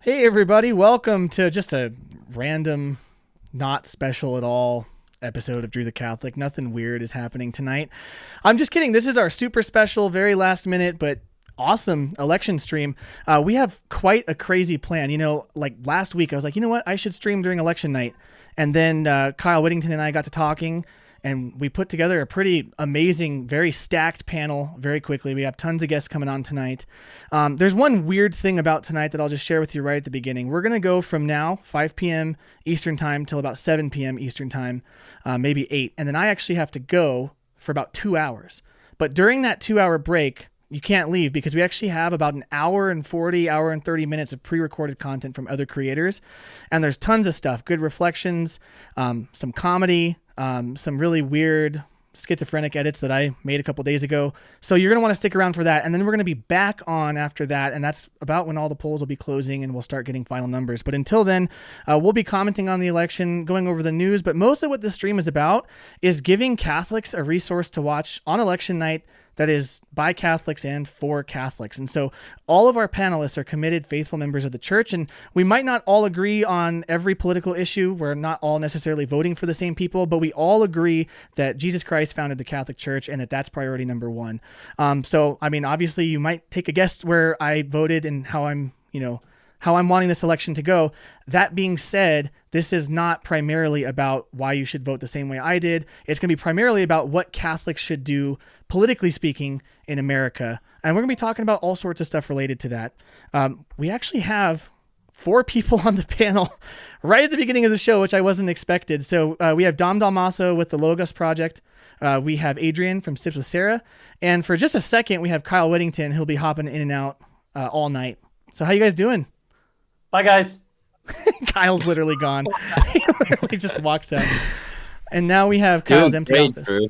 Hey everybody, welcome to just a random, not special at all episode of Drew the Catholic. Nothing weird is happening tonight. I'm just kidding. This is our super special, very last minute, but awesome election stream. We have quite a crazy plan. Like last week, I was like, you know what? I should stream during election night. And then Kyle Whittington and I got to talking, and we put together a pretty amazing, very stacked panel very quickly. We have tons of guests coming on tonight. There's one weird thing about tonight that I'll just share with you right at the beginning. We're going to go from now, 5 p.m. Eastern time, till about 7 p.m. Eastern time, maybe 8. And then I actually have to go for about 2 hours. But during that 2-hour break, you can't leave because we actually have about an hour and 30 minutes of pre-recorded content from other creators. And there's tons of stuff, good reflections, some comedy, some really weird schizophrenic edits that I made a couple days ago. So you're going to want to stick around for that. And then we're going to be back on after that. And that's about when all the polls will be closing and we'll start getting final numbers. But until then, we'll be commenting on the election, going over the news. But most of what this stream is about is giving Catholics a resource to watch on election night that is by Catholics and for Catholics. And so all of our panelists are committed, faithful members of the church, and we might not all agree on every political issue. We're not all necessarily voting for the same people, but we all agree that Jesus Christ founded the Catholic Church and that that's priority number one. So, I mean, obviously you might take a guess where I voted and how I'm wanting this election to go. That being said, this is not primarily about why you should vote the same way I did. It's going to be primarily about what Catholics should do, politically speaking, in America. And we're going to be talking about all sorts of stuff related to that. We actually have 4 people on the panel right at the beginning of the show, which I wasn't expected. So we have Dom Dalmaso with the Logos Project. We have Adrian from Sips with Sarah. And for just a second, we have Kyle Whittington. He'll be hopping in and out all night. So how you guys doing? Bye, guys. Kyle's literally gone. He literally just walks out. And now we have Kyle's empty office. Drew.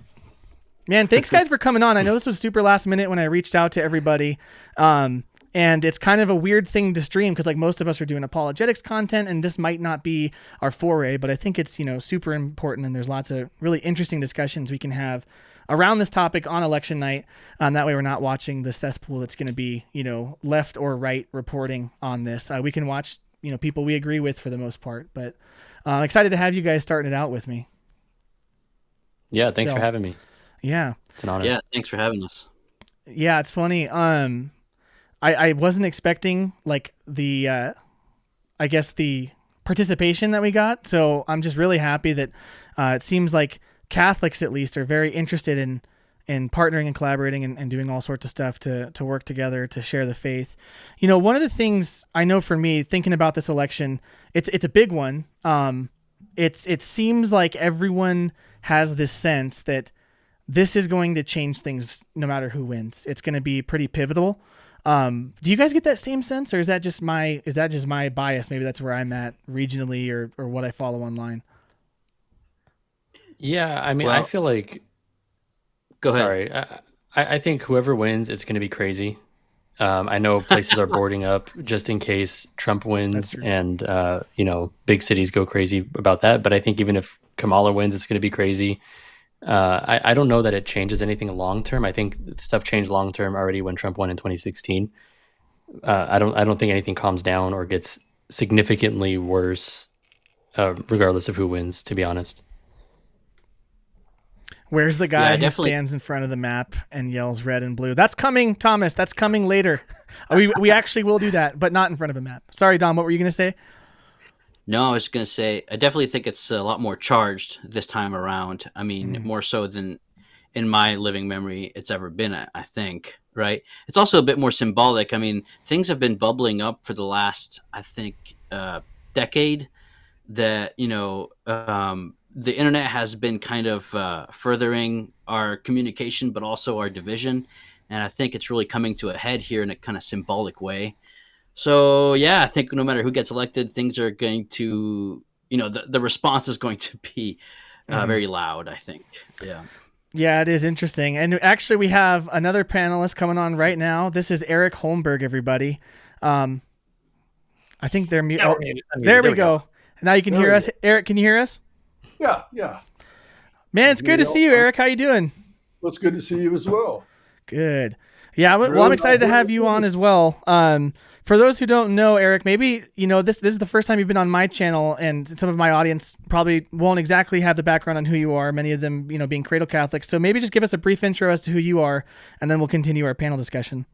Man, thanks guys for coming on. I know this was super last minute when I reached out to everybody. And it's kind of a weird thing to stream because like most of us are doing apologetics content and this might not be our foray, but I think it's, super important and there's lots of really interesting discussions we can have around this topic on election night. That way we're not watching the cesspool that's going to be, left or right reporting on this. We can watch, people we agree with for the most part, but I'm excited to have you guys starting it out with me. Yeah. Thanks for having me. Yeah. It's an honor. Yeah. Thanks for having us. Yeah. It's funny. I wasn't expecting like the participation that we got. So I'm just really happy that it seems like Catholics at least are very interested in partnering and collaborating and doing all sorts of stuff to work together to share the faith. One of the things I know for me thinking about this election, it's a big one. It seems like everyone has this sense that this is going to change things no matter who wins. It's going to be pretty pivotal. Do you guys get that same sense, or is that just my bias? Maybe that's where I'm at regionally or what I follow online. Yeah, I mean, I feel like. Go ahead. Sorry, I think whoever wins, it's going to be crazy. I know places are boarding up just in case Trump wins, and big cities go crazy about that. But I think even if Kamala wins, it's going to be crazy. I don't know that it changes anything long term. I think stuff changed long term already when Trump won in 2016. I don't think anything calms down or gets significantly worse, regardless of who wins. To be honest. Where's the guy who stands in front of the map and yells red and blue? That's coming, Thomas. That's coming later. We actually will do that, but not in front of a map. Sorry, Dom. What were you going to say? No, I was going to say, I definitely think it's a lot more charged this time around. I mean, more so than in my living memory it's ever been, I think, right? It's also a bit more symbolic. I mean, things have been bubbling up for the last, I think, decade that, the internet has been kind of furthering our communication, but also our division. And I think it's really coming to a head here in a kind of symbolic way. So, yeah, I think no matter who gets elected, things are going to, the response is going to be very loud, I think. Yeah. Yeah, it is interesting. And actually, we have another panelist coming on right now. This is Eric Holmberg, everybody. I think they're mute. There we go. Now you can hear us. Eric, can you hear us? Yeah. Man, it's good to see you, Eric. How you doing? Well, it's good to see you as well. Good. Yeah, well, I'm Really? excited to have you on as well. For those who don't know, Eric, maybe this is the first time you've been on my channel, and some of my audience probably won't exactly have the background on who you are. Many of them, being cradle Catholics. So maybe just give us a brief intro as to who you are, and then we'll continue our panel discussion.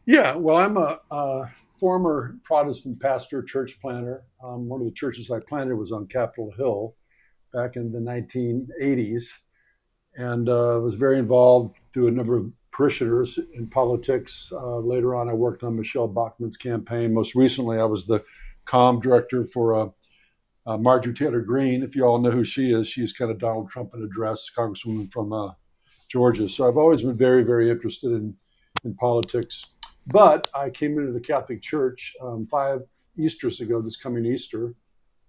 Yeah, well, I'm a former Protestant pastor, church planter. One of the churches I planted was on Capitol Hill back in the 1980s, and was very involved through a number of parishioners in politics. Later on, I worked on Michelle Bachmann's campaign. Most recently, I was the comm director for Marjorie Taylor Greene. If you all know who she is, she's kind of Donald Trump in a dress, Congresswoman from Georgia. So I've always been very, very interested in politics. But I came into the Catholic Church 5 Easters ago, this coming Easter.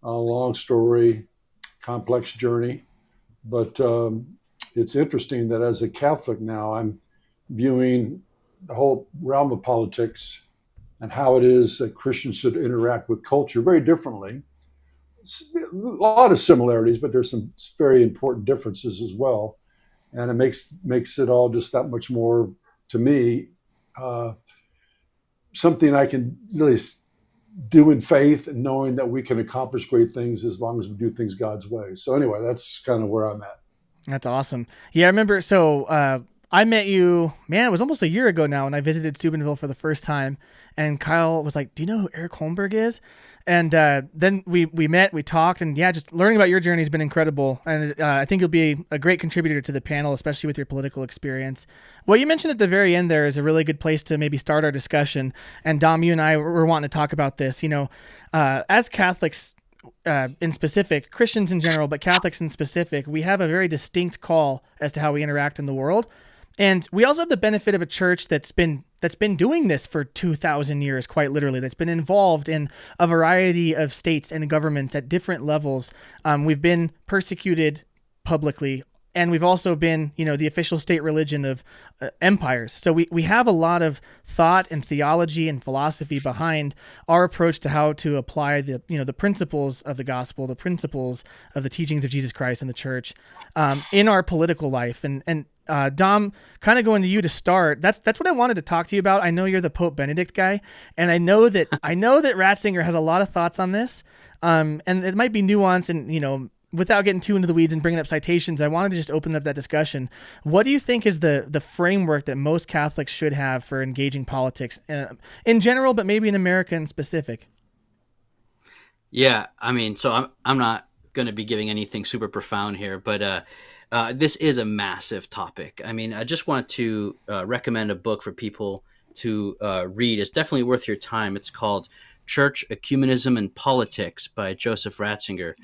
A long story, complex journey. But it's interesting that as a Catholic now, I'm viewing the whole realm of politics and how it is that Christians should interact with culture very differently. A lot of similarities, but there's some very important differences as well. And it makes it all just that much more, to me, something I can really do in faith, and knowing that we can accomplish great things as long as we do things God's way. So anyway, that's kind of where I'm at. That's awesome. Yeah, I remember. So I met you, man, it was almost a year ago now, when I visited Steubenville for the first time. And Kyle was like, "Do you know who Eric Holmberg is?" And then we met, we talked, and yeah, just learning about your journey has been incredible. And I think you'll be a great contributor to the panel, especially with your political experience. What you mentioned at the very end there is a really good place to maybe start our discussion. And Dom, you and I were wanting to talk about this. As Catholics, in specific, Christians in general, but Catholics in specific, we have a very distinct call as to how we interact in the world. And we also have the benefit of a church that's been doing this for 2,000 years, quite literally, that's been involved in a variety of states and governments at different levels. We've been persecuted publicly, and we've also been, the official state religion of empires. So we have a lot of thought and theology and philosophy behind our approach to how to apply the principles of the gospel, the principles of the teachings of Jesus Christ and the church in our political life. And Dom, kind of going to you to start. That's what I wanted to talk to you about. I know you're the Pope Benedict guy, and I know that Ratzinger has a lot of thoughts on this, and it might be nuanced. And without getting too into the weeds and bringing up citations, I wanted to just open up that discussion. What do you think is the framework that most Catholics should have for engaging politics in general, but maybe in America in specific? Yeah, I mean, so I'm not going to be giving anything super profound here, but this is a massive topic. I mean, I just want to recommend a book for people to read. It's definitely worth your time. It's called Church, Ecumenism, and Politics by Joseph Ratzinger.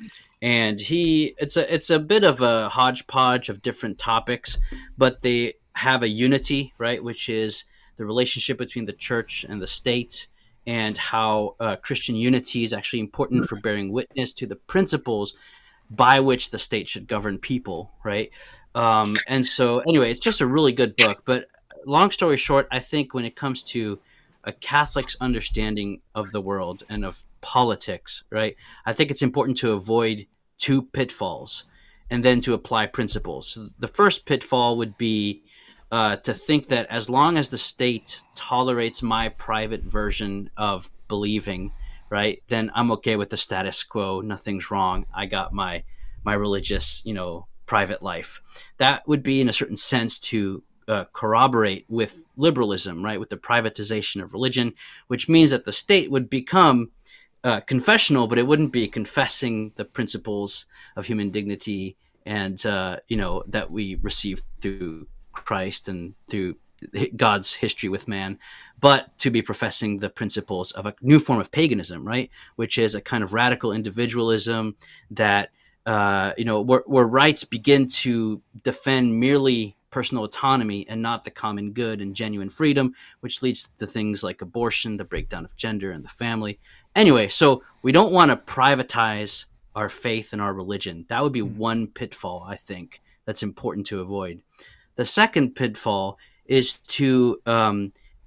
And it's a bit of a hodgepodge of different topics, but they have a unity, right, which is the relationship between the church and the state, and how Christian unity is actually important for bearing witness to the principles by which the state should govern people, right? And so anyway, it's just a really good book. But long story short, I think when it comes to a Catholic's understanding of the world and of politics, right, I think it's important to avoid 2 pitfalls and then to apply principles. So the first pitfall would be to think that as long as the state tolerates my private version of believing, right, then I'm okay with the status quo. Nothing's wrong. I got my religious, private life. That would be, in a certain sense, to corroborate with liberalism, right, with the privatization of religion, which means that the state would become confessional, but it wouldn't be confessing the principles of human dignity and that we receive through Christ and through God's history with man, but to be professing the principles of a new form of paganism, right? Which is a kind of radical individualism that, where rights begin to defend merely personal autonomy and not the common good and genuine freedom, which leads to things like abortion, the breakdown of gender and the family. Anyway, so we don't want to privatize our faith and our religion. That would be one pitfall, I think, that's important to avoid. The second pitfall is to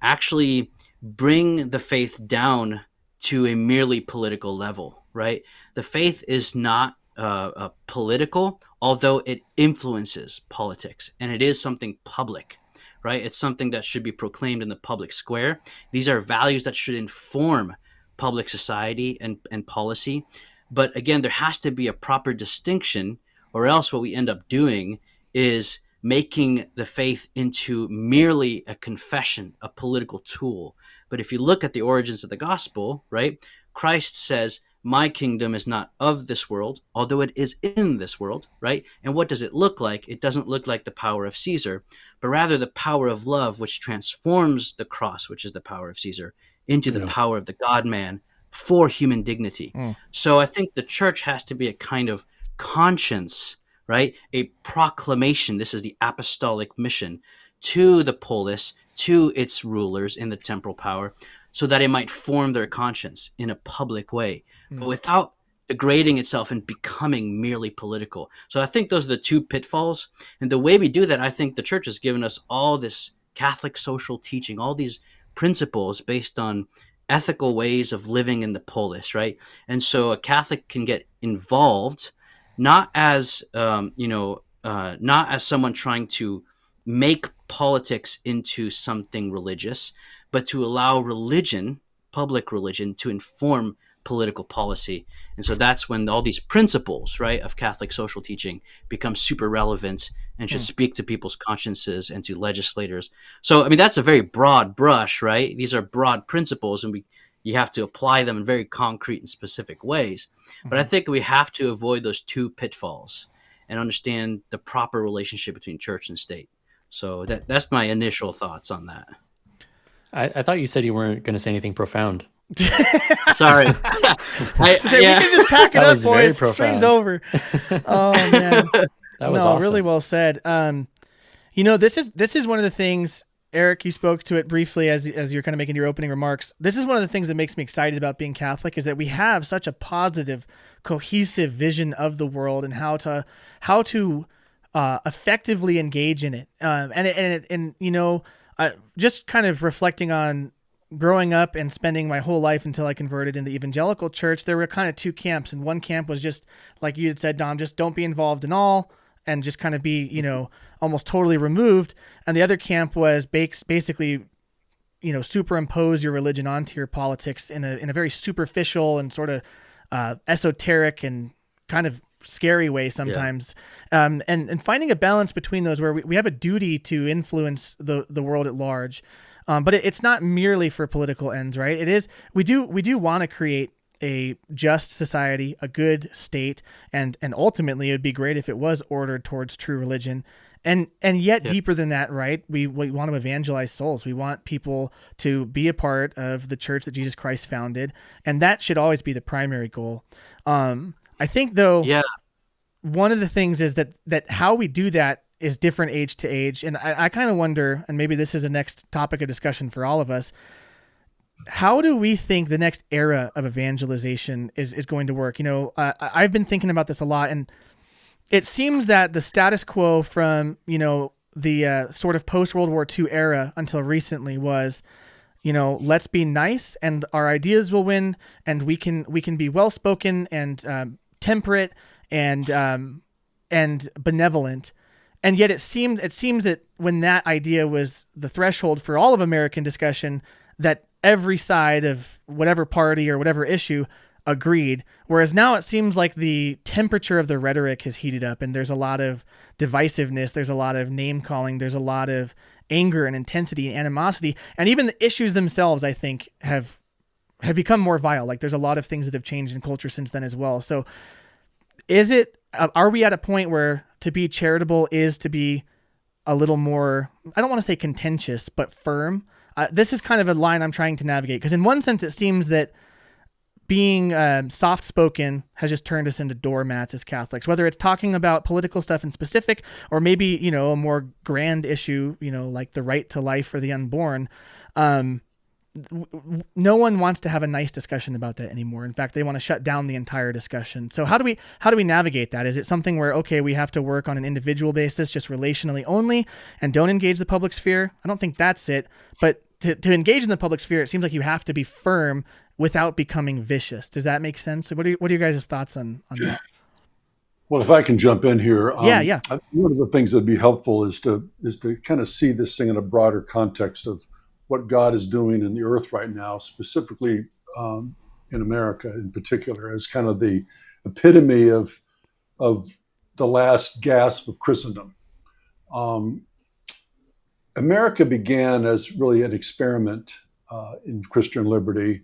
actually bring the faith down to a merely political level, right? The faith is not political, although it influences politics, and it is something public, right? It's something that should be proclaimed in the public square. These are values that should inform public society and policy. But again, there has to be a proper distinction, or else what we end up doing is making the faith into merely a confession, a political tool. But if you look at the origins of the gospel, right, Christ says, my kingdom is not of this world, although it is in this world, right? And what does it look like? It doesn't look like the power of Caesar, but rather the power of love, which transforms the cross, which is the power of Caesar, into the power of the God-man for human dignity. So I think the church has to be a kind of conscience, right? A proclamation. This is the apostolic mission to the polis, to its rulers in the temporal power, so that it might form their conscience in a public way, but without degrading itself and becoming merely political. So I think those are the two pitfalls. And the way we do that, I think the church has given us all this Catholic social teaching, all these principles based on ethical ways of living in the polis, right? And so a Catholic can get involved, not as not as someone trying to make politics into something religious, but to allow religion, public religion, to inform political policy. And so that's when all these principles, right, of Catholic social teaching become super relevant and should speak to people's consciences and to legislators. So, I mean, that's a very broad brush, right? These are broad principles, and you have to apply them in very concrete and specific ways. But I think we have to avoid those two pitfalls and understand the proper relationship between church and state. So that's my initial thoughts on that. I thought you said you weren't going to say anything profound. Sorry. We can just pack it That up, was very boys. profound. Stream's over. Oh man, That was awesome. really well said. This is one of the things, Eric, you spoke to it briefly as you're kind of making your opening remarks. This is one of the things that makes me excited about being Catholic, is that we have such a positive, cohesive vision of the world and how to effectively engage in it. Just kind of reflecting on growing up and spending my whole life until I converted in the evangelical church, there were kind of two camps. And one camp was just, like you had said, Dom, just don't be involved in all and just kind of be, almost totally removed. And the other camp was basically, superimpose your religion onto your politics in a very superficial and sort of esoteric and kind of scary way sometimes. Yeah. And finding a balance between those where we have a duty to influence the world at large. But it's not merely for political ends, right? It is, we do want to create a just society, a good state, and ultimately it would be great if it was ordered towards true religion. And yet deeper than that, right? We want to evangelize souls. We want people to be a part of the church that Jesus Christ founded. And that should always be the primary goal. I think though, one of the things is that how we do that is different age to age. And I kind of wonder, and maybe this is the next topic of discussion for all of us, how do we think the next era of evangelization is going to work? I've been thinking about this a lot, and it seems that the status quo from, the sort of post-World War II era until recently was, let's be nice and our ideas will win, and we can be well-spoken and temperate and benevolent. And yet it seems that when that idea was the threshold for all of American discussion, that every side of whatever party or whatever issue agreed. Whereas now it seems like the temperature of the rhetoric has heated up, and there's a lot of divisiveness, there's a lot of name calling, there's a lot of anger and intensity and animosity, and even the issues themselves, I think, have become more vile. Like there's a lot of things that have changed in culture since then as well. So are we at a point where to be charitable is to be a little more, I don't want to say contentious, but firm? This is kind of a line I'm trying to navigate, because in one sense it seems that being soft-spoken has just turned us into doormats as Catholics, whether it's talking about political stuff in specific or maybe, a more grand issue, like the right to life for the unborn. No one wants to have a nice discussion about that anymore. In fact, they want to shut down the entire discussion. So how do we navigate that? Is it something where, okay, we have to work on an individual basis, just relationally only, and don't engage the public sphere? I don't think that's it. But to engage in the public sphere, it seems like you have to be firm without becoming vicious. Does that make sense? What are your guys' thoughts on that? Well, if I can jump in here, Yeah. one of the things that'd be helpful is to kind of see this thing in a broader context of what God is doing in the earth right now, specifically um, in America in particular, as kind of the epitome of the last gasp of Christendom. Um, America began as really an experiment in Christian liberty.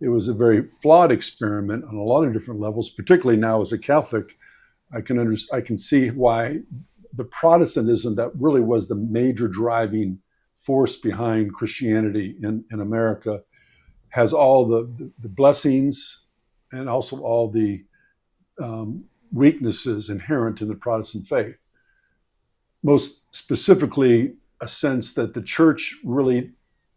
It was a very flawed experiment on a lot of different levels, particularly now as a Catholic. I can see why the Protestantism that really was the major driving force behind Christianity in America has all the blessings and also all the weaknesses inherent in the Protestant faith. Most specifically, a sense that the church really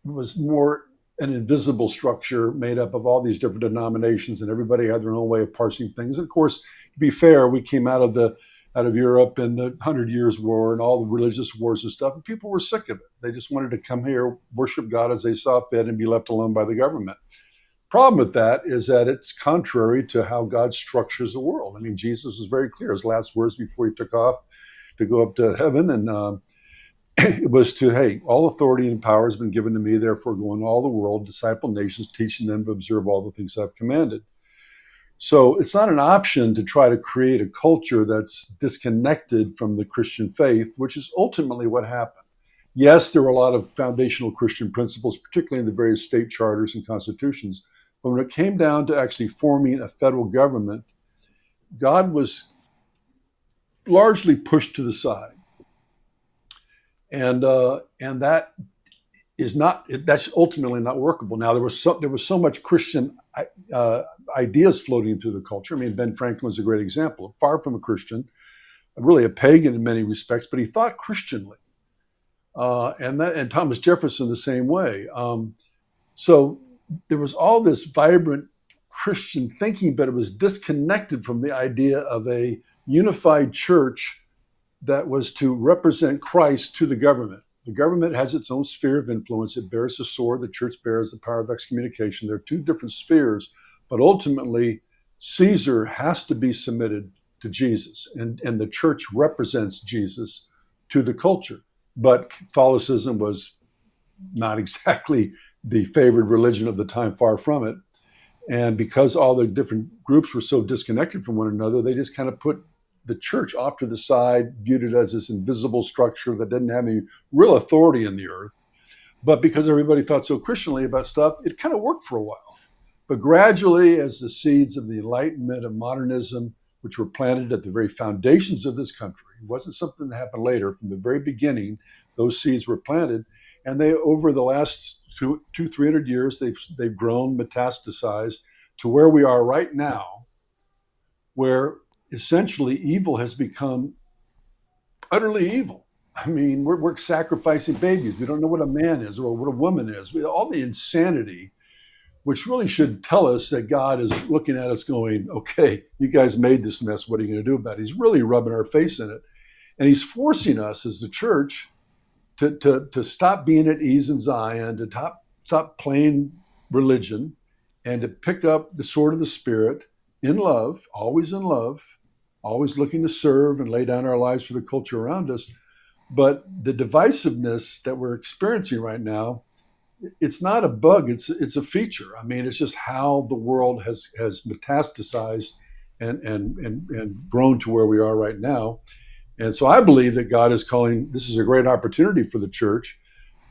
was more an invisible structure made up of all these different denominations, and everybody had their own way of parsing things. And of course, to be fair, we came out of Europe and the Hundred Years' War and all the religious wars and stuff, and people were sick of it. They just wanted to come here, worship God as they saw fit, and be left alone by the government. Problem with that is that it's contrary to how God structures the world. I mean, Jesus was very clear. His last words before he took off to go up to heaven, and it was to, hey, all authority and power has been given to me, therefore go into all the world, disciple nations, teaching them to observe all the things I've commanded. So it's not an option to try to create a culture that's disconnected from the Christian faith, which is ultimately what happened. Yes, there were a lot of foundational Christian principles, particularly in the various state charters and constitutions. But when it came down to actually forming a federal government, God was largely pushed to the side. And that is not, that's ultimately not workable. Now, there was so much Christian ideas floating through the culture. I mean, Ben Franklin is a great example, far from a Christian, really a pagan in many respects, but he thought Christianly. And Thomas Jefferson the same way. So there was all this vibrant Christian thinking, but it was disconnected from the idea of a unified church that was to represent Christ to the government. The government has its own sphere of influence. It bears the sword. The church bears the power of excommunication. There are two different spheres, but ultimately, Caesar has to be submitted to Jesus, and the church represents Jesus to the culture. But Catholicism was not exactly the favored religion of the time, far from it. And because all the different groups were so disconnected from one another, they just kind of put the church off to the side, viewed it as this invisible structure that didn't have any real authority in the earth. But because everybody thought so Christianly about stuff, it kind of worked for a while. But gradually, as the seeds of the Enlightenment of modernism, which were planted at the very foundations of this country, it wasn't something that happened later. From the very beginning, those seeds were planted. And they, over the last 300 years, they've grown, metastasized to where we are right now, where essentially evil has become utterly evil. I mean, we're sacrificing babies. We don't know what a man is or what a woman is. All the insanity, which really should tell us that God is looking at us going, okay, you guys made this mess. What are you going to do about it? He's really rubbing our face in it. And he's forcing us as the church to stop being at ease in Zion, to stop playing religion, and to pick up the sword of the Spirit in love, always looking to serve and lay down our lives for the culture around us. But the divisiveness that we're experiencing right now, it's not a bug, it's a feature. I mean, it's just how the world has metastasized and grown to where we are right now. And so I believe that God is calling, this is a great opportunity for the church,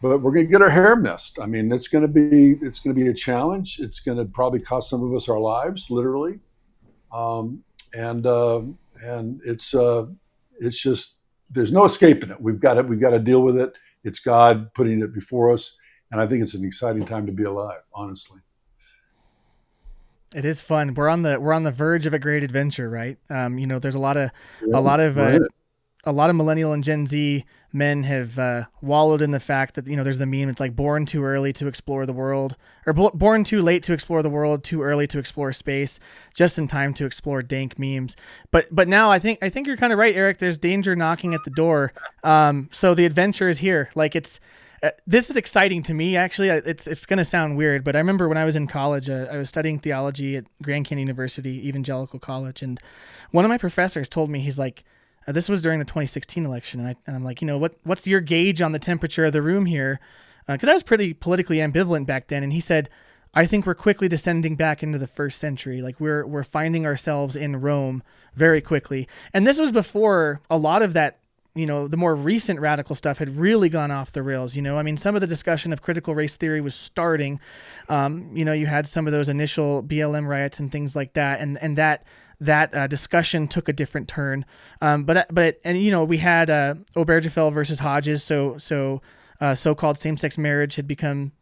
but we're going to get our hair messed. I mean, it's going to be a challenge. It's going to probably cost some of us our lives, literally. And it's just, there's no escaping it. We've got to deal with it. It's God putting it before us. And I think it's an exciting time to be alive, honestly. It is fun. We're on the verge of a great adventure, right? There's a lot of millennial and Gen Z men have wallowed in the fact that, there's the meme. It's like born too early to explore the world, or born too late to explore the world, too early to explore space, just in time to explore dank memes. But now I think you're kind of right, Eric. There's danger knocking at the door. So the adventure is here. Like This is exciting to me. Actually, it's going to sound weird, but I remember when I was in college, I was studying theology at Grand Canyon University, Evangelical College, and one of my professors told me, he's like, this was during the 2016 election, and I'm like, what's your gauge on the temperature of the room here? Because I was pretty politically ambivalent back then, and he said, I think we're quickly descending back into the first century. Like we're finding ourselves in Rome very quickly. And this was before a lot of that, the more recent radical stuff had really gone off the rails. I mean, some of the discussion of critical race theory was starting. You had some of those initial BLM riots and things like that, and that discussion took a different turn. But we had Obergefell versus Hodges, so-called same-sex marriage had become,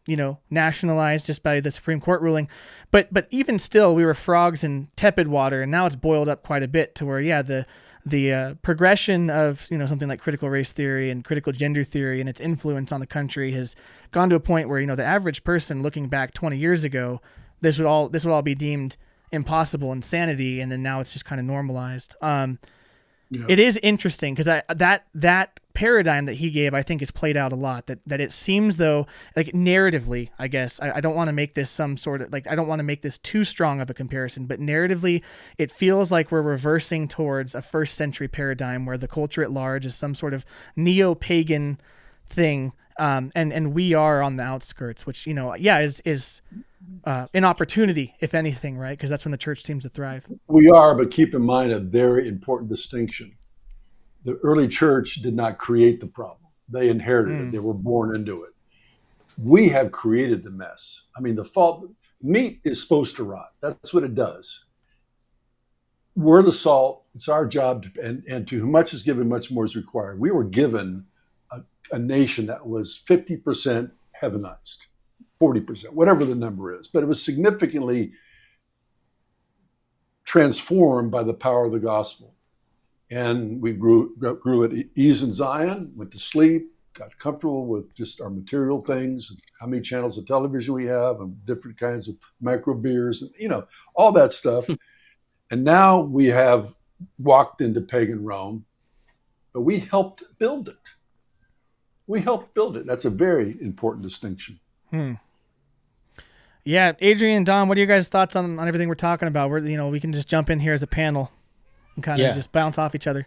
nationalized just by the Supreme Court ruling. But even still, we were frogs in tepid water, and now it's boiled up quite a bit to where, the progression of, something like critical race theory and critical gender theory and its influence on the country has gone to a point where, the average person looking back 20 years ago, this would all be deemed impossible insanity, and then now it's just kind of normalized. It is interesting because that paradigm that he gave, I think, is played out a lot. That it seems though, like narratively, I guess I don't want to make this some sort of I don't want to make this too strong of a comparison, but narratively, it feels like we're reversing towards a first century paradigm where the culture at large is some sort of neo-pagan thing, and we are on the outskirts, which is an opportunity, if anything, right? Because that's when the church seems to thrive. We are, but keep in mind a very important distinction. The early church did not create the problem. They inherited it. They were born into it. We have created the mess. I mean, meat is supposed to rot. That's what it does. We're the salt. It's our job, and to whom much is given, much more is required. We were given a nation that was 50% heavenized. 40%, whatever the number is, but it was significantly transformed by the power of the gospel. And we grew at ease in Zion, went to sleep, got comfortable with just our material things, how many channels of television we have, and different kinds of micro beers, and all that stuff. And now we have walked into pagan Rome, but we helped build it. That's a very important distinction. Yeah, Adrian, Don, what are your guys' thoughts on everything we're talking about? We can just jump in here as a panel and kind of just bounce off each other.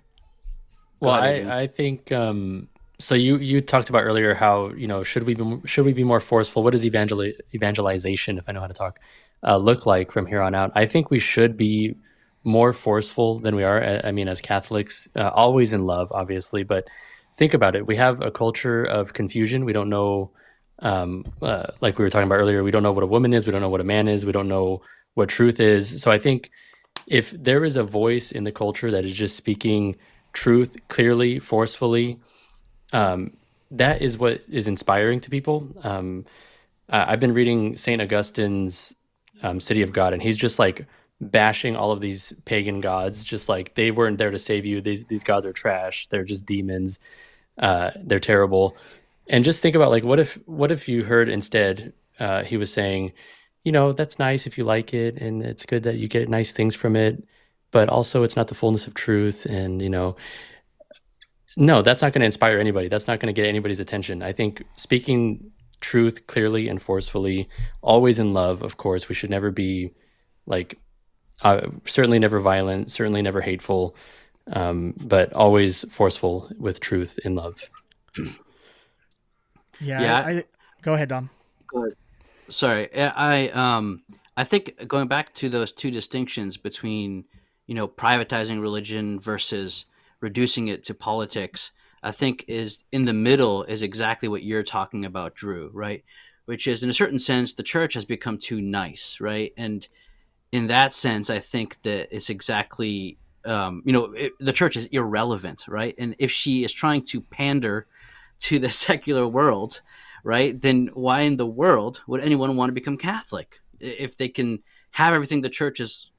Well, I think so. You talked about earlier how should we be more forceful? What does evangelization, if I know how to talk, look like from here on out? I think we should be more forceful than we are. I mean, as Catholics, always in love, obviously, but think about it. We have a culture of confusion. We don't know. Like we were talking about earlier, we don't know what a woman is. We don't know what a man is. We don't know what truth is. So I think if there is a voice in the culture that is just speaking truth clearly, forcefully, that is what is inspiring to people. I've been reading St. Augustine's City of God, and he's just like bashing all of these pagan gods, just like they weren't there to save you. These gods are trash. They're just demons. They're terrible. And just think about what if you heard instead, he was saying, that's nice if you like it, and it's good that you get nice things from it, but also it's not the fullness of truth. And, no, that's not going to inspire anybody. That's not going to get anybody's attention. I think speaking truth clearly and forcefully, always in love, of course, we should never be certainly never violent, certainly never hateful, but always forceful with truth in love. Yeah. Go ahead, Dom. Go ahead. Sorry, I think going back to those two distinctions between privatizing religion versus reducing it to politics, I think is in the middle is exactly what you're talking about, Drew, right? Which is, in a certain sense, the church has become too nice, right? And in that sense, I think that it's exactly the church is irrelevant, right? And if she is trying to pander to the secular world, right, then why in the world would anyone want to become Catholic if they can have everything the church is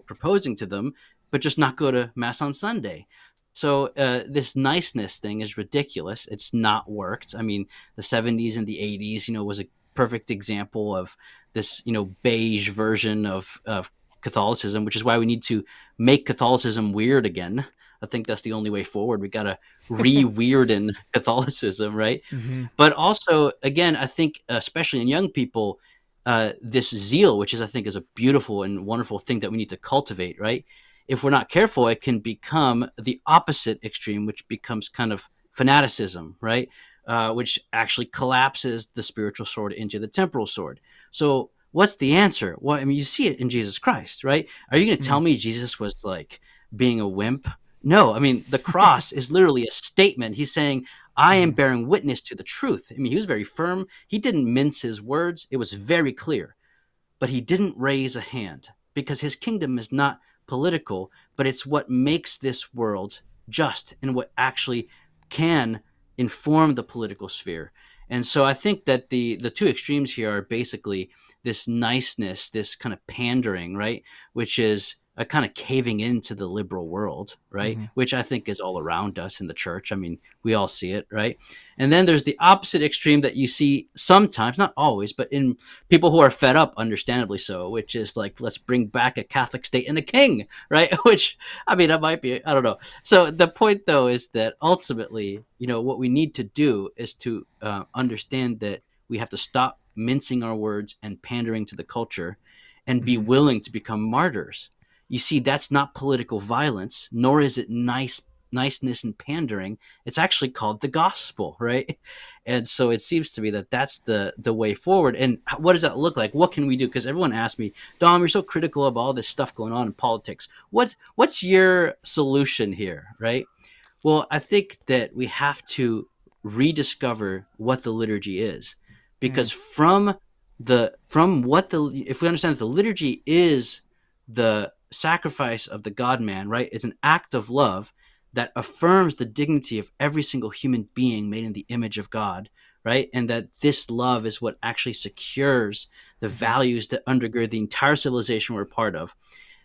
proposing to them, but just not go to mass on Sunday? So this niceness thing is ridiculous. It's not worked. I mean, the 70s and the 80s was a perfect example of this beige version of Catholicism, which is why we need to make Catholicism weird again, I think that's the only way forward. We got to re-weirden Catholicism, right? Mm-hmm. But also, again, I think, especially in young people, this zeal, which I think is a beautiful and wonderful thing that we need to cultivate, right? If we're not careful, it can become the opposite extreme, which becomes kind of fanaticism, right? Which actually collapses the spiritual sword into the temporal sword. So what's the answer? Well, I mean, you see it in Jesus Christ, right? Are you going to tell me Jesus was like being a wimp? No, I mean, the cross is literally a statement. He's saying, I am bearing witness to the truth. I mean, he was very firm. He didn't mince his words. It was very clear. But he didn't raise a hand because his kingdom is not political, but it's what makes this world just and what actually can inform the political sphere. And so I think that the two extremes here are basically this niceness, this kind of pandering, right? Which is a kind of caving into the liberal world, right? Mm-hmm. Which I think is all around us in the church. I mean, we all see it, right? And then there's the opposite extreme that you see sometimes, not always, but in people who are fed up, understandably so, which is like, let's bring back a Catholic state and a king, right? Which, I mean, that might be, I don't know. So the point, though, is that ultimately, what we need to do is to understand that we have to stop mincing our words and pandering to the culture and be willing to become martyrs. You see, that's not political violence, nor is it niceness and pandering. It's actually called the gospel, right? And so it seems to me that that's the way forward. And what does that look like? What can we do? Because everyone asks me, Dom, you're so critical of all this stuff going on in politics. What's your solution here, right? Well, I think that we have to rediscover what the liturgy is, because if we understand that the liturgy is the sacrifice of the God-man, right? It's an act of love that affirms the dignity of every single human being made in the image of God, right? And that this love is what actually secures the values that undergird the entire civilization we're a part of.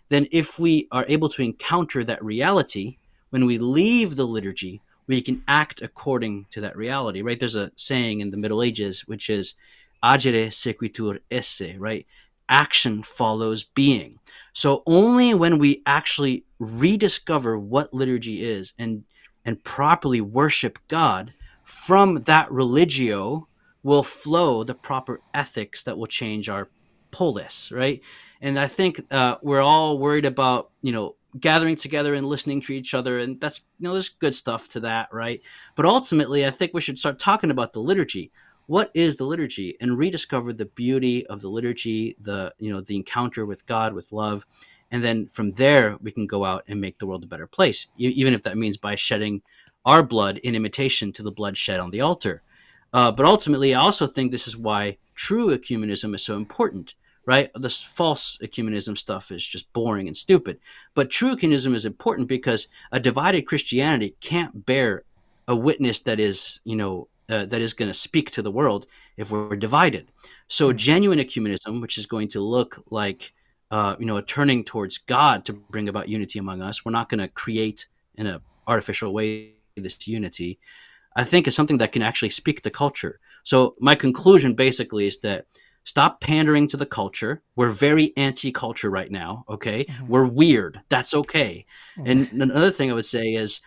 Then if we are able to encounter that reality, when we leave the liturgy, we can act according to that reality, right? There's a saying in the Middle Ages, which is agere sequitur esse, right? Action follows being. So only when we actually rediscover what liturgy is and properly worship God, from that religio will flow the proper ethics that will change our polis, right? And I think we're all worried about, gathering together and listening to each other. And that's, there's good stuff to that, right? But ultimately, I think we should start talking about the liturgy. What is the liturgy? And rediscover the beauty of the liturgy, the encounter with God, with love. And then from there, we can go out and make the world a better place, even if that means by shedding our blood in imitation to the blood shed on the altar. But ultimately, I also think this is why true ecumenism is so important, right? This false ecumenism stuff is just boring and stupid. But true ecumenism is important because a divided Christianity can't bear a witness that is, that is going to speak to the world if we're divided. So genuine ecumenism, which is going to look like, a turning towards God to bring about unity among us. We're not going to create in an artificial way this unity. I think is something that can actually speak to culture. So my conclusion basically is that stop pandering to the culture. We're very anti-culture right now. Okay. We're weird. That's okay. And another thing I would say is,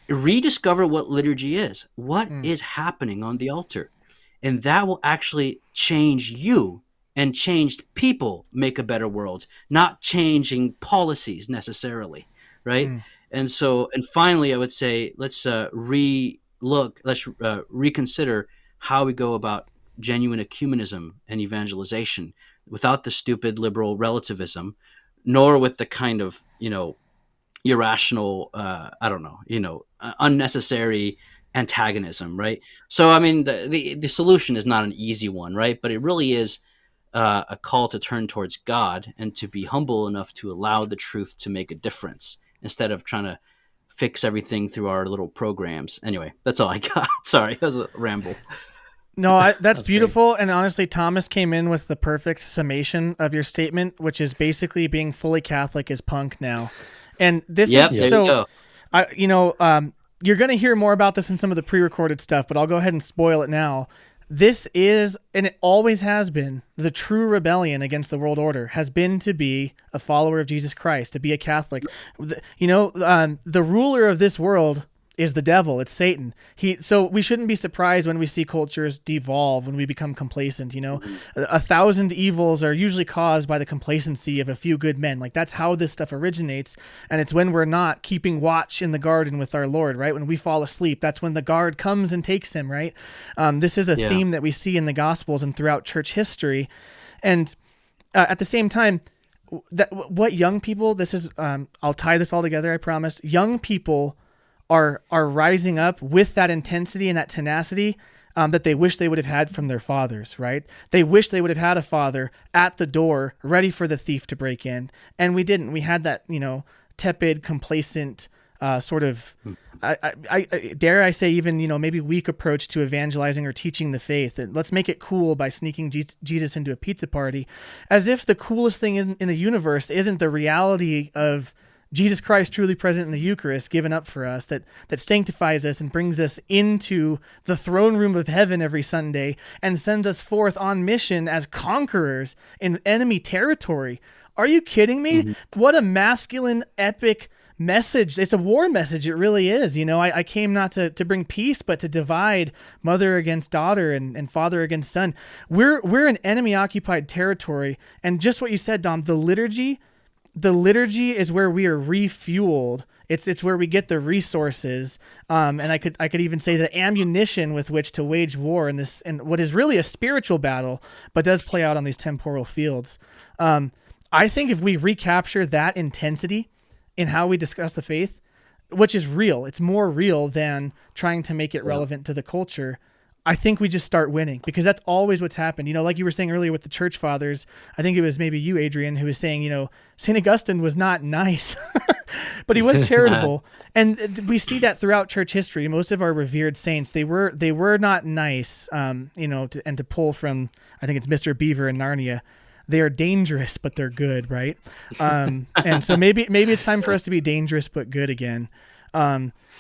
rediscover what liturgy is. What is happening on the altar? And that will actually change you, and changed people make a better world, not changing policies necessarily, right? And so, and finally, I would say let's reconsider how we go about genuine ecumenism and evangelization without the stupid liberal relativism, nor with the kind of irrational, unnecessary antagonism, right? So, I mean, the solution is not an easy one, right? But it really is a call to turn towards God and to be humble enough to allow the truth to make a difference instead of trying to fix everything through our little programs. Anyway, that's all I got. Sorry, that was a ramble. No, that's beautiful. Great. And honestly, Thomas came in with the perfect summation of your statement, which is basically being fully Catholic is punk now. And this is so, you're going to hear more about this in some of the pre-recorded stuff, but I'll go ahead and spoil it now. this is, and it always has been, the true rebellion against the world order has been to be a follower of Jesus Christ, to be a Catholic. The ruler of this world is the devil. It's Satan. So we shouldn't be surprised when we see cultures devolve, when we become complacent. A thousand evils are usually caused by the complacency of a few good men. Like, that's how this stuff originates. And it's when we're not keeping watch in the garden with our Lord, right? When we fall asleep, that's when the guard comes and takes him, right? This is a theme that we see in the Gospels and throughout church history. And at the same time, what young people, this is, I'll tie this all together, I promise. Young people are rising up with that intensity and that tenacity that they wish they would have had from their fathers, right? They wish they would have had a father at the door ready for the thief to break in. And we didn't. We had that, tepid, complacent sort of, I dare I say, even, maybe weak approach to evangelizing or teaching the faith. And let's make it cool by sneaking Jesus into a pizza party, as if the coolest thing in the universe isn't the reality of Jesus Christ truly present in the Eucharist, given up for us, that sanctifies us and brings us into the throne room of heaven every Sunday and sends us forth on mission as conquerors in enemy territory. Are you kidding me? Mm-hmm. What a masculine, epic message. It's a war message. It really is. I came not to bring peace, but to divide mother against daughter and father against son. We're in enemy occupied territory. And just what you said, Dom, the liturgy is where we are refueled. It's where we get the resources, and I could even say the ammunition with which to wage war in this, and what is really a spiritual battle, but does play out on these temporal fields. I think if we recapture that intensity in how we discuss the faith, which is real, it's more real than trying to make it relevant to the culture, I think we just start winning, because that's always what's happened. Like you were saying earlier with the church fathers, I think it was maybe you, Adrian, who was saying, St. Augustine was not nice, but he was charitable. And we see that throughout church history. Most of our revered saints, they were not nice, and to pull from, I think it's Mr. Beaver in Narnia, they are dangerous, but they're good, right? And so maybe it's time for us to be dangerous, but good again.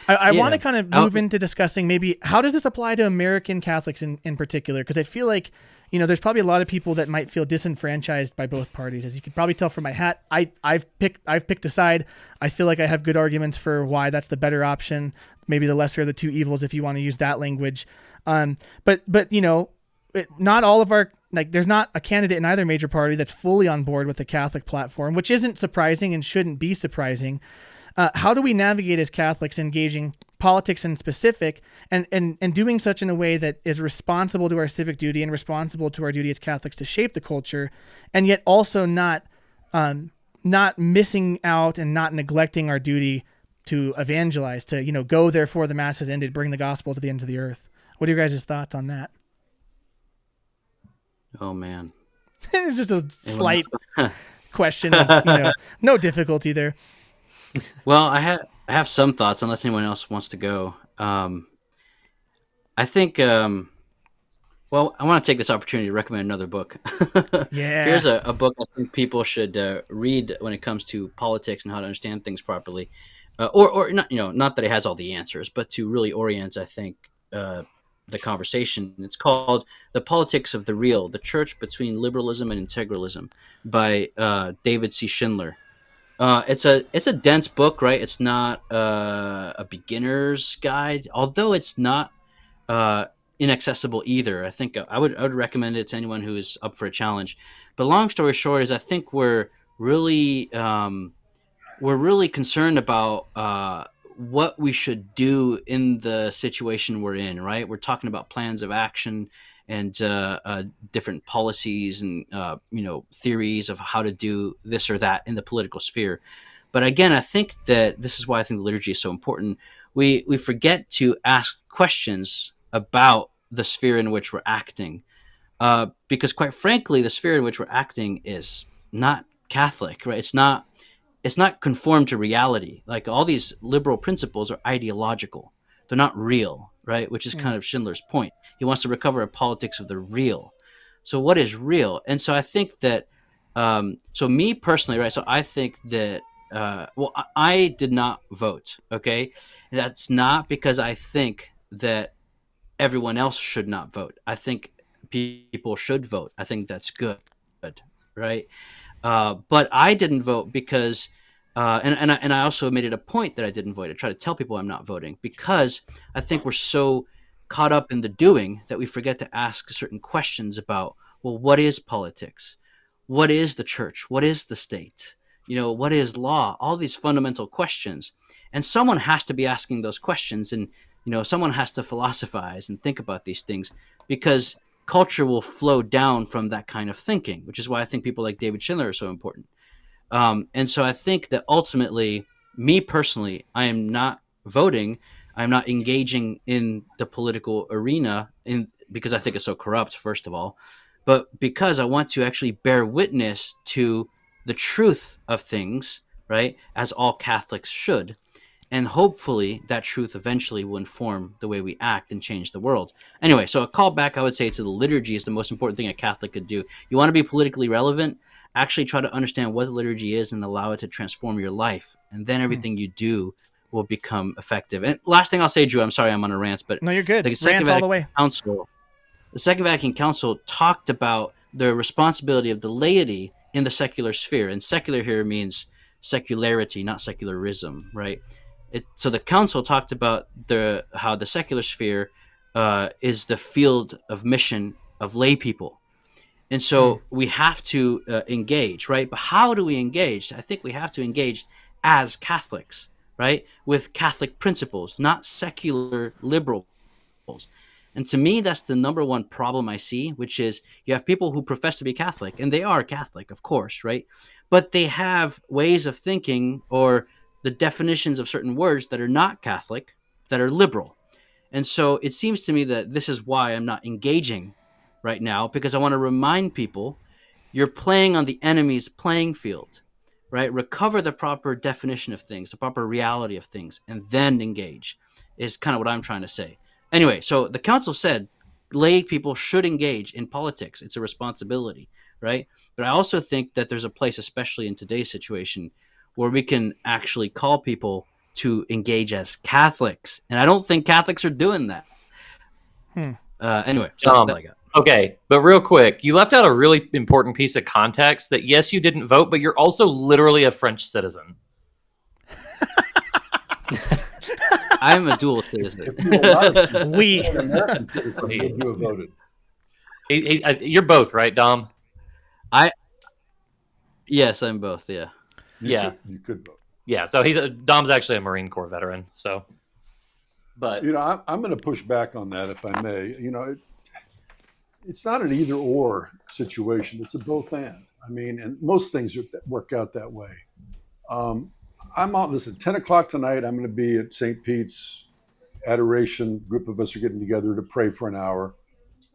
I want to kind of move into discussing maybe how does this apply to American Catholics in particular? Because I feel like, there's probably a lot of people that might feel disenfranchised by both parties. As you could probably tell from my hat, I've picked a side. I feel like I have good arguments for why that's the better option, maybe the lesser of the two evils, if you want to use that language. But not all of our, there's not a candidate in either major party that's fully on board with the Catholic platform, which isn't surprising and shouldn't be surprising. How do we navigate as Catholics engaging politics in specific and doing such in a way that is responsible to our civic duty and responsible to our duty as Catholics to shape the culture, and yet also not missing out and not neglecting our duty to evangelize, to, go therefore the Mass has ended, bring the gospel to the ends of the earth. What are your guys' thoughts on that? Oh, man. It's just a slight question of, no difficulty there. Well, I have some thoughts, unless anyone else wants to go. I think, I want to take this opportunity to recommend another book. Yeah. Here's a book I think people should read when it comes to politics and how to understand things properly. Or not, not that it has all the answers, but to really orient, I think, the conversation. It's called The Politics of the Real, The Church Between Liberalism and Integralism by David C. Schindler. It's a dense book, right? It's not a beginner's guide, although it's not inaccessible either. I think I would recommend it to anyone who is up for a challenge. But long story short is I think we're really concerned about what we should do in the situation we're in, right? We're talking about plans of action and different policies and theories of how to do this or that in the political sphere. But again, I think that this is why I think the liturgy is so important. We forget to ask questions about the sphere in which we're acting, because quite frankly, the sphere in which we're acting is not Catholic, right? It's not conformed to reality. Like all these liberal principles are ideological; they're not real, right? Which is kind of Schindler's point. He wants to recover a politics of the real. So what is real? And so I think that, so me personally, right? So I think that, I did not vote. Okay. That's not because I think that everyone else should not vote. I think people should vote. I think that's good, right? But I didn't vote because, and I also made it a point that I didn't vote. I try to tell people I'm not voting because I think we're so caught up in the doing that we forget to ask certain questions about, well, what is politics? What is the church? What is the state? What is law? All these fundamental questions. And someone has to be asking those questions. And, someone has to philosophize and think about these things because culture will flow down from that kind of thinking, which is why I think people like David Schindler are so important. And so I think that ultimately, me personally, I am not voting. I'm not engaging in the political arena because I think it's so corrupt, first of all, but because I want to actually bear witness to the truth of things, right? As all Catholics should. And hopefully that truth eventually will inform the way we act and change the world. Anyway, so a call back, I would say, to the liturgy is the most important thing a Catholic could do. You want to be politically relevant? Actually try to understand what the liturgy is and allow it to transform your life. And then everything you do will become effective. And last thing I'll say, Drew, I'm sorry I'm on a rant, but No, you're good. the Second Rant all the Vatican way. Council, the Second Vatican Council talked about the responsibility of the laity in the secular sphere. And secular here means secularity, not secularism, right? So the council talked about how the secular sphere is the field of mission of lay people, and so we have to engage, right? But how do we engage? I think we have to engage as Catholics, right, with Catholic principles, not secular liberal principles. And to me, that's the number one problem I see, which is you have people who profess to be Catholic, and they are Catholic, of course, right? But they have ways of thinking or the definitions of certain words that are not Catholic, that are liberal. And so it seems to me that this is why I'm not engaging right now, because I want to remind people you're playing on the enemy's playing field, right? Recover the proper definition of things, the proper reality of things, and then engage is kind of what I'm trying to say. Anyway, so the council said lay people should engage in politics. It's a responsibility, right? But I also think that there's a place, especially in today's situation, where we can actually call people to engage as Catholics. And I don't think Catholics are doing that. Anyway, so that's all I got. Okay, but real quick, you left out a really important piece of context that yes, you didn't vote, but you're also literally a French citizen. I'm a dual citizen. We. American citizens you have voted. You're both, right, Dom? Yes, I'm both. Yeah. You could vote. Yeah. So Dom's actually a Marine Corps veteran. So, but I'm going to push back on that if I may. It's not an either or situation. It's a both and. I mean, and most things work out that way. I'm on. Listen, 10 o'clock tonight. I'm going to be at St. Pete's Adoration. A group of us are getting together to pray for an hour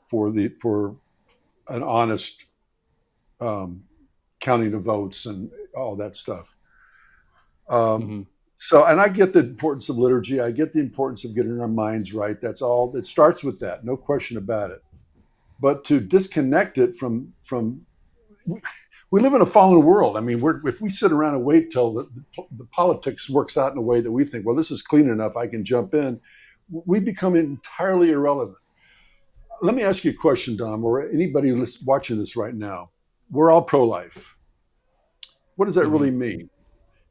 for an honest counting of votes and all that stuff. So, and I get the importance of liturgy. I get the importance of getting our minds right. That's all. It starts with that, no question about it. But to disconnect it from we live in a fallen world. I mean, if we sit around and wait till the politics works out in a way that we think, well, this is clean enough, I can jump in, we become entirely irrelevant. Let me ask you a question, Dom, or anybody watching this right now. We're all pro-life. What does that really mean?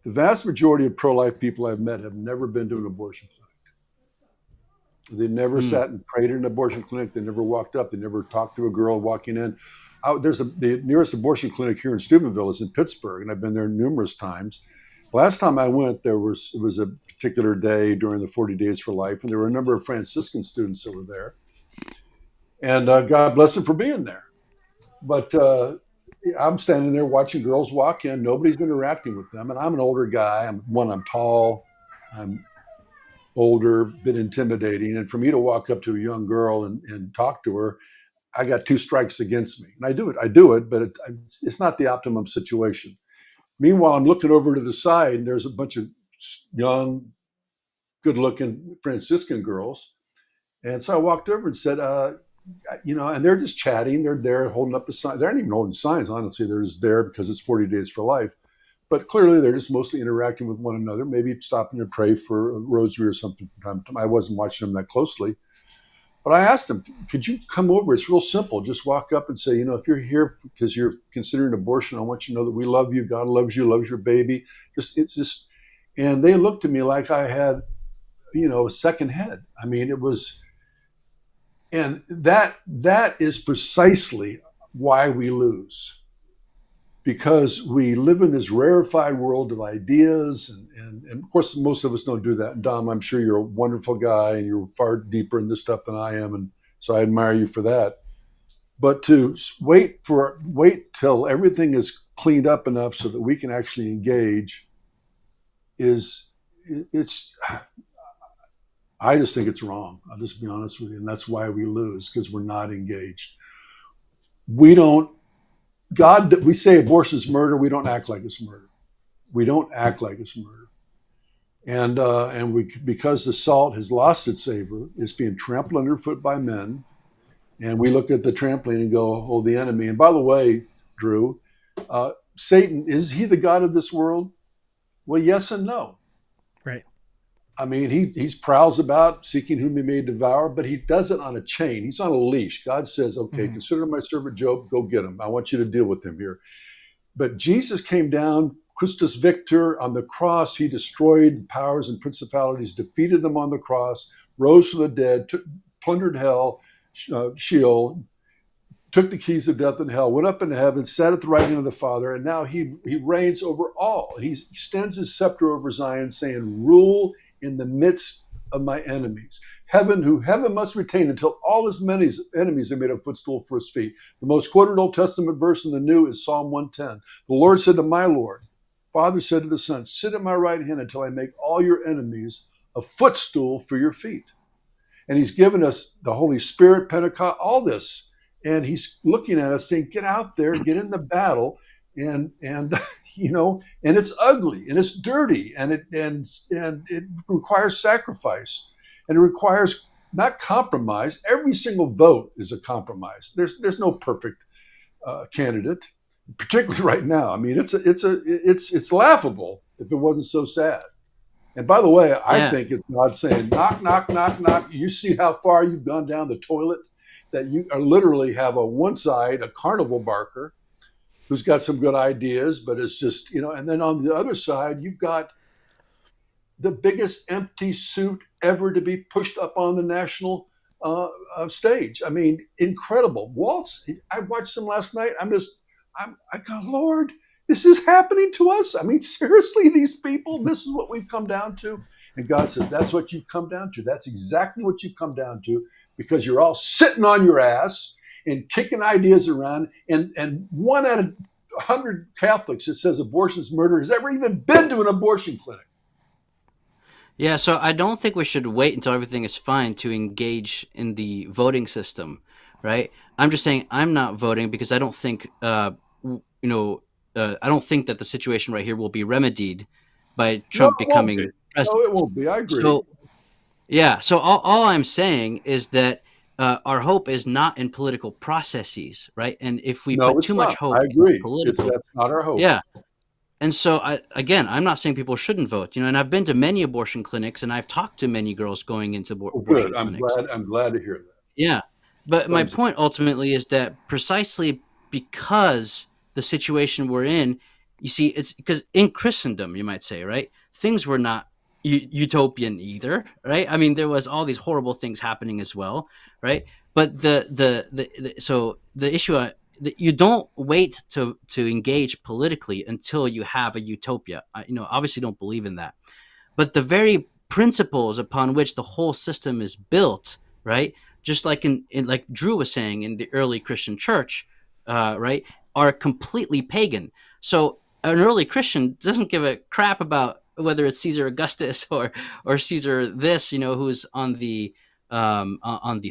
The vast majority of pro-life people I've met have never been to an abortion clinic. They never sat and prayed in an abortion clinic. They never walked up. They never talked to a girl walking in. The nearest abortion clinic here in Steubenville is in Pittsburgh, and I've been there numerous times. Last time I went, it was a particular day during the 40 Days for Life, and there were a number of Franciscan students that were there. And God bless them for being there. But I'm standing there watching girls walk in. Nobody's interacting with them, and I'm an older guy. I'm tall. I'm older, bit intimidating. And for me to walk up to a young girl and talk to her, I got 2 strikes against me. And I do it, but it's not the optimum situation. Meanwhile, I'm looking over to the side, and there's a bunch of young, good-looking Franciscan girls. And so I walked over and said, and they're just chatting. They're there holding up the sign. They're not even holding signs, honestly. They're just there because it's 40 Days for Life. But clearly, they're just mostly interacting with one another, maybe stopping to pray for a rosary or something from time to time. I wasn't watching them that closely. But I asked them, could you come over? It's real simple. Just walk up and say, if you're here because you're considering abortion, I want you to know that we love you. God loves you, loves your baby. It's just, and they looked at me like I had, a second head. I mean, it was, and that is precisely why we lose, because we live in this rarefied world of ideas, and of course most of us don't do that. And Dom, I'm sure you're a wonderful guy and you're far deeper in this stuff than I am, and so I admire you for that. But to wait till everything is cleaned up enough so that we can actually engage is it's I just think it's wrong. I'll just be honest with you, and that's why we lose, because we're not engaged. We don't. God, we say abortion is murder. We don't act like it's murder. We don't act like it's murder. And we, because the salt has lost its savor, it's being trampled underfoot by men. And we look at the trampling and go, "Oh, the enemy." And by the way, Drew, Satan, is he the god of this world? Well, yes and no. Right. I mean, he prowls about seeking whom he may devour, but he does it on a chain. He's on a leash. God says, "Okay, consider my servant Job. Go get him. I want you to deal with him here." But Jesus came down, Christus Victor, on the cross. He destroyed the powers and principalities, defeated them on the cross, rose from the dead, plundered hell, Sheol, took the keys of death and hell, went up into heaven, sat at the right hand of the Father, and now he reigns over all. He extends his scepter over Zion, saying, "Rule in the midst of my enemies." Who heaven must retain until all his enemies are made a footstool for his feet. The most quoted Old Testament verse in the New is Psalm 110. The Lord said to my Lord, Father said to the Son, "Sit at my right hand until I make all your enemies a footstool for your feet." And he's given us the Holy Spirit, Pentecost, all this. And he's looking at us saying, get out there, get in the battle. And and it's ugly and it's dirty and it requires sacrifice, and it requires not compromise. Every single vote is a compromise. There's no perfect candidate, particularly right now. I mean, it's laughable if it wasn't so sad. And by the way, I think it's God saying, knock, knock, knock, knock. You see how far you've gone down the toilet, that you are literally have on one side a carnival barker who's got some good ideas, but it's just, and then on the other side, you've got the biggest empty suit ever to be pushed up on the national stage. I mean, incredible. Waltz, I watched them last night. I go, Lord, this is happening to us. I mean, seriously, these people, this is what we've come down to. And God says, that's what you've come down to. That's exactly what you've come down to, because you're all sitting on your ass and kicking ideas around. And one out of 100 Catholics that says abortion is murder has ever even been to an abortion clinic. Yeah, so I don't think we should wait until everything is fine to engage in the voting system, right? I'm just saying I'm not voting because I don't think, I don't think that the situation right here will be remedied by Trump becoming president. No, it won't be. I agree. So, yeah, so all I'm saying is that our hope is not in political processes, right? And if we put too much hope in political, that's not our hope. Yeah. And so, I'm not saying people shouldn't vote, and I've been to many abortion clinics, and I've talked to many girls going into abortion clinics. I'm glad to hear that. Yeah. But my point ultimately is that precisely because the situation we're in, you see, it's because in Christendom, you might say, right, things were not utopian either, right? I mean, there was all these horrible things happening as well, right? But so the issue, you don't wait to engage politically until you have a utopia. Obviously don't believe in that. But the very principles upon which the whole system is built, right? Just like in like Drew was saying, in the early Christian church, right, are completely pagan. So an early Christian doesn't give a crap about whether it's Caesar Augustus or Caesar this, who's on the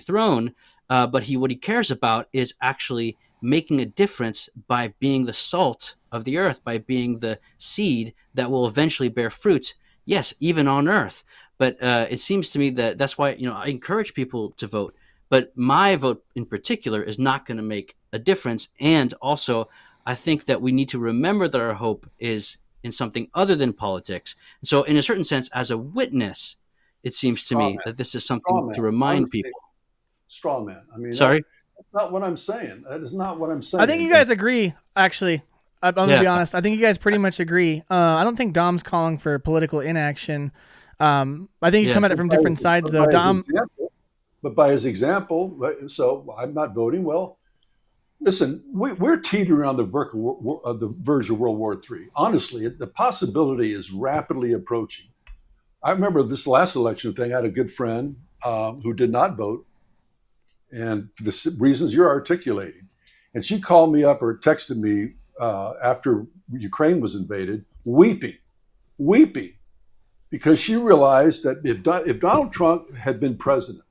throne. But what he cares about is actually making a difference by being the salt of the earth, by being the seed that will eventually bear fruit. Yes, even on earth. But it seems to me that that's why I encourage people to vote. But my vote in particular is not going to make a difference. And also, I think that we need to remember that our hope is in something other than politics. So, in a certain sense, as a witness, it seems to me that this is something to remind people. straw man. I mean, Sorry. that's not what I'm saying. That is not what I'm saying. I think you guys agree, actually. I'm going to be honest. I think you guys pretty much agree. I don't think Dom's calling for political inaction. I think you come at it from different sides, though. Dom. But by his example, so I'm not voting. Well, listen, we're teetering on the verge of World War III. Honestly, the possibility is rapidly approaching. I remember this last election thing. I had a good friend who did not vote, and for the reasons you're articulating. And she called me up or texted me after Ukraine was invaded, weeping, because she realized that if Donald Trump had been president,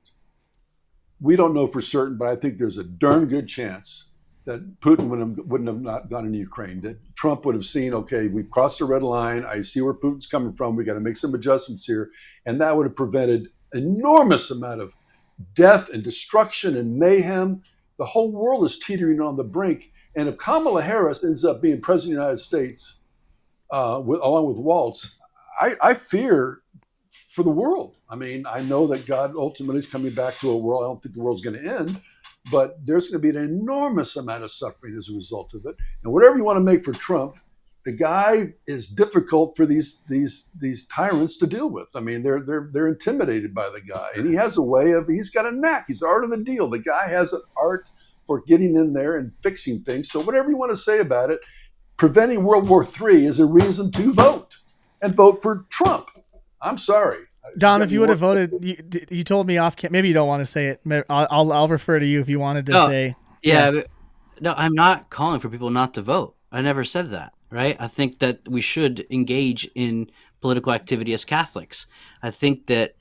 we don't know for certain, but I think there's a darn good chance that Putin wouldn't have not gone into Ukraine, that Trump would have seen, okay, we've crossed the red line. I see where Putin's coming from. We got to make some adjustments here. And that would have prevented enormous amount of death and destruction and mayhem. The whole world is teetering on the brink. And if Kamala Harris ends up being president of the United States, along with Waltz, I fear for the world. I mean, I know that God ultimately is coming back to a world. I don't think the world's going to end, but there's going to be an enormous amount of suffering as a result of it. And whatever you want to make for Trump, the guy is difficult for these tyrants to deal with. I mean, they're intimidated by the guy, and he has a way of, he's got a knack. He's the art of the deal. The guy has an art for getting in there and fixing things. So whatever you want to say about it, preventing World War III is a reason to vote and vote for Trump. I'm sorry. Dom, if you would have voted, you told me off. Maybe you don't want to say it. I'll refer to you if you wanted to say. Yeah, but, no, I'm not calling for people not to vote. I never said that, right? I think that we should engage in political activity as Catholics. I think that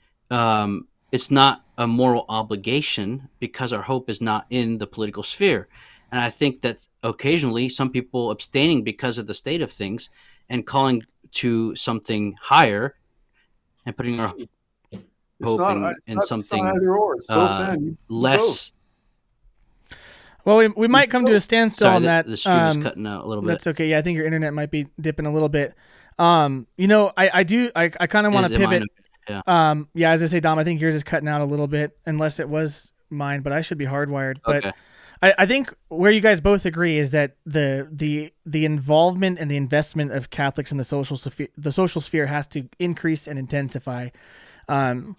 it's not a moral obligation because our hope is not in the political sphere. And I think that occasionally some people abstaining because of the state of things and calling to something higher and putting our hope in something less. Well, we might come to a standstill on that. The stream is cutting out a little bit. That's okay. Yeah, I think your internet might be dipping a little bit. I kind of want to pivot. Yeah, as I say, Dom, I think yours is cutting out a little bit, unless it was mine, but I should be hardwired. But okay. I think where you guys both agree is that the involvement and the investment of Catholics in the social sphere has to increase and intensify. And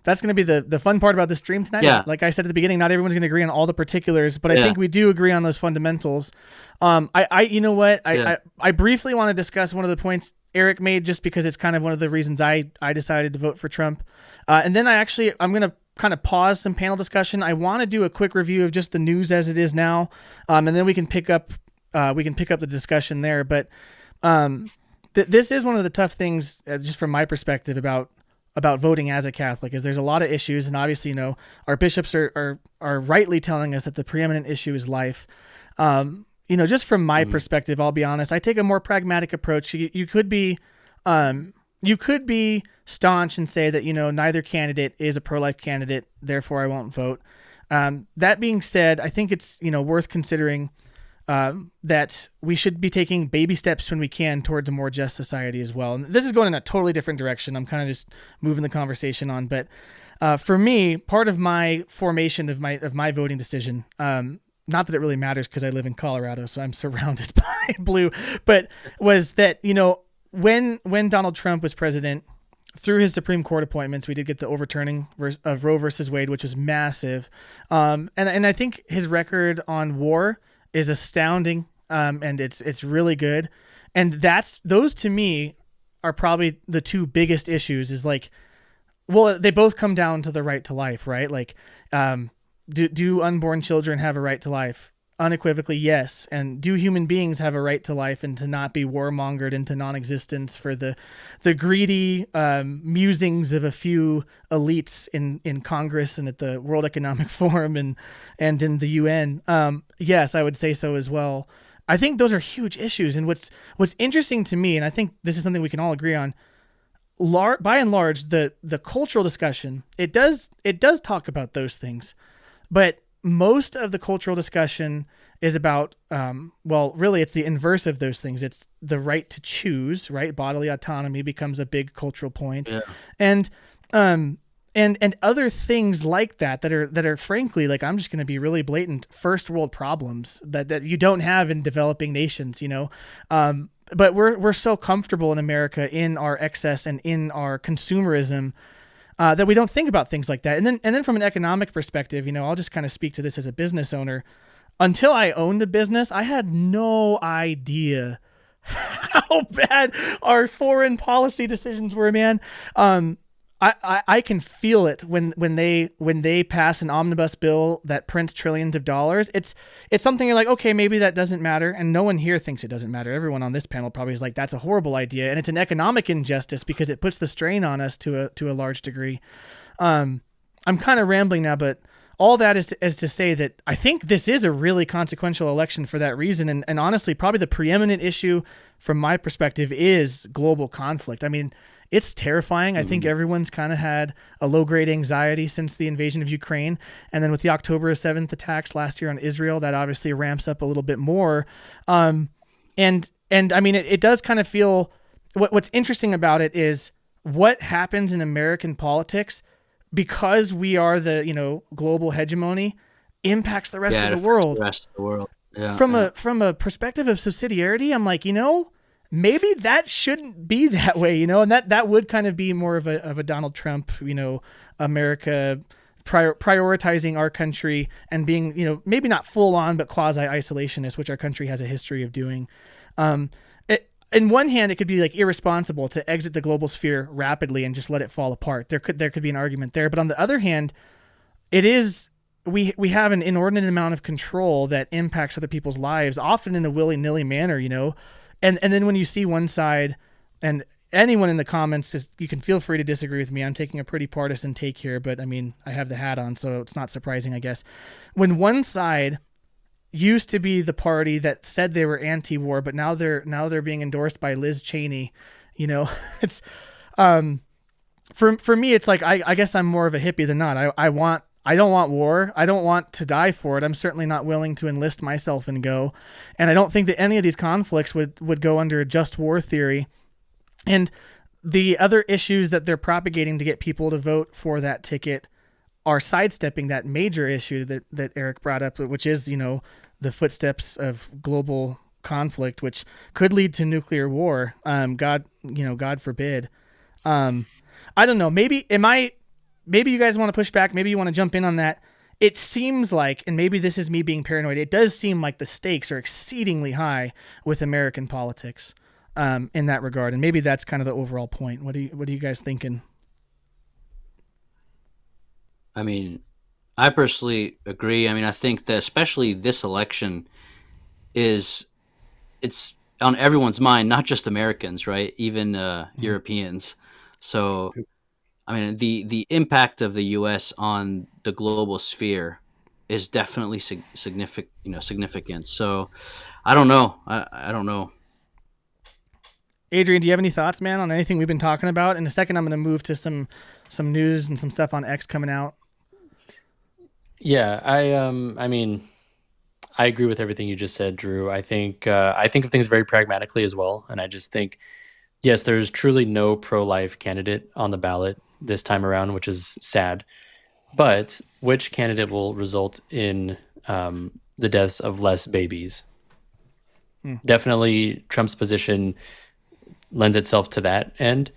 that's going to be the fun part about this stream tonight. Yeah. Like I said at the beginning, not everyone's going to agree on all the particulars, but I think we do agree on those fundamentals. I briefly want to discuss one of the points Eric made, just because it's kind of one of the reasons I decided to vote for Trump. And then I'm going to kind of pause some panel discussion. I want to do a quick review of just the news as it is now. And then we can pick up the discussion there. But this is one of the tough things, just from my perspective, about voting as a Catholic, is there's a lot of issues, and obviously, our bishops are rightly telling us that the preeminent issue is life. Just from my perspective, I'll be honest, I take a more pragmatic approach. You could be staunch and say that, neither candidate is a pro-life candidate, therefore I won't vote. That being said, I think it's, worth considering that we should be taking baby steps when we can towards a more just society as well. And this is going in a totally different direction. I'm kind of just moving the conversation on. But for me, part of my formation of my voting decision, not that it really matters because I live in Colorado, so I'm surrounded by blue, but was that, when Donald Trump was president, through his Supreme Court appointments, we did get the overturning of Roe versus Wade, which was massive. And I think his record on war is astounding, and it's really good. And those to me are probably the two biggest issues. Is like, well, they both come down to the right to life, right? Like, do unborn children have a right to life? Unequivocally, yes. And do human beings have a right to life and to not be warmongered into non-existence for the greedy musings of a few elites in Congress and at the World Economic Forum and in the UN? Yes, I would say so as well. I think those are huge issues. And what's interesting to me, and I think this is something we can all agree on, by and large, the cultural discussion, it does talk about those things, but most of the cultural discussion is about, really it's the inverse of those things. It's the right to choose, right? Bodily autonomy becomes a big cultural point. Yeah. And and other things like that are frankly, like, I'm just going to be really blatant, first world problems that you don't have in developing nations, but we're so comfortable in America in our excess and in our consumerism that we don't think about things like that. And then from an economic perspective, I'll just kind of speak to this as a business owner. Until I owned a business, I had no idea how bad our foreign policy decisions were, man. I can feel it when they pass an omnibus bill that prints trillions of dollars. It's something you're like, okay, maybe that doesn't matter, and no one here thinks it doesn't matter. Everyone on this panel probably is like, that's a horrible idea, and it's an economic injustice because it puts the strain on us to a large degree. I'm kind of rambling now, but all that is to say that I think this is a really consequential election for that reason, and honestly, probably the preeminent issue from my perspective is global conflict. I mean, it's terrifying. I think everyone's kind of had a low-grade anxiety since the invasion of Ukraine. And then with the October 7th attacks last year on Israel, that obviously ramps up a little bit more. And I mean, it does kind of feel, what's interesting about it is what happens in American politics, because we are the, global hegemony, impacts the rest of the world. The rest of the world. Yeah, from a perspective of subsidiarity, I'm like, maybe that shouldn't be that way, and that would kind of be more of a Donald Trump, America prioritizing our country and being, maybe not full on, but quasi isolationist, which our country has a history of doing. In one hand, it could be like irresponsible to exit the global sphere rapidly and just let it fall apart. There could be an argument there, but on the other hand, it is, we have an inordinate amount of control that impacts other people's lives, often in a willy-nilly manner, And then when you see one side, and anyone in the comments, you can feel free to disagree with me. I'm taking a pretty partisan take here, but I mean, I have the hat on, so it's not surprising, I guess. When one side used to be the party that said they were anti-war, but now they're being endorsed by Liz Cheney, it's for me, it's like I guess I'm more of a hippie than not. I don't want war. I don't want to die for it. I'm certainly not willing to enlist myself and go. And I don't think that any of these conflicts would go under a just war theory. And the other issues that they're propagating to get people to vote for that ticket are sidestepping that major issue that Eric brought up, which is, the footsteps of global conflict, which could lead to nuclear war. God forbid. I don't know. Maybe you guys want to push back. Maybe you want to jump in on that. It seems like, and maybe this is me being paranoid, it does seem like the stakes are exceedingly high with American politics in that regard. And maybe that's kind of the overall point. What are you guys thinking? I mean, I personally agree. I mean, I think that especially this election it's on everyone's mind, not just Americans, right? Even Europeans. So, I mean, the impact of the U.S. on the global sphere is definitely significant. So, I don't know. I don't know. Adrian, do you have any thoughts, man, on anything we've been talking about? In a second, I'm going to move to some news and some stuff on X coming out. Yeah, I mean, I agree with everything you just said, Drew. I think of things very pragmatically as well, and I just think, yes, there's truly no pro-life candidate on the ballot this time around, which is sad. But which candidate will result in the deaths of less babies? Definitely, Trump's position lends itself to that end.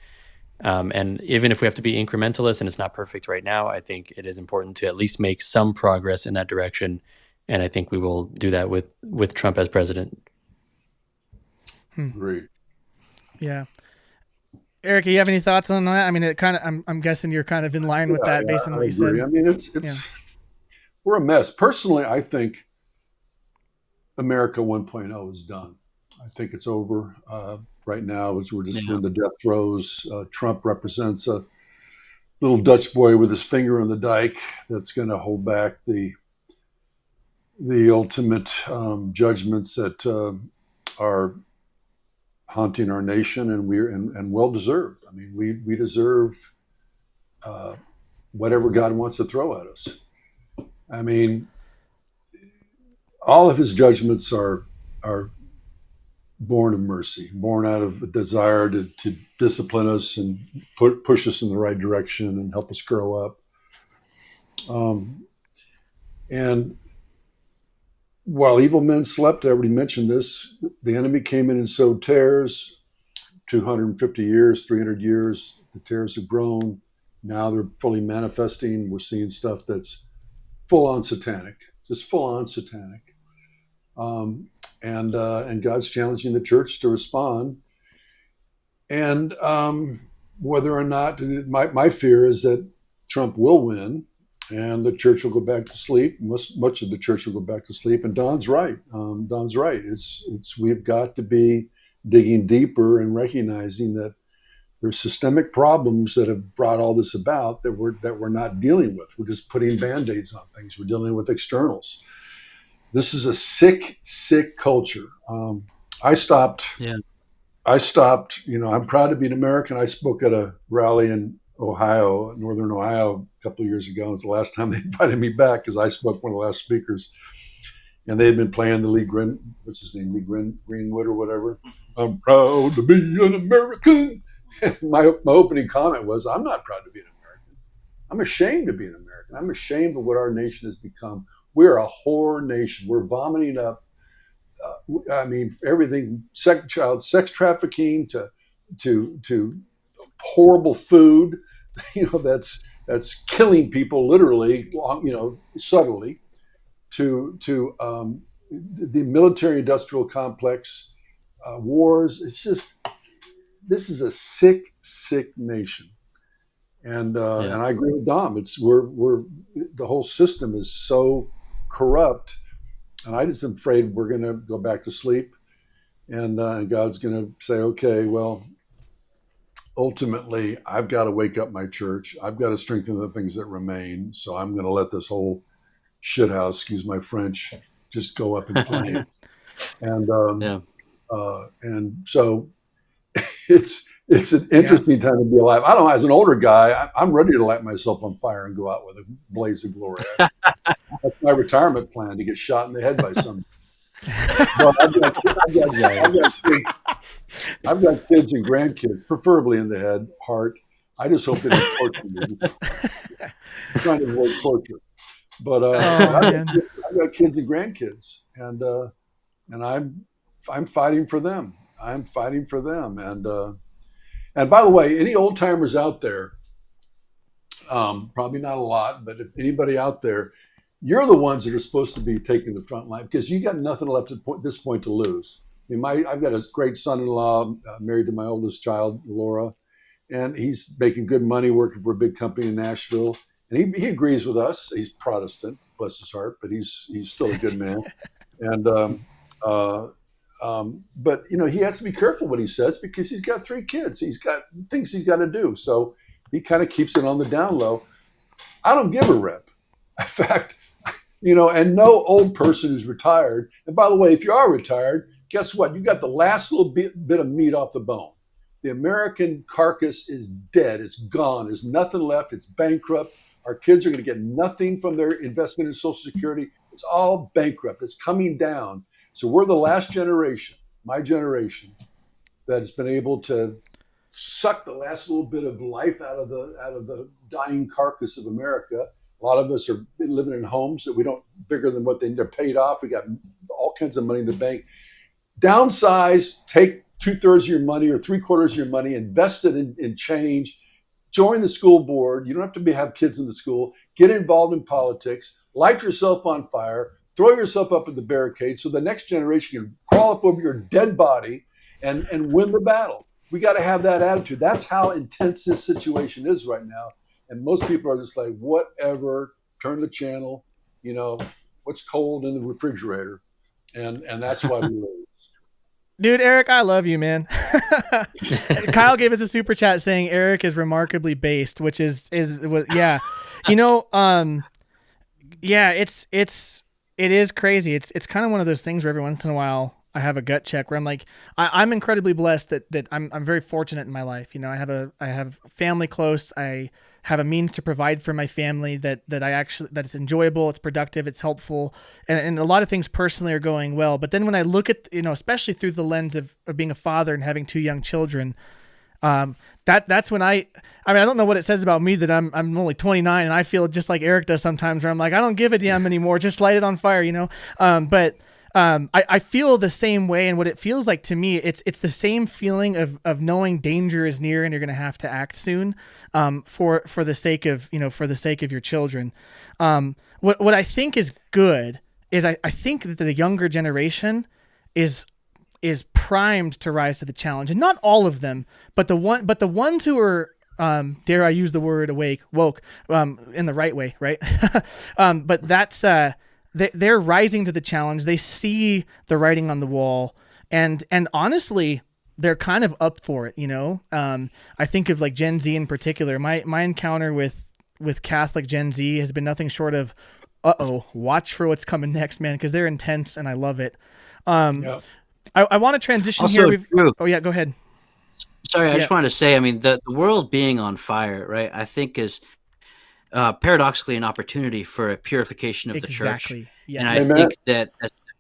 And even if we have to be incrementalist and it's not perfect right now, I think it is important to at least make some progress in that direction. And I think we will do that with Trump as president. Great. Yeah. Eric, you have any thoughts on that? I mean, I'm guessing you're kind of in line with that based on what you said. I mean, we're a mess. Personally, I think America 1.0 is done. I think it's over. Right now, as we're just in the death throes, Trump represents a little Dutch boy with his finger in the dike that's going to hold back the ultimate judgments that are haunting our nation, and well deserved. I mean, we deserve whatever God wants to throw at us. I mean, all of his judgments are born of mercy, born out of a desire to discipline us and push us in the right direction and help us grow up. And while evil men slept, I already mentioned this, the enemy came in and sowed tares. 250 years, 300 years, the tares have grown. Now they're fully manifesting. We're seeing stuff that's full on satanic, just full on satanic. And God's challenging the church to respond. And whether or not, my fear is that Trump will win, and the church will go back to sleep. Much of the church will go back to sleep. And Don's right. Don's right. It's we've got to be digging deeper and recognizing that there's systemic problems that have brought all this about that we're not dealing with. We're just putting band-aids on things. We're dealing with externals. This is a sick culture. I stopped. Yeah. I'm proud to be an American. I spoke at a rally in Ohio, Northern Ohio, a couple of years ago. It was the last time they invited me back because I spoke one of the last speakers. And they had been playing the Lee Greenwood or whatever. I'm proud to be an American. My opening comment was, I'm not proud to be an American. I'm ashamed to be an American. I'm ashamed of what our nation has become. We're a whore nation. We're vomiting up. Everything, child sex trafficking to horrible food, that's killing people literally, subtly, to the military-industrial complex, wars. It's just, this is a sick nation, and I agree with Dom. We're the whole system is so corrupt, and I just am afraid we're going to go back to sleep, and God's going to say, okay, well, ultimately, I've got to wake up my church. I've got to strengthen the things that remain. So I'm going to let this whole shithouse, excuse my French, just go up in flames. And so it's an interesting time to be alive. I don't know, as an older guy, I'm ready to light myself on fire and go out with a blaze of glory. That's my retirement plan, to get shot in the head by somebody. But I've got kids and grandkids, preferably in the head, heart. I just hope they don't torture me. I'm trying to avoid torture. But I've got kids and grandkids, and I'm fighting for them. I'm fighting for them. And by the way, any old timers out there, probably not a lot, but if anybody out there, you're the ones that are supposed to be taking the front line, because you got nothing left at this point to lose. I mean, I've got a great son-in-law, married to my oldest child, Laura, and he's making good money working for a big company in Nashville. And he agrees with us. He's Protestant, bless his heart, but he's still a good man. And but he has to be careful what he says, because he's got 3 kids. He's got things he's got to do. So he kind of keeps it on the down low. I don't give a rip. In fact, and no old person who's retired. And by the way, if you are retired, guess what? You got the last little bit of meat off the bone. The American carcass is dead. It's gone. There's nothing left. It's bankrupt. Our kids are going to get nothing from their investment in Social Security. It's all bankrupt. It's coming down. So we're the last generation, my generation, that has been able to suck the last little bit of life out of the dying carcass of America. A lot of us are living in homes that we don't, bigger than what they're paid off. We got all kinds of money in the bank. Downsize, take 2/3 of your money or 3/4 of your money, invest it in change, join the school board. You don't have to have kids in the school. Get involved in politics, light yourself on fire, throw yourself up at the barricade so the next generation can crawl up over your dead body and win the battle. We got to have that attitude. That's how intense this situation is right now. And most people are just like, whatever, turn the channel, what's cold in the refrigerator. And that's why we lose. Dude, Eric, I love you, man. Kyle gave us a super chat saying Eric is remarkably based, which is yeah. It is crazy. It's kind of one of those things where every once in a while I have a gut check where I'm like, I'm incredibly blessed that I'm very fortunate in my life. I have family close. I have a means to provide for my family, that it's enjoyable, it's productive, it's helpful, and a lot of things personally are going well. But then when I look at, especially through the lens of being a father and having 2 young children, that's when I don't know what it says about me that I'm only 29 and I feel just like Eric does sometimes, where I'm like, I don't give a damn anymore, just light it on fire, But I feel the same way, and what it feels like to me, it's the same feeling of knowing danger is near and you're going to have to act soon, for the sake of your children. What I think is good is I think that the younger generation is primed to rise to the challenge, and not all of them, but the ones who are, dare I use the word woke, in the right way, right? But that's they're rising to the challenge. They see the writing on the wall, and honestly, they're kind of up for it. I think of like Gen Z in particular. My encounter with Catholic Gen Z has been nothing short of, watch for what's coming next, man, because they're intense and I love it. Yeah. I want to transition Also here. true. Oh yeah, go ahead. Sorry, I just wanted to say, the world being on fire, right, I think is paradoxically an opportunity for a purification of the church. Exactly. Yes. And I Amen. think that's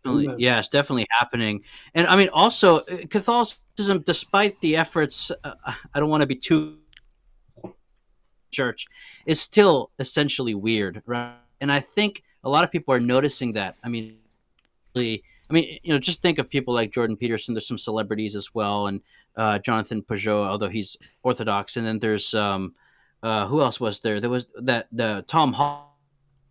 definitely, Amen. it's definitely happening. And also Catholicism, despite the efforts, I don't want to be too church, is still essentially weird, right? And I think a lot of people are noticing that. Just think of people like Jordan Peterson. There's some celebrities as well, and Jonathan Peugeot, although he's Orthodox. And then there's who else was there? There was the Tom Hall,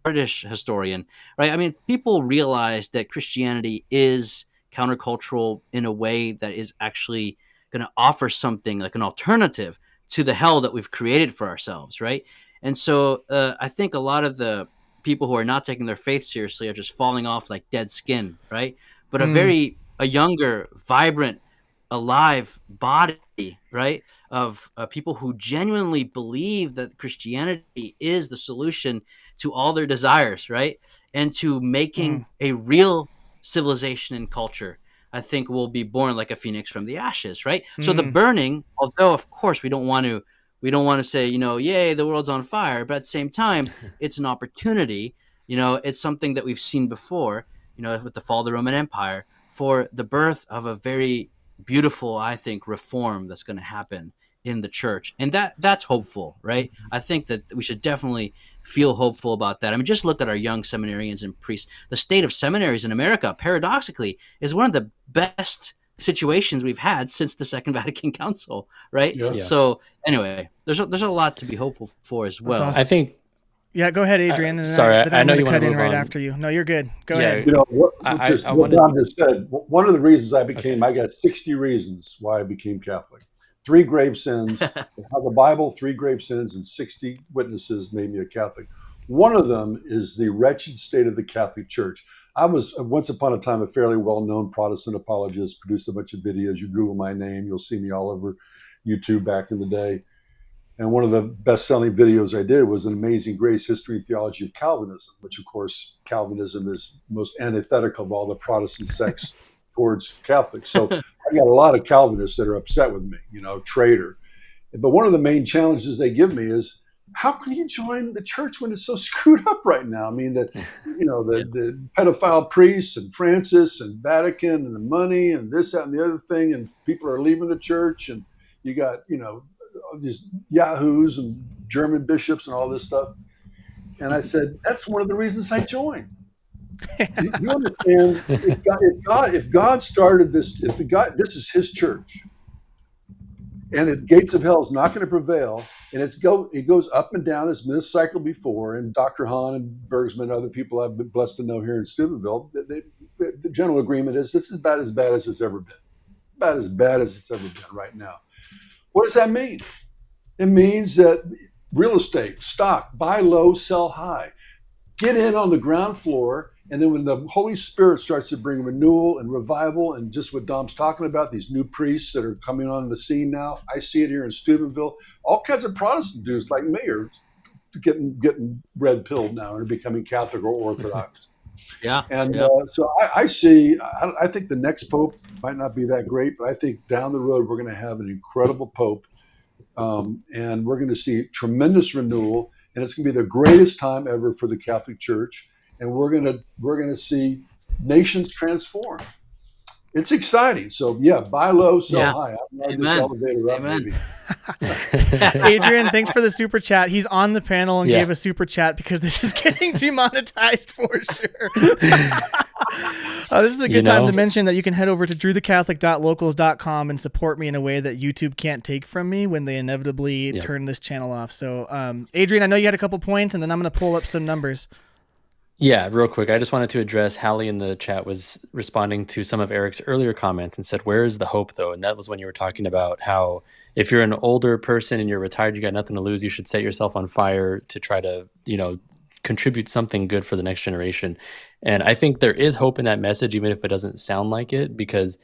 British historian, right? People realize that Christianity is countercultural in a way that is actually going to offer something like an alternative to the hell that we've created for ourselves, right? And so I think a lot of the people who are not taking their faith seriously are just falling off like dead skin, right? But a younger, vibrant, alive body, right, of people who genuinely believe that Christianity is the solution to all their desires, right, and to making a real civilization and culture, I think will be born like a phoenix from the ashes, right? So the burning, although of course we don't want to say, yay, the world's on fire, but at the same time, it's an opportunity. It's something that we've seen before, with the fall of the Roman Empire, for the birth of a very beautiful, I think, reform that's going to happen in the church. And that's hopeful, right? I think that we should definitely feel hopeful about that. Just look at our young seminarians and priests. The state of seminaries in America, paradoxically, is one of the best situations we've had since the Second Vatican Council, right? Yeah. So anyway, there's a lot to be hopeful for as well. Awesome. I think. Yeah, go ahead, Adrian. Sorry, I know you want cut to in move right on. after you. No, you're good. Go Yeah, ahead. What I what wanted- Don just said, one of the reasons I became, I got 60 reasons why I became Catholic. 3 grave sins, how the Bible, 3 grave sins, and 60 witnesses made me a Catholic. One of them is the wretched state of the Catholic Church. I was once upon a time a fairly well-known Protestant apologist, produced a bunch of videos. You Google my name, you'll see me all over YouTube back in the day. And one of the best-selling videos I did was An Amazing Grace, History and Theology of Calvinism, which, of course, Calvinism is most antithetical of all the Protestant sects towards Catholics. So I got a lot of Calvinists that are upset with me, traitor. But one of the main challenges they give me is, how can you join the church when it's so screwed up right now? The pedophile priests and Francis and Vatican and the money and this, that, and the other thing, and people are leaving the church, and you got, these yahoos and German bishops and all this stuff. And I said, that's one of the reasons I joined. You understand? If God started this, this is His church, and the gates of hell is not going to prevail, and it goes up and down. It's been this cycle before, and Dr. Hahn and Bergsman and other people I've been blessed to know here in Steubenville, the general agreement is this is about as bad as it's ever been. About as bad as it's ever been right now. What does that mean? It means that real estate, stock, buy low, sell high. Get in on the ground floor, and then when the Holy Spirit starts to bring renewal and revival, and just what Dom's talking about, these new priests that are coming on the scene now, I see it here in Steubenville. All kinds of Protestant dudes like me are getting red pilled now and are becoming Catholic or Orthodox. Yeah. And so I think the next Pope might not be that great, but I think down the road we're going to have an incredible Pope And we're going to see tremendous renewal, and it's going to be the greatest time ever for the Catholic Church. And we're going to see nations transform. It's exciting. So yeah, buy low, sell Yeah. high. I'm riding this Amen. elevator up, Amen. baby. Adrian, thanks for the super chat. He's on the panel and Yeah. gave a super chat because this is getting demonetized for sure. This is a good time to mention that you can head over to drewthecatholic.locals.com and support me in a way that YouTube can't take from me when they inevitably turn this channel off. So, Adrian, I know you had a couple points, and then I'm going to pull up some numbers. Yeah, real quick. I just wanted to address Hallie in the chat was responding to some of Eric's earlier comments and said, where is the hope though? And that was when you were talking about how if you're an older person and you're retired, you got nothing to lose, you should set yourself on fire to try to, contribute something good for the next generation. And I think there is hope in that message, even if it doesn't sound like it, because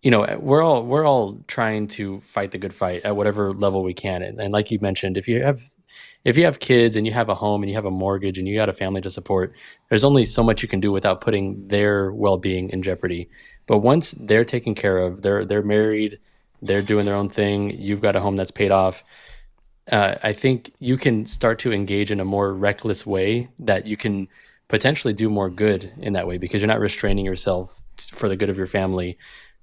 we're all trying to fight the good fight at whatever level we can. And like you mentioned, if you have kids and you have a home and you have a mortgage and you got a family to support, there's only so much you can do without putting their well-being in jeopardy. But once they're taken care of, they're married, they're doing their own thing, you've got a home that's paid off, I think you can start to engage in a more reckless way that you can potentially do more good in that way because you're not restraining yourself for the good of your family.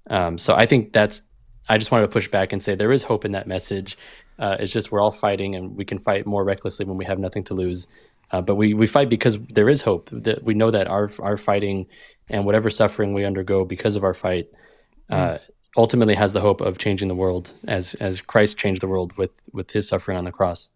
So I think I just wanted to push back and say there is hope in that message. It's just we're all fighting, and we can fight more recklessly when we have nothing to lose. But we fight because there is hope. That we know that our fighting and whatever suffering we undergo because of our fight ultimately has the hope of changing the world as Christ changed the world with his suffering on the cross.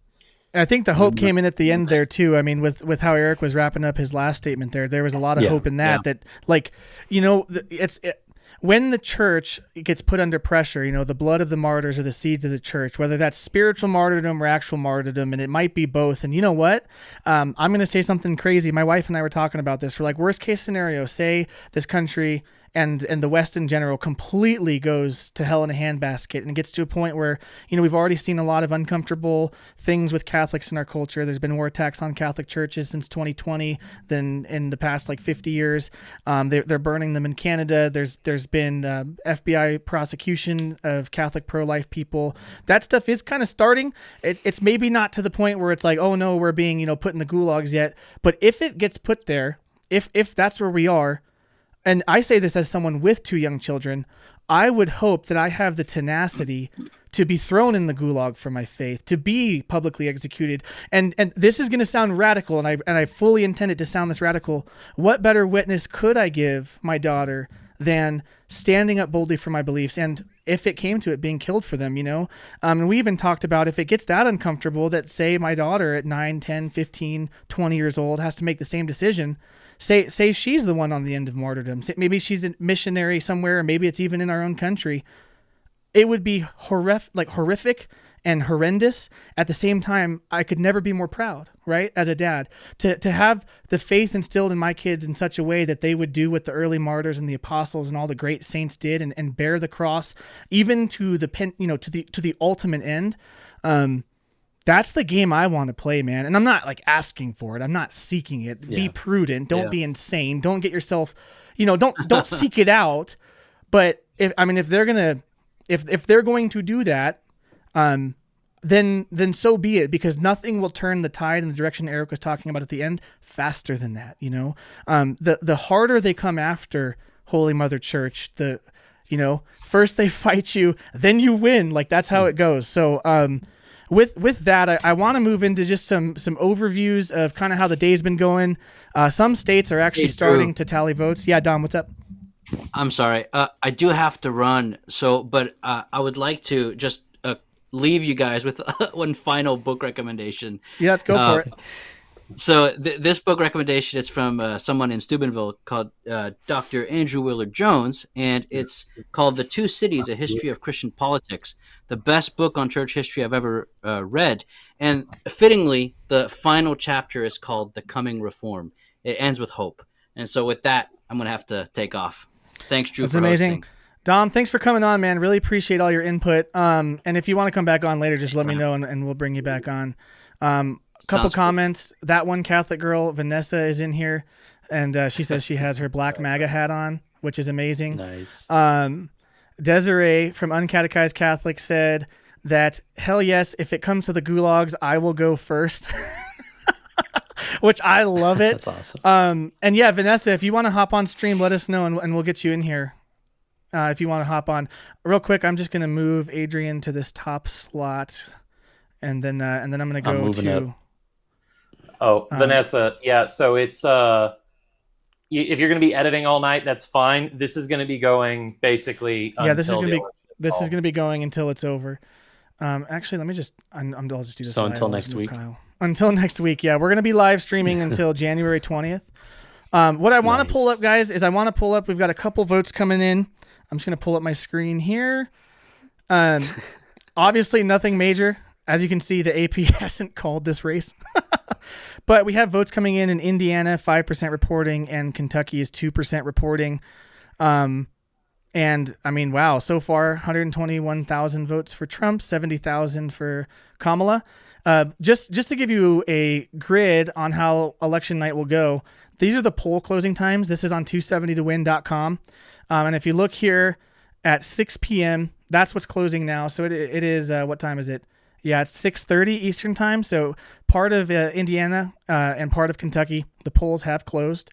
I think the hope came in at the end there too. I mean, with how Eric was wrapping up his last statement there was a lot of hope in that. Yeah. That when the church gets put under pressure, the blood of the martyrs are the seeds of the church, whether that's spiritual martyrdom or actual martyrdom, and it might be both. And you know what? I'm going to say something crazy. My wife and I were talking about this. We're like, worst case scenario, say this country and the West in general completely goes to hell in a handbasket and gets to a point where, we've already seen a lot of uncomfortable things with Catholics in our culture. There's been more attacks on Catholic churches since 2020 than in the past 50 years. They're burning them in Canada. There's been FBI prosecution of Catholic pro-life people. That stuff is kind of starting. It's maybe not to the point where it's like, oh no, we're being, put in the gulags yet. But if it gets put there, if that's where we are, and I say this as someone with 2 young children, I would hope that I have the tenacity to be thrown in the gulag for my faith, to be publicly executed. And this is going to sound radical, and I fully intend it to sound this radical. What better witness could I give my daughter than standing up boldly for my beliefs, and if it came to it, being killed for them, And we even talked about if it gets that uncomfortable that, say, my daughter at 9, 10, 15, 20 years old has to make the same decision. Say she's the one on the end of martyrdom. Maybe she's a missionary somewhere, or maybe it's even in our own country. It would be horrific and horrendous. At the same time, I could never be more proud, right? As a dad, to have the faith instilled in my kids in such a way that they would do what the early martyrs and the apostles and all the great saints did, and bear the cross, even to the ultimate end. That's the game I want to play, man. And I'm not asking for it. I'm not seeking it. Yeah. Be prudent. Don't be insane. Don't get yourself, don't seek it out. But if they're going to do that, then so be it, because nothing will turn the tide in the direction Eric was talking about at the end faster than that. The harder they come after Holy Mother Church, first they fight you, then you win. That's how it goes. So, With that, I want to move into just some overviews of kind of how the day's been going. Some states are actually starting to tally votes. Yeah, Dom, what's up? I'm sorry. I do have to run. But I would like to just leave you guys with one final book recommendation. Yeah, let's go for it. So this book recommendation is from someone in Steubenville called Dr. Andrew Willard Jones, and it's called The Two Cities, A History of Christian Politics, the best book on church history I've ever read. And fittingly, the final chapter is called The Coming Reform. It ends with hope. And so with that, I'm going to have to take off. Thanks, Drew, That's for amazing. hosting. Dom, thanks for coming on, man. Really appreciate all your input. And if you want to come back on later, just let me know, and we'll bring you back on. Couple comments. Cool. That one Catholic girl, Vanessa, is in here, and she says she has her black MAGA hat on, which is amazing. Nice. Desiree from Uncatechized Catholic said, that hell yes, if it comes to the gulags, I will go first. Which I love it. That's awesome. And yeah, Vanessa, if you want to hop on stream, let us know and we'll get you in here. If you want to hop on real quick, I'm just going to move Adrian to this top slot and then I'm going to go to. Oh, Vanessa. Yeah. So it's, if you're going to be editing all night, that's fine. This is going to be going basically. This is going to be going until it's over. Actually, let me just. I'll just do this. So live. until next week. Kyle. Until next week, yeah, we're going to be live streaming until January 20th. What I want to pull up, guys, is we've got a couple votes coming in. I'm just going to pull up my screen here. Obviously, nothing major. As you can see, the AP hasn't called this race. But we have votes coming in Indiana, 5% reporting, and Kentucky is 2% reporting. And I mean, wow, so far 121,000 votes for Trump, 70,000 for Kamala. Just to give you a grid on how election night will go, these are the poll closing times. This is on 270towin.com. And if you look here at 6 p.m., that's what's closing now. So it is, what time is it? Yeah, it's 6:30 Eastern time. So part of Indiana and part of Kentucky, the polls have closed.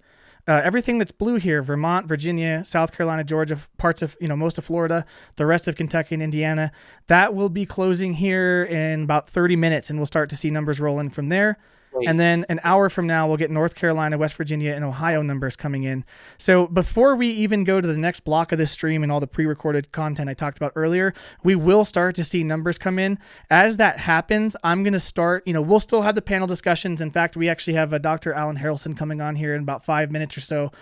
Everything that's blue here, Vermont, Virginia, South Carolina, Georgia, parts of, most of Florida, the rest of Kentucky and Indiana, that will be closing here in about 30 minutes, and we'll start to see numbers roll in from there. Great. And then an hour from now, we'll get North Carolina, West Virginia, and Ohio numbers coming in. So before we even go to the next block of this stream and all the pre-recorded content I talked about earlier, we will start to see numbers come in. As that happens, I'm going to start, we'll still have the panel discussions. In fact, we actually have Dr. Alan Harrelson coming on here in about 5 minutes or so.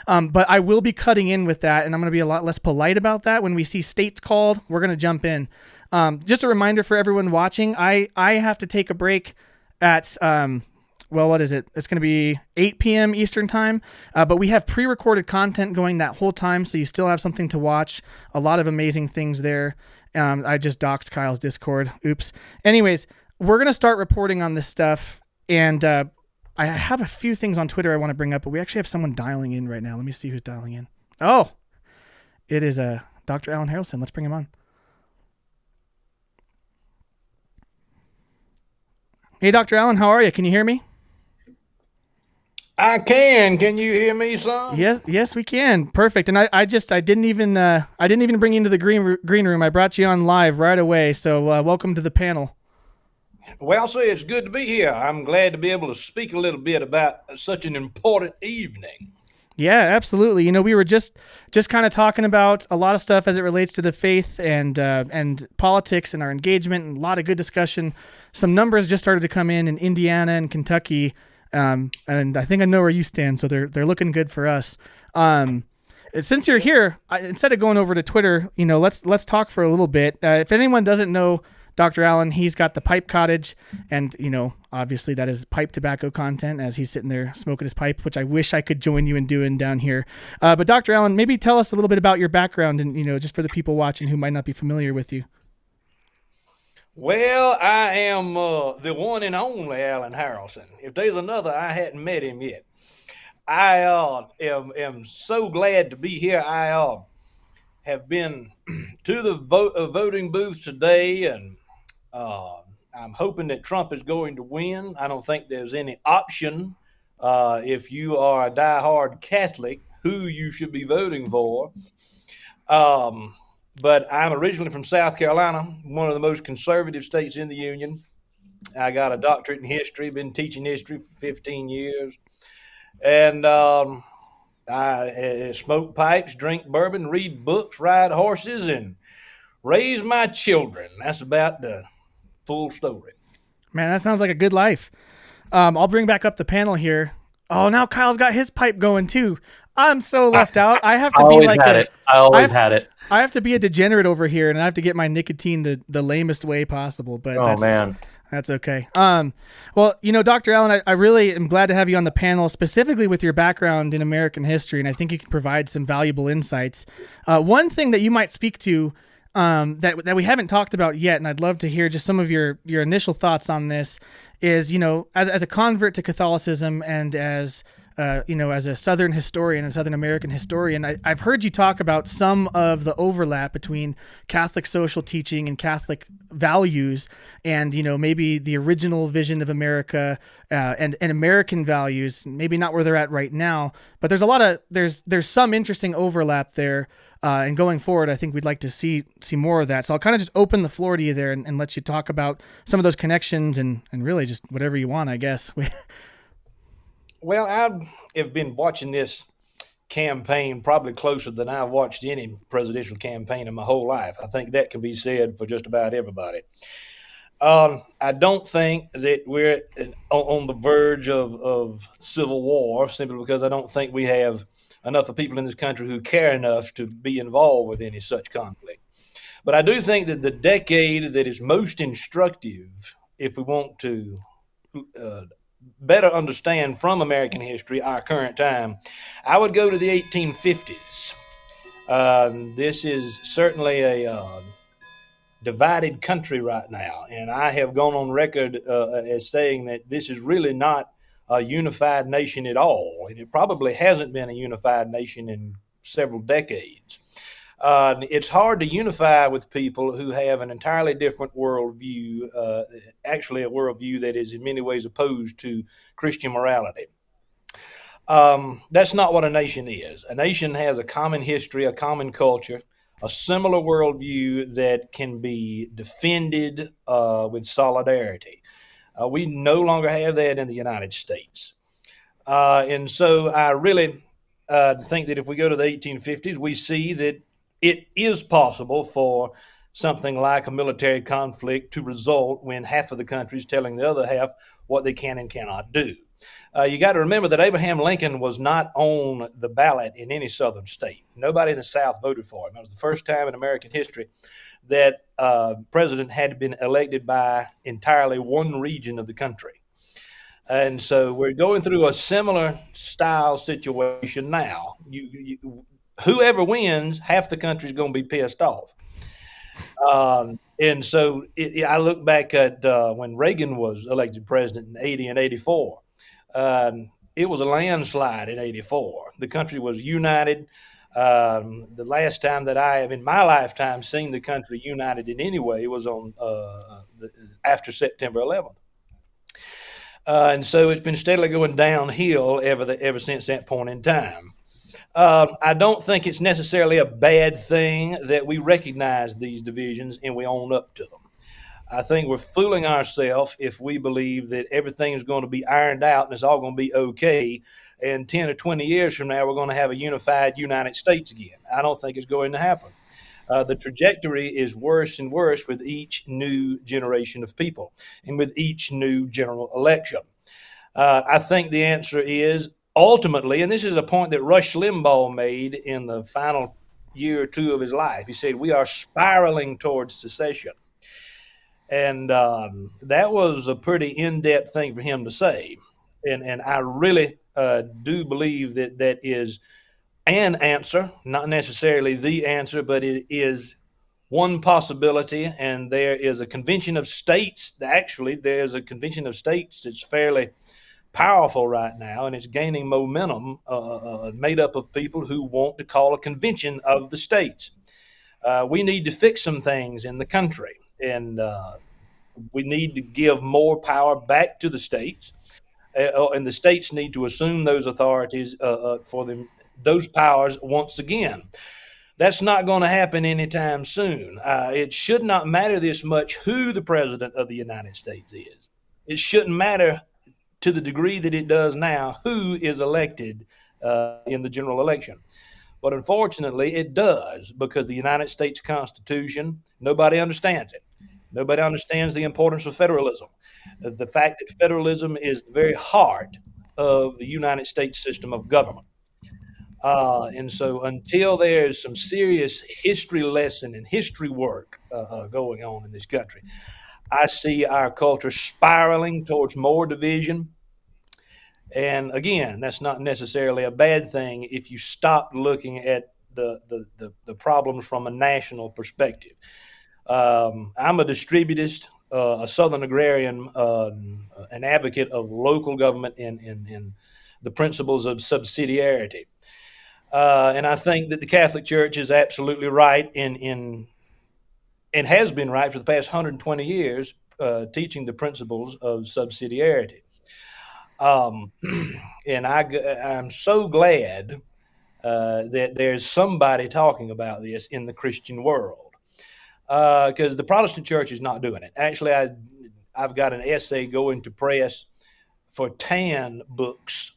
But I will be cutting in with that, and I'm going to be a lot less polite about that. When we see states called, we're going to jump in. Just a reminder for everyone watching, I have to take a break at, what is it? It's going to be 8 p.m. Eastern time, but we have pre-recorded content going that whole time, so you still have something to watch. A lot of amazing things there. I just doxed Kyle's Discord. Oops. Anyways, we're going to start reporting on this stuff, and I have a few things on Twitter I want to bring up, but we actually have someone dialing in right now. Let me see who's dialing in. Oh, it is Dr. Alan Harrelson. Let's bring him on. Hey, Dr. Allen, how are you? Can you hear me? I can. Can you hear me, son? Yes, we can. Perfect. And I didn't even bring you into the green room. I brought you on live right away. So welcome to the panel. Well, sir, it's good to be here. I'm glad to be able to speak a little bit about such an important evening. Yeah, absolutely. We were just kind of talking about a lot of stuff as it relates to the faith and politics and our engagement, and a lot of good discussion. Some numbers just started to come in Indiana and Kentucky, and I think I know where you stand, so they're looking good for us. Since you're here, instead of going over to Twitter, let's talk for a little bit. If anyone doesn't know Dr. Allen, he's got the Pipe Cottage, and obviously that is pipe tobacco content as he's sitting there smoking his pipe, which I wish I could join you in doing down here. But Dr. Allen, maybe tell us a little bit about your background and just for the people watching who might not be familiar with you. Well, I am the one and only Alan Harrelson. If there's another, I hadn't met him yet. I am so glad to be here. I have been to the voting booth today, and I'm hoping that Trump is going to win. I don't think there's any option if you are a diehard Catholic who you should be voting for. But I'm originally from South Carolina, one of the most conservative states in the Union. I got a doctorate in history, been teaching history for 15 years. And I smoke pipes, drink bourbon, read books, ride horses, and raise my children. That's about the full story. Man, that sounds like a good life. I'll bring back up the panel here. Oh, now Kyle's got his pipe going too. I'm so left out. I have to be like I always had it. I have to be a degenerate over here, and I have to get my nicotine the lamest way possible. But that's okay. Well, Dr. Allen, I really am glad to have you on the panel, specifically with your background in American history, and I think you can provide some valuable insights. One thing that you might speak to that we haven't talked about yet, and I'd love to hear just some of your initial thoughts on this, is as a convert to Catholicism and as as a Southern historian, a Southern American historian, I've heard you talk about some of the overlap between Catholic social teaching and Catholic values, and maybe the original vision of America and American values. Maybe not where they're at right now, but there's some interesting overlap there. And going forward, I think we'd like to see more of that. So I'll kind of just open the floor to you there and let you talk about some of those connections and really just whatever you want, I guess. Well, I have been watching this campaign probably closer than I've watched any presidential campaign in my whole life. I think that can be said for just about everybody. I don't think that we're on the verge of civil war simply because I don't think we have enough of people in this country who care enough to be involved with any such conflict. But I do think that the decade that is most instructive, if we want to better understand from American history our current time, I would go to the 1850s. This is certainly a divided country right now, and I have gone on record as saying that this is really not a unified nation at all, and it probably hasn't been a unified nation in several decades. It's hard to unify with people who have an entirely different worldview, actually a worldview that is in many ways opposed to Christian morality. That's not what a nation is. A nation has a common history, a common culture, a similar worldview that can be defended with solidarity. We no longer have that in the United States. And so I really think that if we go to the 1850s, we see that it is possible for something like a military conflict to result when half of the country is telling the other half what they can and cannot do. You got to remember that Abraham Lincoln was not on the ballot in any southern state. Nobody in the South voted for him. It was the first time in American history that president had been elected by entirely one region of the country. And so we're going through a similar style situation now. Whoever wins, half the country is going to be pissed off. And so I look back at when Reagan was elected president in 80 and 84. It was a landslide in 84. The country was united. The last time that I have in my lifetime seen the country united in any way was on after September 11th. And so it's been steadily going downhill ever since that point in time. I don't think it's necessarily a bad thing that we recognize these divisions and we own up to them. I think we're fooling ourselves if we believe that everything is going to be ironed out and it's all going to be okay. And 10 or 20 years from now, we're going to have a unified United States again. I don't think it's going to happen. The trajectory is worse and worse with each new generation of people and with each new general election. I think the answer is ultimately, and this is a point that Rush Limbaugh made in the final year or two of his life. He said, we are spiraling towards secession. And that was a pretty in-depth thing for him to say. And I really do believe that that is an answer, not necessarily the answer, but it is one possibility. And there is a convention of states. Actually, there's a convention of states that's fairly powerful right now, and it's gaining momentum, made up of people who want to call a convention of the states. We need to fix some things in the country, and we need to give more power back to the states, and the states need to assume those authorities for them, those powers once again. That's not going to happen anytime soon. It should not matter this much who the president of the United States is. It shouldn't matter to the degree that it does now who is elected in the general election. But unfortunately, it does, because the United States Constitution, nobody understands it. Nobody understands the importance of federalism. The fact that federalism is the very heart of the United States system of government. And so until there's some serious history lesson and history work going on in this country, I see our culture spiraling towards more division. And again, that's not necessarily a bad thing if you stop looking at the problems from a national perspective. I'm a distributist, a Southern agrarian, an advocate of local government in the principles of subsidiarity. And I think that the Catholic Church is absolutely right in and has been right for the past 120 years, teaching the principles of subsidiarity. And I'm so glad that there's somebody talking about this in the Christian world, because the Protestant church is not doing it. Actually, I've got an essay going to press for TAN books.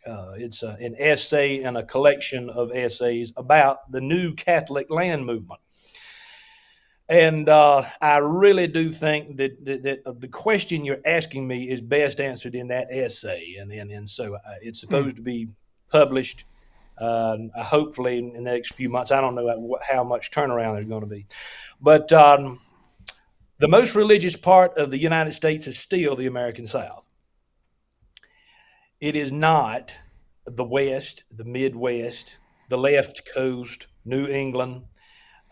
It's an essay and a collection of essays about the new Catholic land movement. And I really do think that the question you're asking me is best answered in that essay. And so it's supposed to be published hopefully in the next few months. I don't know how much turnaround there's going to be. But the most religious part of the United States is still the American South. It is not the West, the Midwest, the left coast, New England.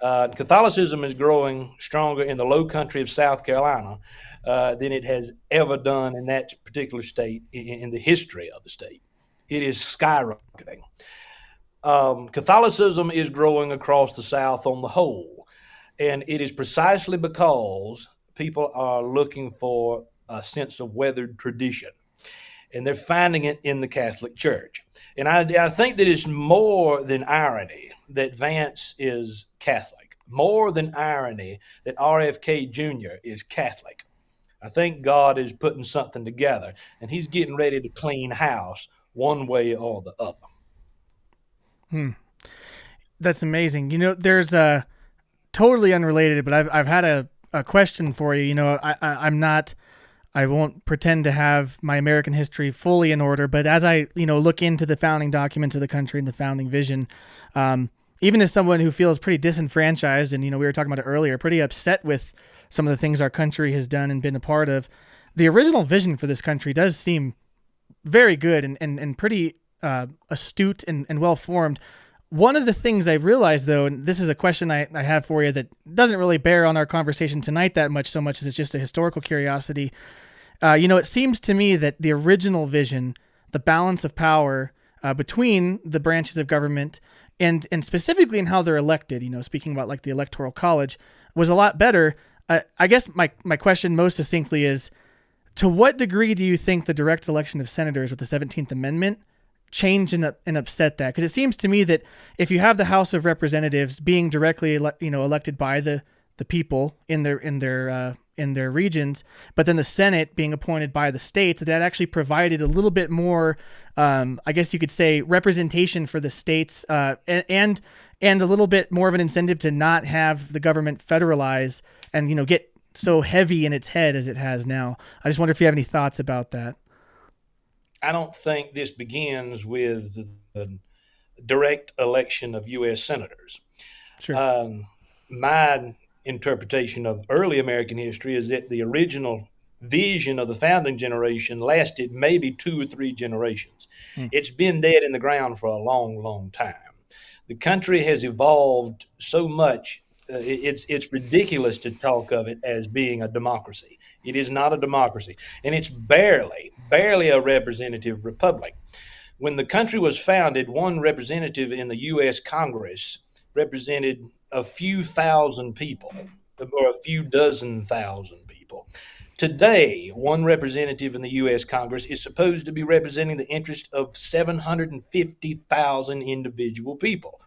Catholicism is growing stronger in the low country of South Carolina than it has ever done in that particular state in the history of the state. It is skyrocketing. Catholicism is growing across the South on the whole, and it is precisely because people are looking for a sense of weathered tradition, and they're finding it in the Catholic Church. And I think that it's more than irony that Vance is Catholic, more than irony that RFK Jr. is Catholic. I think God is putting something together, and he's getting ready to clean house one way or the other. That's amazing. There's a totally unrelated, but I've had a question for you. I won't pretend to have my American history fully in order, but as I, look into the founding documents of the country and the founding vision, even as someone who feels pretty disenfranchised and, we were talking about it earlier, pretty upset with some of the things our country has done and been a part of, the original vision for this country does seem very good and pretty astute and well-formed. One of the things I realized, though, and this is a question I have for you that doesn't really bear on our conversation tonight that much, so much as it's just a historical curiosity. It seems to me that the original vision, the balance of power between the branches of government and specifically in how they're elected, speaking about like the Electoral College, was a lot better. I guess my question most succinctly is, to what degree do you think the direct election of senators with the 17th Amendment change and upset that? Because it seems to me that if you have the House of Representatives being directly elected by the people in their regions, but then the Senate being appointed by the state, that actually provided a little bit more, I guess you could say, representation for the states, and a little bit more of an incentive to not have the government federalize and get so heavy in its head as it has now. I just wonder if you have any thoughts about that. I don't think this begins with the direct election of U.S. senators. Sure. My interpretation of early American history is that the original vision of the founding generation lasted maybe 2 or 3 generations. It's been dead in the ground for a long, long time. The country has evolved so much. It's ridiculous to talk of it as being a democracy. It is not a democracy, and it's barely a representative republic. When the country was founded, one representative in the U.S. Congress represented a few thousand people, or a few dozen thousand people. Today, one representative in the U.S. Congress is supposed to be representing the interest of 750,000 individual people.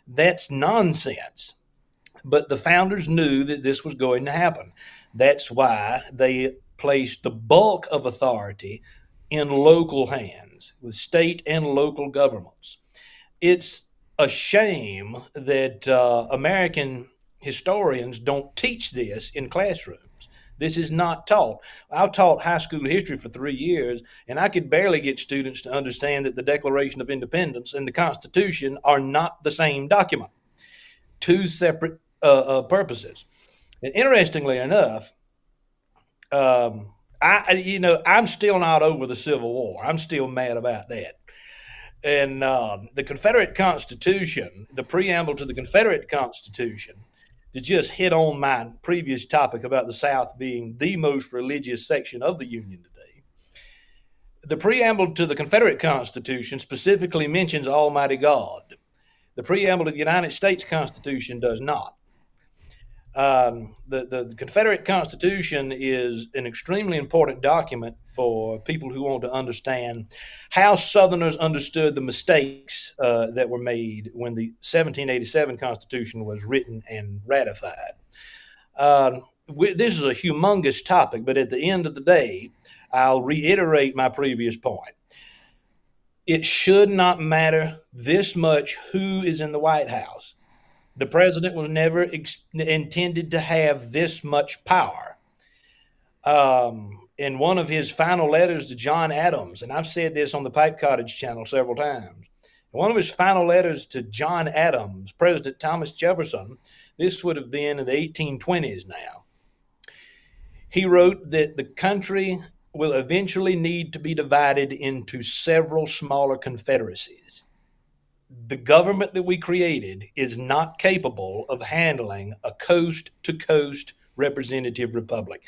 That's nonsense. But the founders knew that this was going to happen. That's why they placed the bulk of authority in local hands, with state and local governments. It's a shame that American historians don't teach this in classrooms. This is not taught. I've taught high school history for 3 years, and I could barely get students to understand that the Declaration of Independence and the Constitution are not the same document. 2 separate purposes. And interestingly enough, I'm still not over the Civil War. I'm still mad about that. And the Confederate Constitution, the preamble to the Confederate Constitution, to just hit on my previous topic about the South being the most religious section of the Union today, The preamble to the Confederate Constitution specifically mentions Almighty God. The preamble to the United States Constitution does not. The Confederate Constitution is an extremely important document for people who want to understand how Southerners understood the mistakes that were made when the 1787 Constitution was written and ratified. This is a humongous topic, but at the end of the day, I'll reiterate my previous point. It should not matter this much who is in the White House. The president was never intended to have this much power. In one of his final letters to John Adams, and I've said this on the Pipe Cottage channel several times, in one of his final letters to John Adams, President Thomas Jefferson, this would have been in the 1820s now, he wrote that the country will eventually need to be divided into several smaller confederacies. The government that we created is not capable of handling a coast-to-coast representative republic.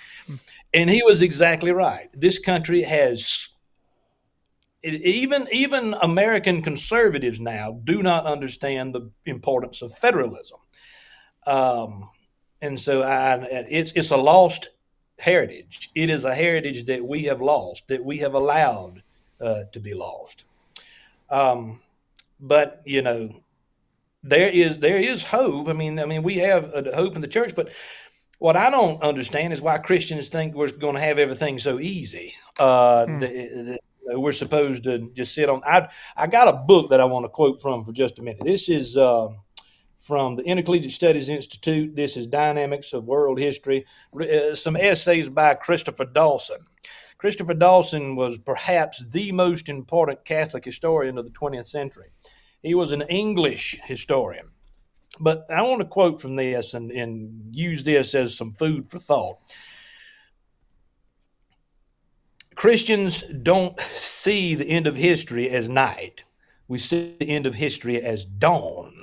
And he was exactly right. This country has, even American conservatives now do not understand the importance of federalism. And so it's a lost heritage. It is a heritage that we have lost, that we have allowed to be lost. But there is hope. I mean, we have hope in the church. But what I don't understand is why Christians think we're going to have everything so easy. We're supposed to just sit on. I got a book that I want to quote from for just a minute. This is from the Intercollegiate Studies Institute. This is Dynamics of World History. Some essays by Christopher Dawson. Christopher Dawson was perhaps the most important Catholic historian of the 20th century. He was an English historian. But I want to quote from this and use this as some food for thought. Christians don't see the end of history as night. We see the end of history as dawn.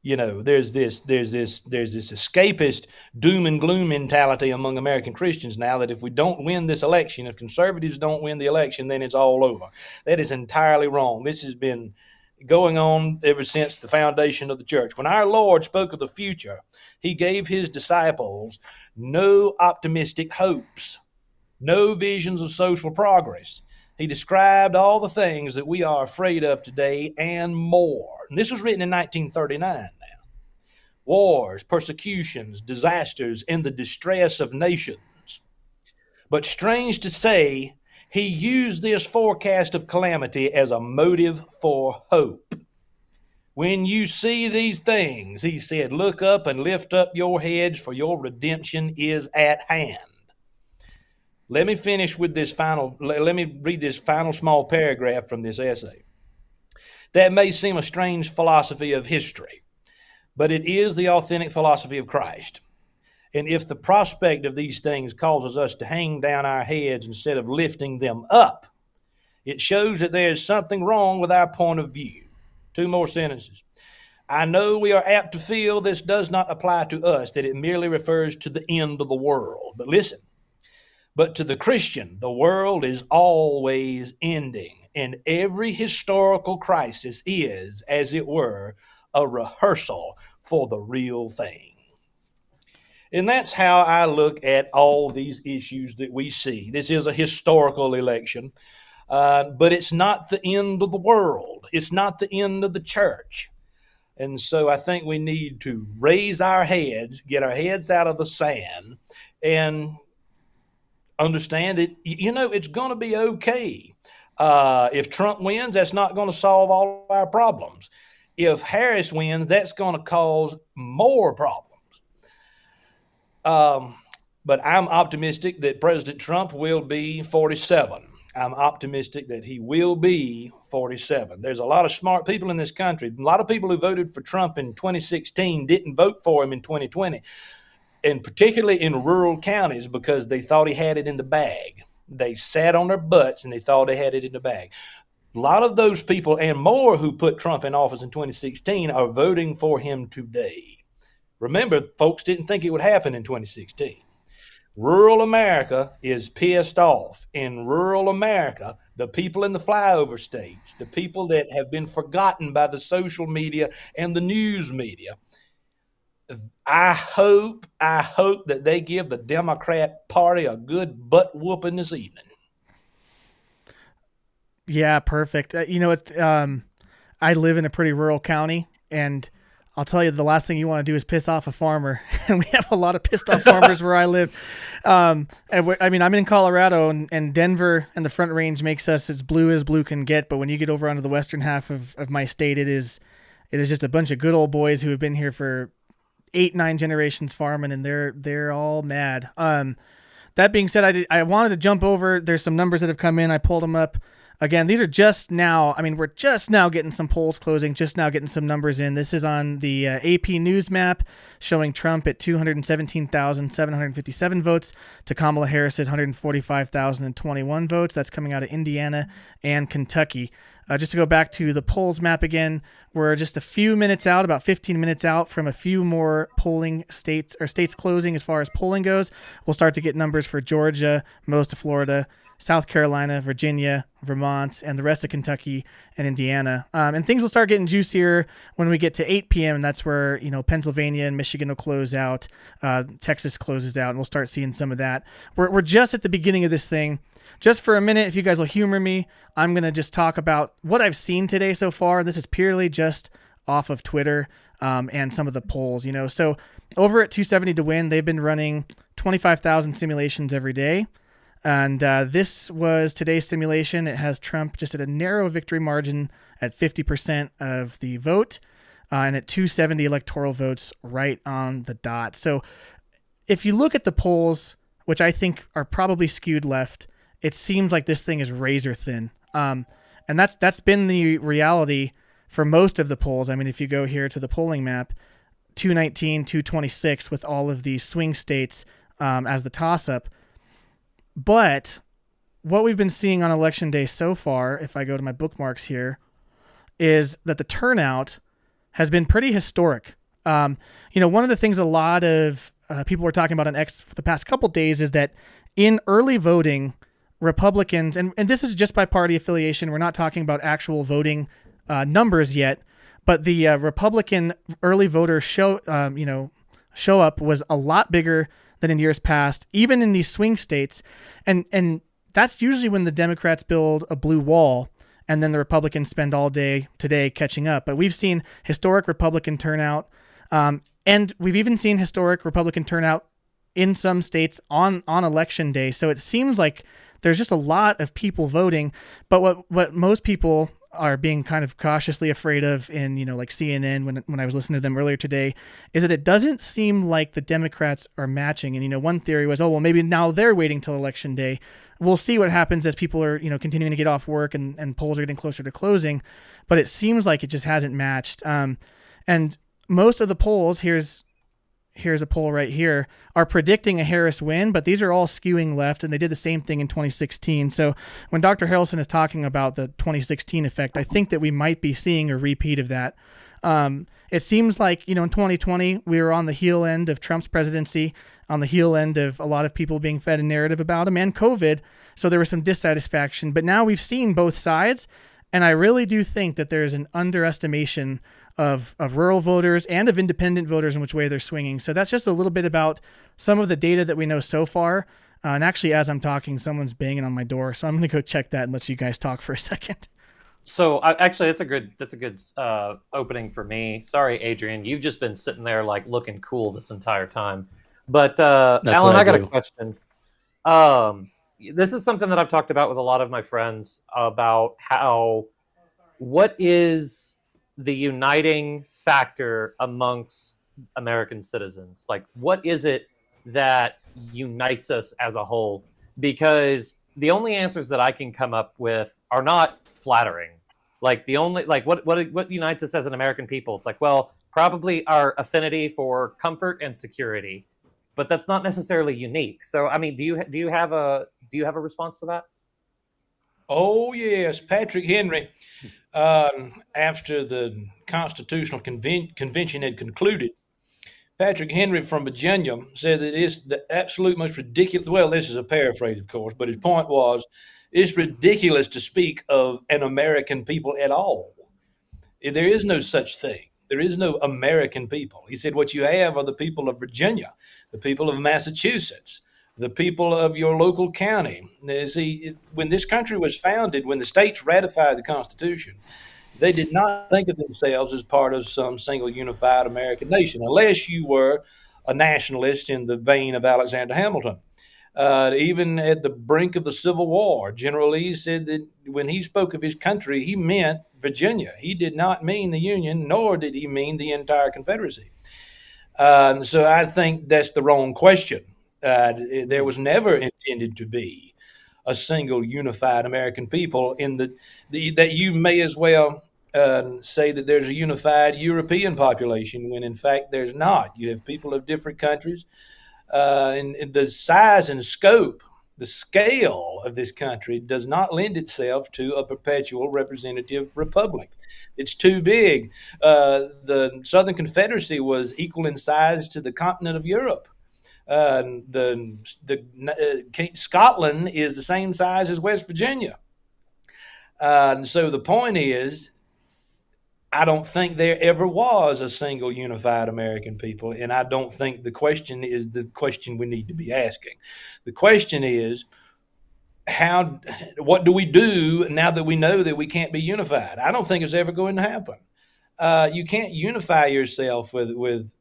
There's this escapist doom and gloom mentality among American Christians now that if we don't win this election, if conservatives don't win the election, then it's all over. That is entirely wrong. This has been going on ever since the foundation of the church. When our Lord spoke of the future, he gave his disciples no optimistic hopes, no visions of social progress. He described all the things that we are afraid of today and more. And this was written in 1939 now. Wars, persecutions, disasters, and the distress of nations. But strange to say, he used this forecast of calamity as a motive for hope. When you see these things, he said, look up and lift up your heads, for your redemption is at hand. Let me finish with let me read this final small paragraph from this essay. That may seem a strange philosophy of history, but it is the authentic philosophy of Christ. And if the prospect of these things causes us to hang down our heads instead of lifting them up, it shows that there is something wrong with our point of view. 2 more sentences. I know we are apt to feel this does not apply to us, that it merely refers to the end of the world. But listen, but to the Christian, the world is always ending, and every historical crisis is, as it were, a rehearsal for the real thing. And that's how I look at all these issues that we see. This is a historical election, but it's not the end of the world. It's not the end of the church. And so I think we need to raise our heads, get our heads out of the sand, and understand that, it's going to be okay. If Trump wins, that's not going to solve all our problems. If Harris wins, that's going to cause more problems. But I'm optimistic that President Trump will be 47. I'm optimistic that he will be 47. There's a lot of smart people in this country. A lot of people who voted for Trump in 2016 didn't vote for him in 2020. And particularly in rural counties, because they thought he had it in the bag. They sat on their butts and they thought they had it in the bag. A lot of those people and more who put Trump in office in 2016 are voting for him today. Remember, folks didn't think it would happen in 2016. Rural America is pissed off. In rural America, the people in the flyover states, the people that have been forgotten by the social media and the news media, I hope that they give the Democrat Party a good butt whooping this evening. Yeah, perfect. It's I live in a pretty rural county, and I'll tell you, the last thing you want to do is piss off a farmer, and we have a lot of pissed off farmers where I live. I'm in Colorado, and Denver and the Front Range makes us as blue can get. But when you get over onto the western half of my state, it is just a bunch of good old boys who have been here for 8-9 generations farming, and they're all mad. That being said, I wanted to jump over. There's some numbers that have come in. I pulled them up. Again, these are just now. We're just now getting some polls closing, just now getting some numbers in. This is on the AP News map showing Trump at 217,757 votes to Kamala Harris's 145,021 votes. That's coming out of Indiana and Kentucky. Just to go back to the polls map again, we're just a few minutes out, about 15 minutes out from a few more polling states or states closing as far as polling goes. We'll start to get numbers for Georgia, most of Florida, South Carolina, Virginia, Vermont, and the rest of Kentucky and Indiana. And things will start getting juicier when we get to 8 p.m. And that's where, Pennsylvania and Michigan will close out. Texas closes out, and we'll start seeing some of that. We're just at the beginning of this thing. Just for a minute, if you guys will humor me, I'm going to just talk about what I've seen today so far. This is purely just off of Twitter and some of the polls, So over at 270 to win, they've been running 25,000 simulations every day. And this was today's simulation. It has Trump just at a narrow victory margin at 50% of the vote and at 270 electoral votes right on the dot. So if you look at the polls, which I think are probably skewed left, it seems like this thing is razor thin. And that's been the reality for most of the polls. If you go here to the polling map, 219, 226 with all of these swing states as the toss-up. But what we've been seeing on election day so far, if I go to my bookmarks here, is that the turnout has been pretty historic. One of the things a lot of people were talking about on X for the past couple days is that in early voting, Republicans, and this is just by party affiliation, we're not talking about actual voting numbers yet, but the Republican early voter show up was a lot bigger than in years past, even in these swing states. And that's usually when the Democrats build a blue wall and then the Republicans spend all day today catching up. But we've seen historic Republican turnout, and we've even seen historic Republican turnout in some states on election day. So it seems like there's just a lot of people voting. But what most people are being kind of cautiously afraid of in, like CNN, when I was listening to them earlier today, is that it doesn't seem like the Democrats are matching. And, one theory was, maybe now they're waiting till election day. We'll see what happens as people are, continuing to get off work and polls are getting closer to closing. But it seems like it just hasn't matched. And most of the polls, here's a poll right here, are predicting a Harris win, but these are all skewing left, and they did the same thing in 2016. So when Dr. Harrelson is talking about the 2016 effect, I think that we might be seeing a repeat of that. It seems like, in 2020, we were on the heel end of Trump's presidency, on the heel end of a lot of people being fed a narrative about him and COVID, so there was some dissatisfaction. But now we've seen both sides, and I really do think that there's an underestimation of rural voters and of independent voters in which way they're swinging. So that's just a little bit about some of the data that we know so far. And actually, as I'm talking, someone's banging on my door. So I'm going to go check that and let you guys talk for a second. So actually, that's a good opening for me. Sorry, Adrian, you've just been sitting there like looking cool this entire time. But Alan, I got a question. This is something that I've talked about with a lot of my friends about what is the uniting factor amongst American citizens? Like, what is it that unites us as a whole? Because the only answers that I can come up with are not flattering. Like what unites us as an American people? It's like, well, probably our affinity for comfort and security, but that's not necessarily unique. So, do you have a response to that? Oh yes, Patrick Henry. After the Constitutional Convention had concluded, Patrick Henry from Virginia said that it's the absolute most ridiculous. Well, this is a paraphrase, of course, but his point was it's ridiculous to speak of an American people at all. There is no such thing. There is no American people. He said what you have are the people of Virginia, the people of Massachusetts, the people of your local county. See, when this country was founded, when the states ratified the Constitution, they did not think of themselves as part of some single unified American nation, unless you were a nationalist in the vein of Alexander Hamilton. Even at the brink of the Civil War, General Lee said that when he spoke of his country, he meant Virginia. He did not mean the Union, nor did he mean the entire Confederacy. And so I think that's the wrong question. There was never intended to be a single unified American people in that you may as well say that there's a unified European population when in fact there's not. You have people of different countries. And the size and scope, the scale of this country does not lend itself to a perpetual representative republic. It's too big. The Southern Confederacy was equal in size to the continent of Europe. Scotland is the same size as West Virginia. And so the point is, I don't think there ever was a single unified American people, and I don't think the question is the question we need to be asking. The question is, what do we do now that we know that we can't be unified? I don't think it's ever going to happen. You can't unify yourself with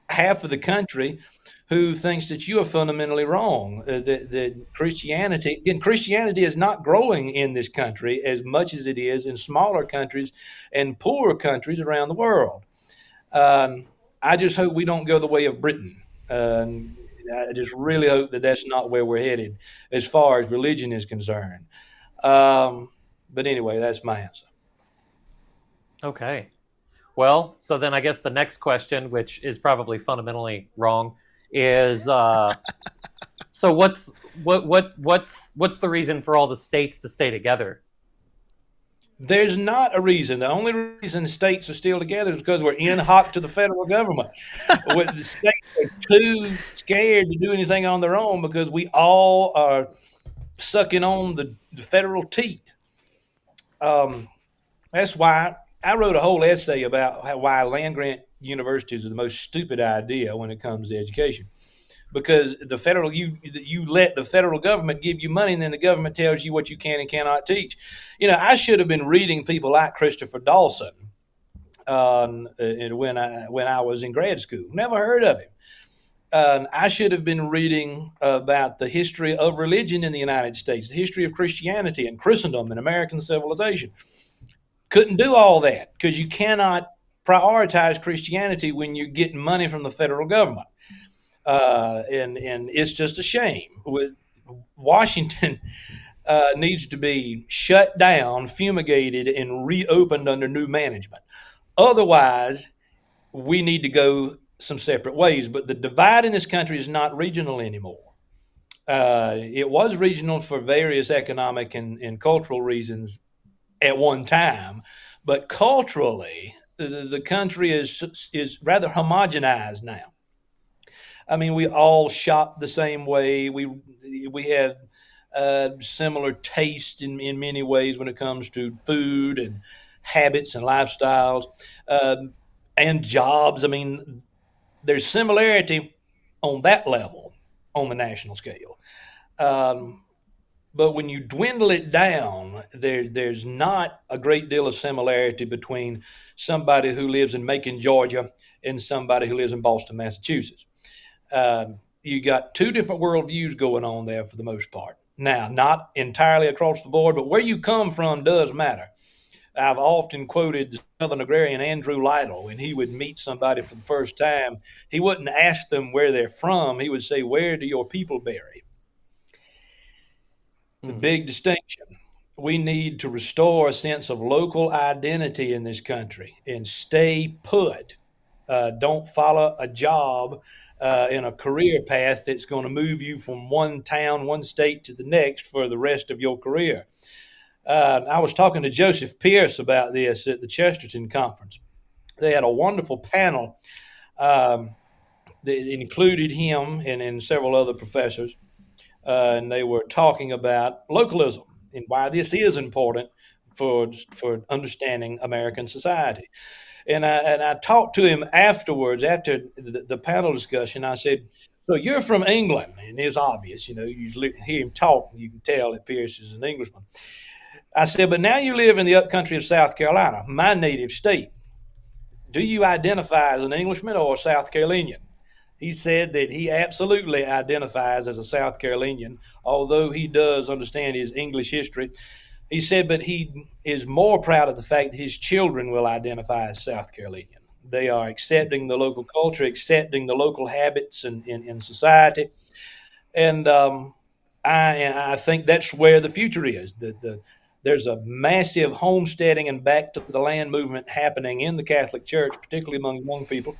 half of the country who thinks that you are fundamentally wrong, that Christianity is not growing in this country as much as it is in smaller countries and poorer countries around the world. I just hope we don't go the way of Britain. I just really hope that that's not where we're headed as far as religion is concerned. But anyway, that's my answer. Okay. Well, so then I guess the next question, which is probably fundamentally wrong, is so what's the reason for all the states to stay together? There's not a reason. The only reason states are still together is because we're in hoc to the federal government. The states are too scared to do anything on their own because we all are sucking on the federal teat. That's why I wrote a whole essay about why land grant universities are the most stupid idea when it comes to education. Because you let the federal government give you money, and then the government tells you what you can and cannot teach. I should have been reading people like Christopher Dawson when I was in grad school. Never heard of him. I should have been reading about the history of religion in the United States, the history of Christianity and Christendom and American civilization. Couldn't do all that because you cannot prioritize Christianity when you're getting money from the federal government. And it's just a shame. Washington needs to be shut down, fumigated, and reopened under new management. Otherwise, we need to go some separate ways. But the divide in this country is not regional anymore. It was regional for various economic and cultural reasons at one time, but culturally, the country is rather homogenized now. I mean, we all shop the same way. We have similar taste in many ways when it comes to food and habits and lifestyles and jobs. I mean, there's similarity on that level on the national scale. But when you dwindle it down, there's not a great deal of similarity between somebody who lives in Macon, Georgia, and somebody who lives in Boston, Massachusetts. You got two different worldviews going on there for the most part. Now, not entirely across the board, but where you come from does matter. I've often quoted the Southern agrarian Andrew Lytle. When he would meet somebody for the first time, he wouldn't ask them where they're from. He would say, "Where do your people bury?" The big distinction. We need to restore a sense of local identity in this country and stay put. Don't follow a job in a career path that's going to move you from one town, one state to the next for the rest of your career. I was talking to Joseph Pierce about this at the Chesterton Conference. They had a wonderful panel that included him and several other professors, and they were talking about localism and why this is important for understanding American society. And I talked to him afterwards, after the panel discussion. I said, "So you're from England?" And it's obvious, you hear him talk, you can tell that Pierce is an Englishman. I said, "But now you live in the upcountry of South Carolina, my native state. Do you identify as an Englishman or a South Carolinian?" He said that he absolutely identifies as a South Carolinian, although he does understand his English history. He said, but he is more proud of the fact that his children will identify as South Carolinian. They are accepting the local culture, accepting the local habits in society. And I think that's where the future is. There's a massive homesteading and back to the land movement happening in the Catholic Church, particularly among young people.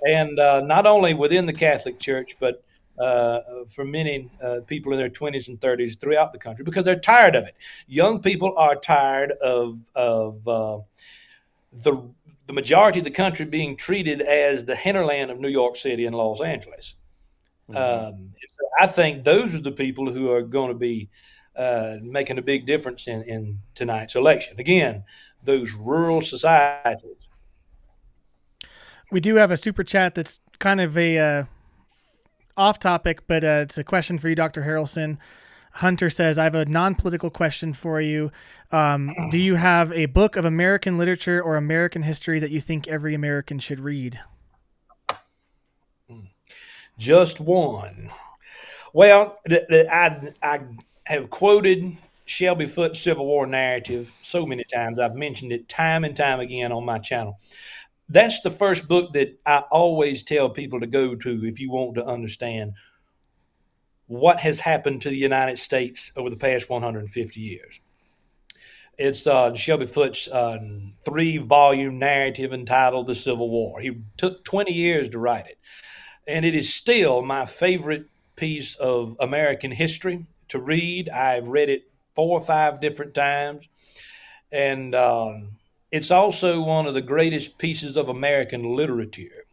And not only within the Catholic Church, but for many people in their 20s and 30s throughout the country, because they're tired of it. Young people are tired of the majority of the country being treated as the hinterland of New York City and Los Angeles. So I think those are the people who are going to be making a big difference in tonight's election. Again, those rural societies. We do have a super chat that's kind of a off topic, but it's a question for you, Dr. Harrelson. Hunter says, I have a non-political question for you. Do you have a book of American literature or American history that you think every American should read? Just one. Well, I have quoted Shelby Foote's Civil War narrative so many times. I've mentioned it time and time again on my channel. That's the first book that I always tell people to go to if you want to understand what has happened to the United States over the past 150 years. It's Shelby Foote's 3-volume narrative entitled The Civil War. He took 20 years to write it, and it is still my favorite piece of American history to read. I've read it 4 or 5 different times, and it's also one of the greatest pieces of American literature.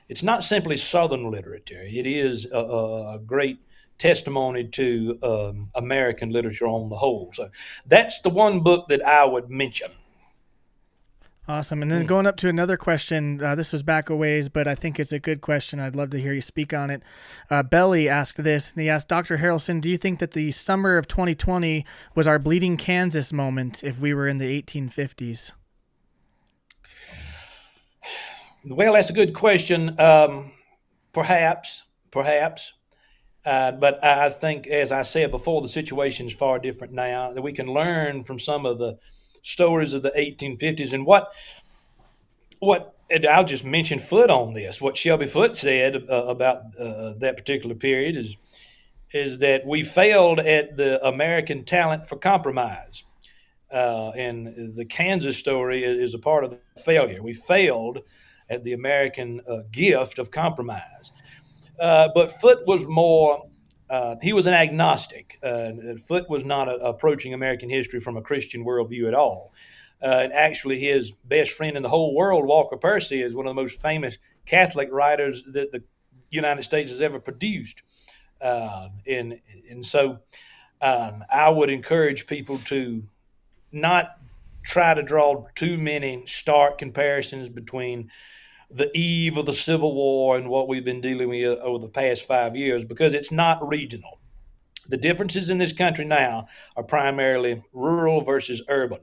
It's not simply Southern literature. It is a great testimony to American literature on the whole. So that's the one book that I would mention. Awesome. And then going up to another question, this was back a ways, but I think it's a good question. I'd love to hear you speak on it. Belly asked this, and he asked, Dr. Harrelson, do you think that the summer of 2020 was our bleeding Kansas moment if we were in the 1850s? Well, that's a good question. Perhaps. But I think, as I said before, the situation is far different now. That we can learn from some of the stories of the 1850s and what and I'll just mention Foote on this. What Shelby Foote said about that particular period is that we failed at the American talent for compromise. And the Kansas story is a part of the failure. We failed at the American gift of compromise. But Foote was more, he was an agnostic. Foote was not approaching American history from a Christian worldview at all. And actually, his best friend in the whole world, Walker Percy, is one of the most famous Catholic writers that the United States has ever produced. And so I would encourage people to not try to draw too many stark comparisons between the eve of the Civil War and what we've been dealing with over the past 5 years, because it's not regional. The differences in this country now are primarily rural versus urban.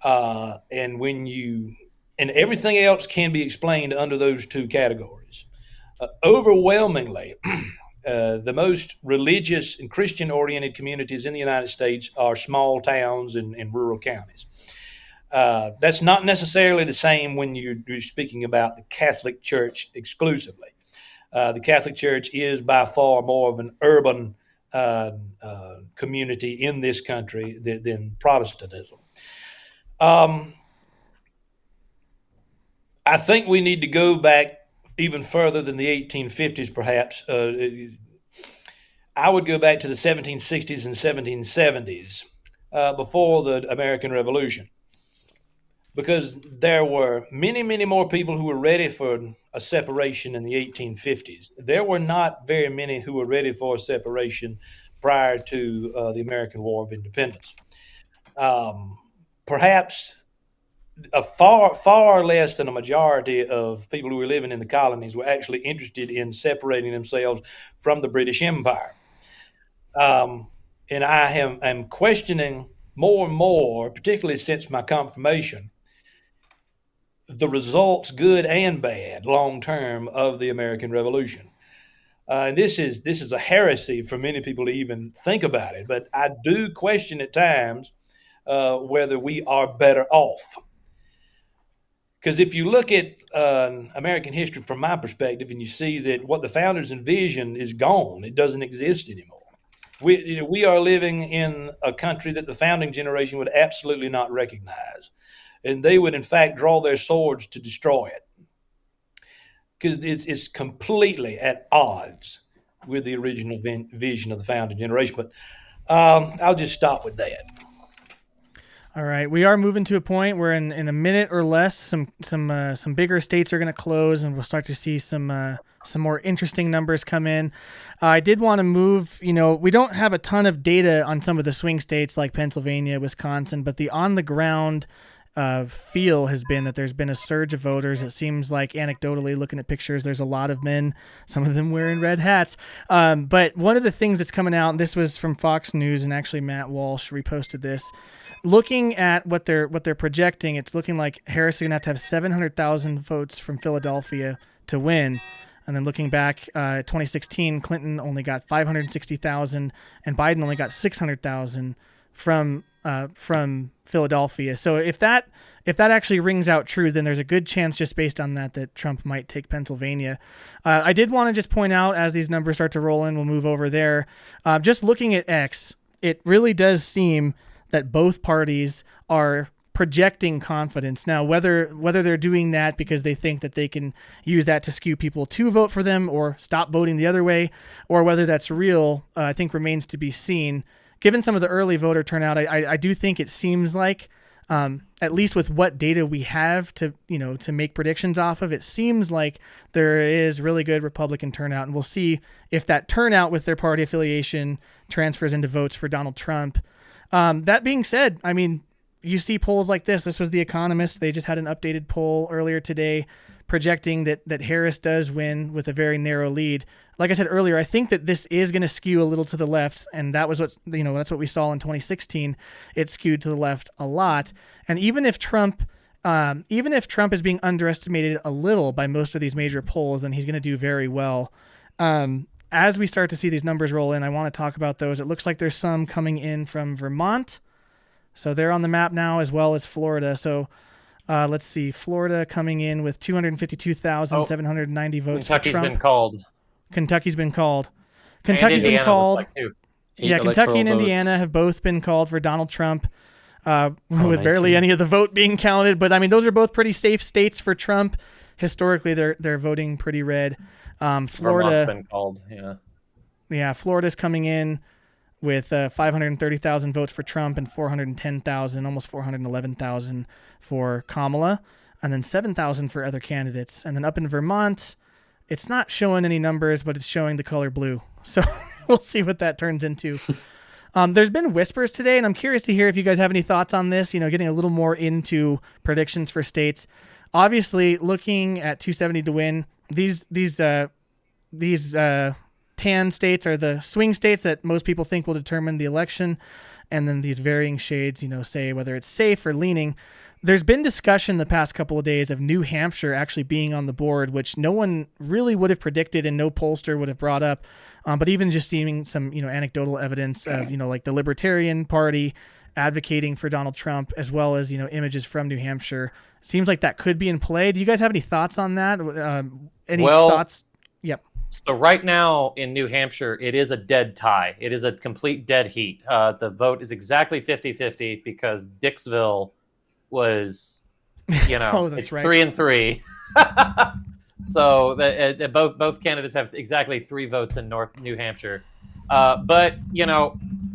And everything else can be explained under those 2 categories. Overwhelmingly, the most religious and Christian-oriented communities in the United States are small towns and rural counties. That's not necessarily the same when you're speaking about the Catholic Church exclusively. The Catholic Church is by far more of an urban community in this country than Protestantism. I think we need to go back even further than the 1850s, perhaps. I would go back to the 1760s and 1770s, before the American Revolution. because there were many, many more people who were ready for a separation in the 1850s. There were not very many who were ready for a separation prior to the American War of Independence. Perhaps a far less than a majority of people who were living in the colonies were actually interested in separating themselves from the British Empire. And I am questioning more and more, particularly since my confirmation, the results, good and bad, long term, of the American Revolution. And this is a heresy for many people to even think about it. But I do question at times whether we are better off. Because if you look at American history from my perspective, and you see that what the founders envisioned is gone, it doesn't exist anymore. We are living in a country that the founding generation would absolutely not recognize, and they would in fact draw their swords to destroy it, because it's completely at odds with the original vision of the founding generation. But I'll just stop with that. All right, we are moving to a point where in a minute or less, some bigger states are going to close, and we'll start to see some more interesting numbers come in. I did want to move. We don't have a ton of data on some of the swing states like Pennsylvania, Wisconsin, but the on the ground feel has been that there's been a surge of voters. It seems like, anecdotally, looking at pictures, there's a lot of men, some of them wearing red hats. But one of the things that's coming out, and this was from Fox News, and actually Matt Walsh reposted this. Looking at what they're projecting, it's looking like Harris is going to have 700,000 votes from Philadelphia to win. And then looking back, 2016, Clinton only got 560,000, and Biden only got 600,000 from Philadelphia. So if that actually rings out true, then there's a good chance, just based on that Trump might take Pennsylvania. I did want to just point out, as these numbers start to roll in, we'll move over there. Just looking at X, it really does seem that both parties are projecting confidence. Now, whether they're doing that because they think that they can use that to skew people to vote for them or stop voting the other way, or whether that's real, I think remains to be seen. Given some of the early voter turnout, I do think it seems like, at least with what data we have to make predictions off of, it seems like there is really good Republican turnout, and we'll see if that turnout with their party affiliation transfers into votes for Donald Trump. That being said, I mean, you see polls like this. This was The Economist. They just had an updated poll earlier today projecting that Harris does win with a very narrow lead. Like I said earlier, I think that this is going to skew a little to the left, and that was that's what we saw in 2016. It skewed to the left a lot. And even if Trump is being underestimated a little by most of these major polls, then he's going to do very well. As we start to see these numbers roll in, I want to talk about those. It looks like there's some coming in from Vermont. So they're on the map now, as well as Florida. So let's see. Florida coming in with 252,790 votes for Trump. Kentucky's been called. Kentucky's been called. Yeah, Kentucky and Indiana have both been called for Donald Trump, with barely any of the vote being counted. But, I mean, those are both pretty safe states for Trump. Historically, they're voting pretty red. Florida, Vermont's been called, yeah, Florida's coming in with 530,000 votes for Trump and 410,000, almost 411,000 for Kamala, and then 7,000 for other candidates. And then up in Vermont, it's not showing any numbers, but it's showing the color blue. So we'll see what that turns into. There's been whispers today, and I'm curious to hear if you guys have any thoughts on this, getting a little more into predictions for states. Obviously, looking at 270 to win, these tan states are the swing states that most people think will determine the election. And then these varying shades, say whether it's safe or leaning. There's been discussion the past couple of days of New Hampshire actually being on the board, which no one really would have predicted and no pollster would have brought up. But even just seeing some, anecdotal evidence of, like the Libertarian Party advocating for Donald Trump, as well as, images from New Hampshire. Seems like that could be in play. Do you guys have any thoughts on that? Any thoughts? Yep. So right now in New Hampshire, it is a dead tie. It is a complete dead heat. The vote is exactly 50-50 because Dixville was, oh, that's it's right. 3-3. So both candidates have exactly 3 votes in North New Hampshire. But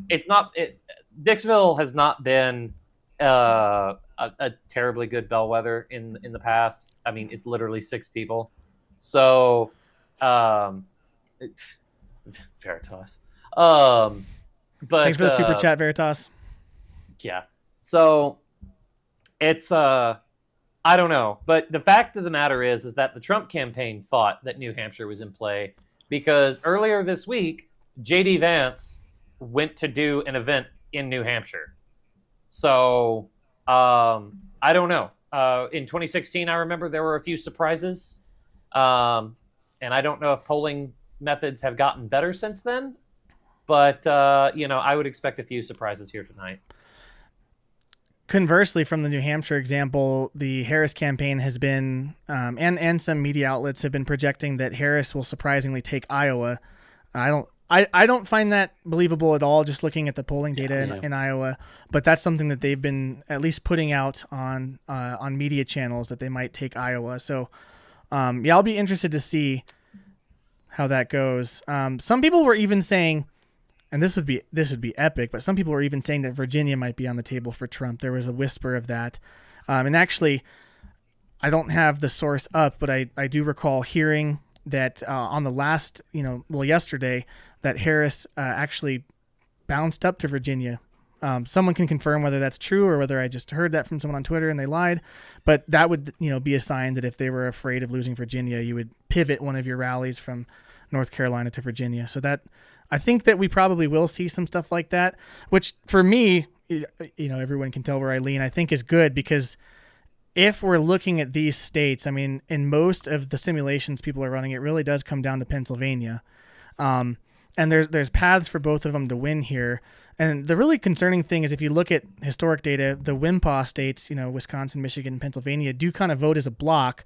it's not. Dixville has not been a terribly good bellwether in the past. I mean, it's literally 6 people. So, Veritas. But Thanks for the super chat, Veritas. Yeah. So it's I don't know, but the fact of the matter is that the Trump campaign thought that New Hampshire was in play because earlier this week, JD Vance went to do an event in New Hampshire. So I don't know. In 2016, I remember there were a few surprises, and I don't know if polling methods have gotten better since then. But I would expect a few surprises here tonight. Conversely, from the New Hampshire example, the Harris campaign has been, and some media outlets have been projecting that Harris will surprisingly take Iowa. I don't find that believable at all, just looking at the polling data in Iowa. But that's something that they've been at least putting out on media channels, that they might take Iowa. So, I'll be interested to see how that goes. Some people were even saying, and this would be epic, but some people were even saying that Virginia might be on the table for Trump. There was a whisper of that. And actually, I don't have the source up, but I do recall hearing that on the last, yesterday, that Harris actually bounced up to Virginia. Someone can confirm whether that's true or whether I just heard that from someone on Twitter and they lied. But that would, be a sign that if they were afraid of losing Virginia, you would pivot one of your rallies from North Carolina to Virginia. So that, I think that we probably will see some stuff like that, which for me, everyone can tell where I lean, I think is good, because if we're looking at these states, I mean, in most of the simulations people are running, it really does come down to Pennsylvania. And there's paths for both of them to win here. And the really concerning thing is if you look at historic data, the WIMPA states, Wisconsin, Michigan, Pennsylvania, do kind of vote as a block.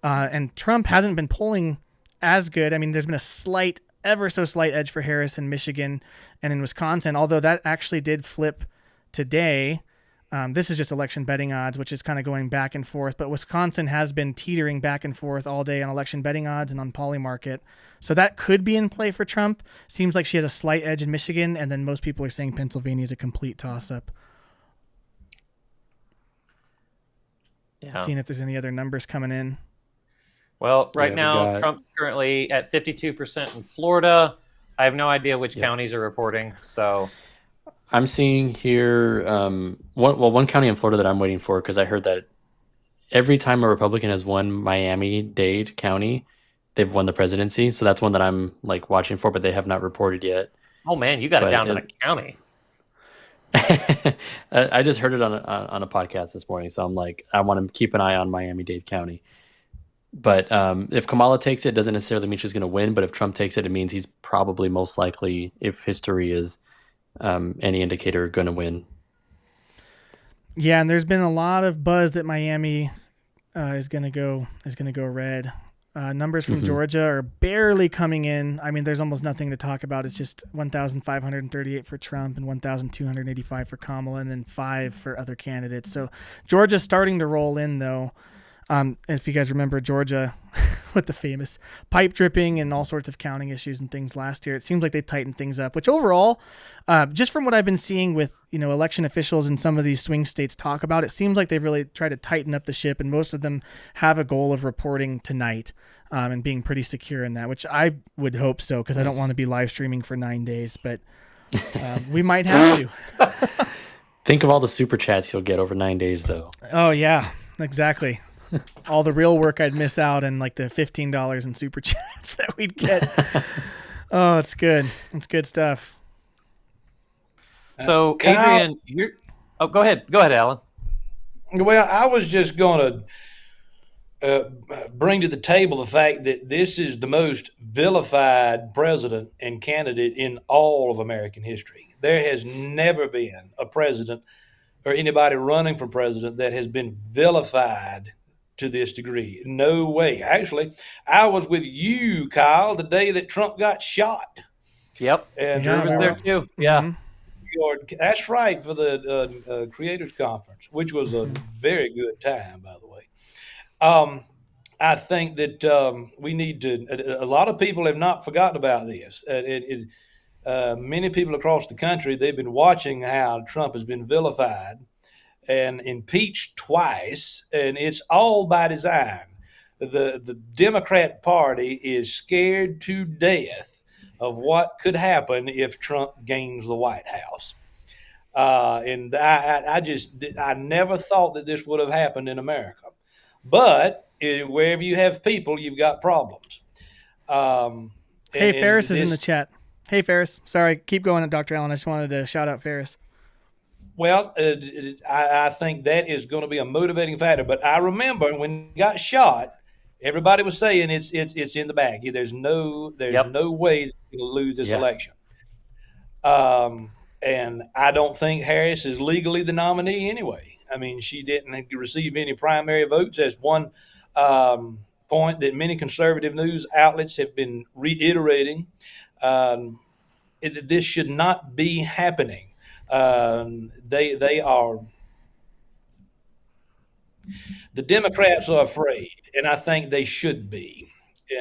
And Trump hasn't been polling as good. I mean, there's been a ever so slight edge for Harris in Michigan and in Wisconsin, although that actually did flip today. This is just election betting odds, which is kind of going back and forth. But Wisconsin has been teetering back and forth all day on election betting odds and on Polymarket. So that could be in play for Trump. Seems like she has a slight edge in Michigan, and then most people are saying Pennsylvania is a complete toss-up. Yeah. Seeing if there's any other numbers coming in. Well, right now, Trump's currently at 52% in Florida. I have no idea which counties are reporting. So I'm seeing here one county in Florida that I'm waiting for, because I heard that every time a Republican has won Miami-Dade County, they've won the presidency. So that's one that I'm watching for, but they have not reported yet. Oh man, you got it down to the county. I just heard it on a podcast this morning, so I'm I want to keep an eye on Miami-Dade County. But if Kamala takes it, it doesn't necessarily mean she's going to win. But if Trump takes it, it means he's probably most likely, if history is any indicator, going to win. Yeah, and there's been a lot of buzz that Miami is going to go red. Numbers from Georgia are barely coming in. I mean, there's almost nothing to talk about. It's just 1,538 for Trump and 1,285 for Kamala, and then 5 for other candidates. So Georgia's starting to roll in, though. If you guys remember Georgia with the famous pipe dripping and all sorts of counting issues and things last year, it seems like they tightened things up, which overall, just from what I've been seeing with, election officials in some of these swing states talk about, it seems like they've really tried to tighten up the ship, and most of them have a goal of reporting tonight and being pretty secure in that, which I would hope so, because I don't want to be live streaming for 9 days, but we might have to. Think of all the super chats you'll get over 9 days, though. Oh, yeah, exactly. All the real work I'd miss out, and the $15 in super chats that we'd get. Oh, it's good. It's good stuff. So, Adrian, go ahead. Go ahead, Alan. Well, I was just going to bring to the table the fact that this is the most vilified president and candidate in all of American history. There has never been a president or anybody running for president that has been vilified to this degree. No way. Actually, I was with you, Kyle, the day that Trump got shot. Yep. And Drew was there too. Yeah. Mm-hmm. That's right, for the Creators Conference, which was a very good time, by the way. I think that we need to, a lot of people have not forgotten about this. Many people across the country, they've been watching how Trump has been vilified. and impeached twice, and it's all by design. The Democrat Party is scared to death of what could happen if Trump gains the White House. And I never thought that this would have happened in America. But wherever you have people, you've got problems. Hey, Ferris is in the chat. Hey, Ferris. Sorry, keep going, Dr. Allen. I just wanted to shout out Ferris. Well, I think that is going to be a motivating factor. But I remember when he got shot, everybody was saying it's in the bag. There's no way that he's going to lose this election. And I don't think Harris is legally the nominee anyway. I mean, she didn't receive any primary votes. As one point that many conservative news outlets have been reiterating. This should not be happening. They are. The Democrats are afraid, and I think they should be.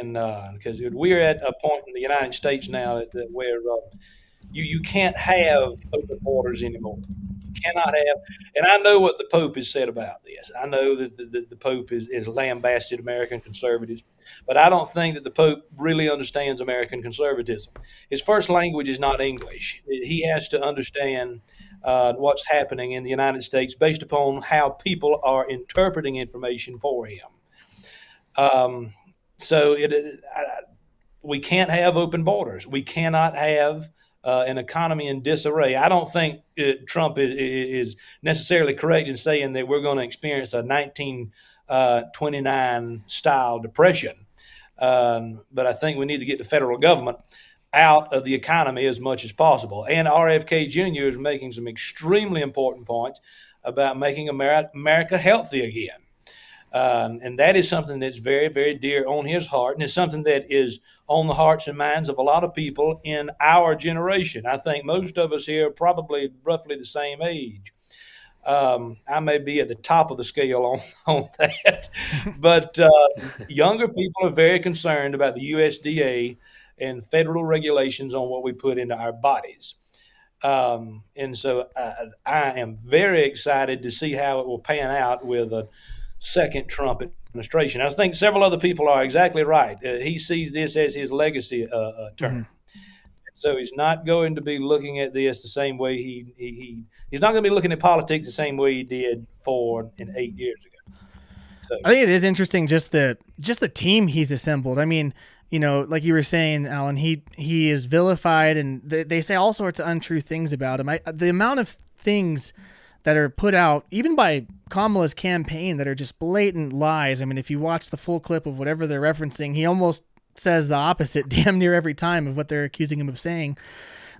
And because we're at a point in the United States now where you can't have open borders anymore. You cannot have. And I know what the Pope has said about this. I know that the Pope is lambasted American conservatives, but I don't think that the Pope really understands American conservatism. His first language is not English. He has to understand what's happening in the United States based upon how people are interpreting information for him. We can't have open borders. We cannot have an economy in disarray. I don't think Trump is necessarily correct in saying that we're going to experience a 1929 style depression. But I think we need to get the federal government out of the economy as much as possible. And RFK Jr. is making some extremely important points about making America healthy again. And that is something that's very, very dear on his heart, and it's something that is on the hearts and minds of a lot of people in our generation. I think most of us here are probably roughly the same age. I may be at the top of the scale on that, but younger people are very concerned about the USDA and federal regulations on what we put into our bodies. And so I am very excited to see how it will pan out with a second Trump administration. I think several other people are exactly right. He sees this as his legacy term. So he's not going to be looking at this the same way he's not going to be looking at politics the same way he did 4 and 8 years ago. So, I think it is interesting just the team he's assembled. I mean, you know, like you were saying, Alan, he is vilified, and they say all sorts of untrue things about him. The amount of things that are put out, even by Kamala's campaign, that are just blatant lies. I mean, if you watch the full clip of whatever they're referencing, he almost says the opposite damn near every time of what they're accusing him of saying.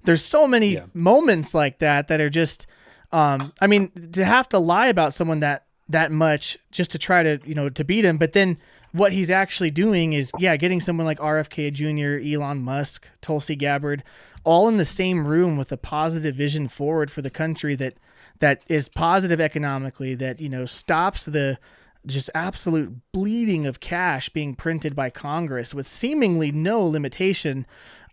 There's so many moments like that are just, I mean, to have to lie about someone that much just to try to, you know, to beat him. But then what he's actually doing is, getting someone like RFK Jr., Elon Musk, Tulsi Gabbard, all in the same room with a positive vision forward for the country that is positive economically, that, you know, stops the just absolute bleeding of cash being printed by Congress with seemingly no limitation,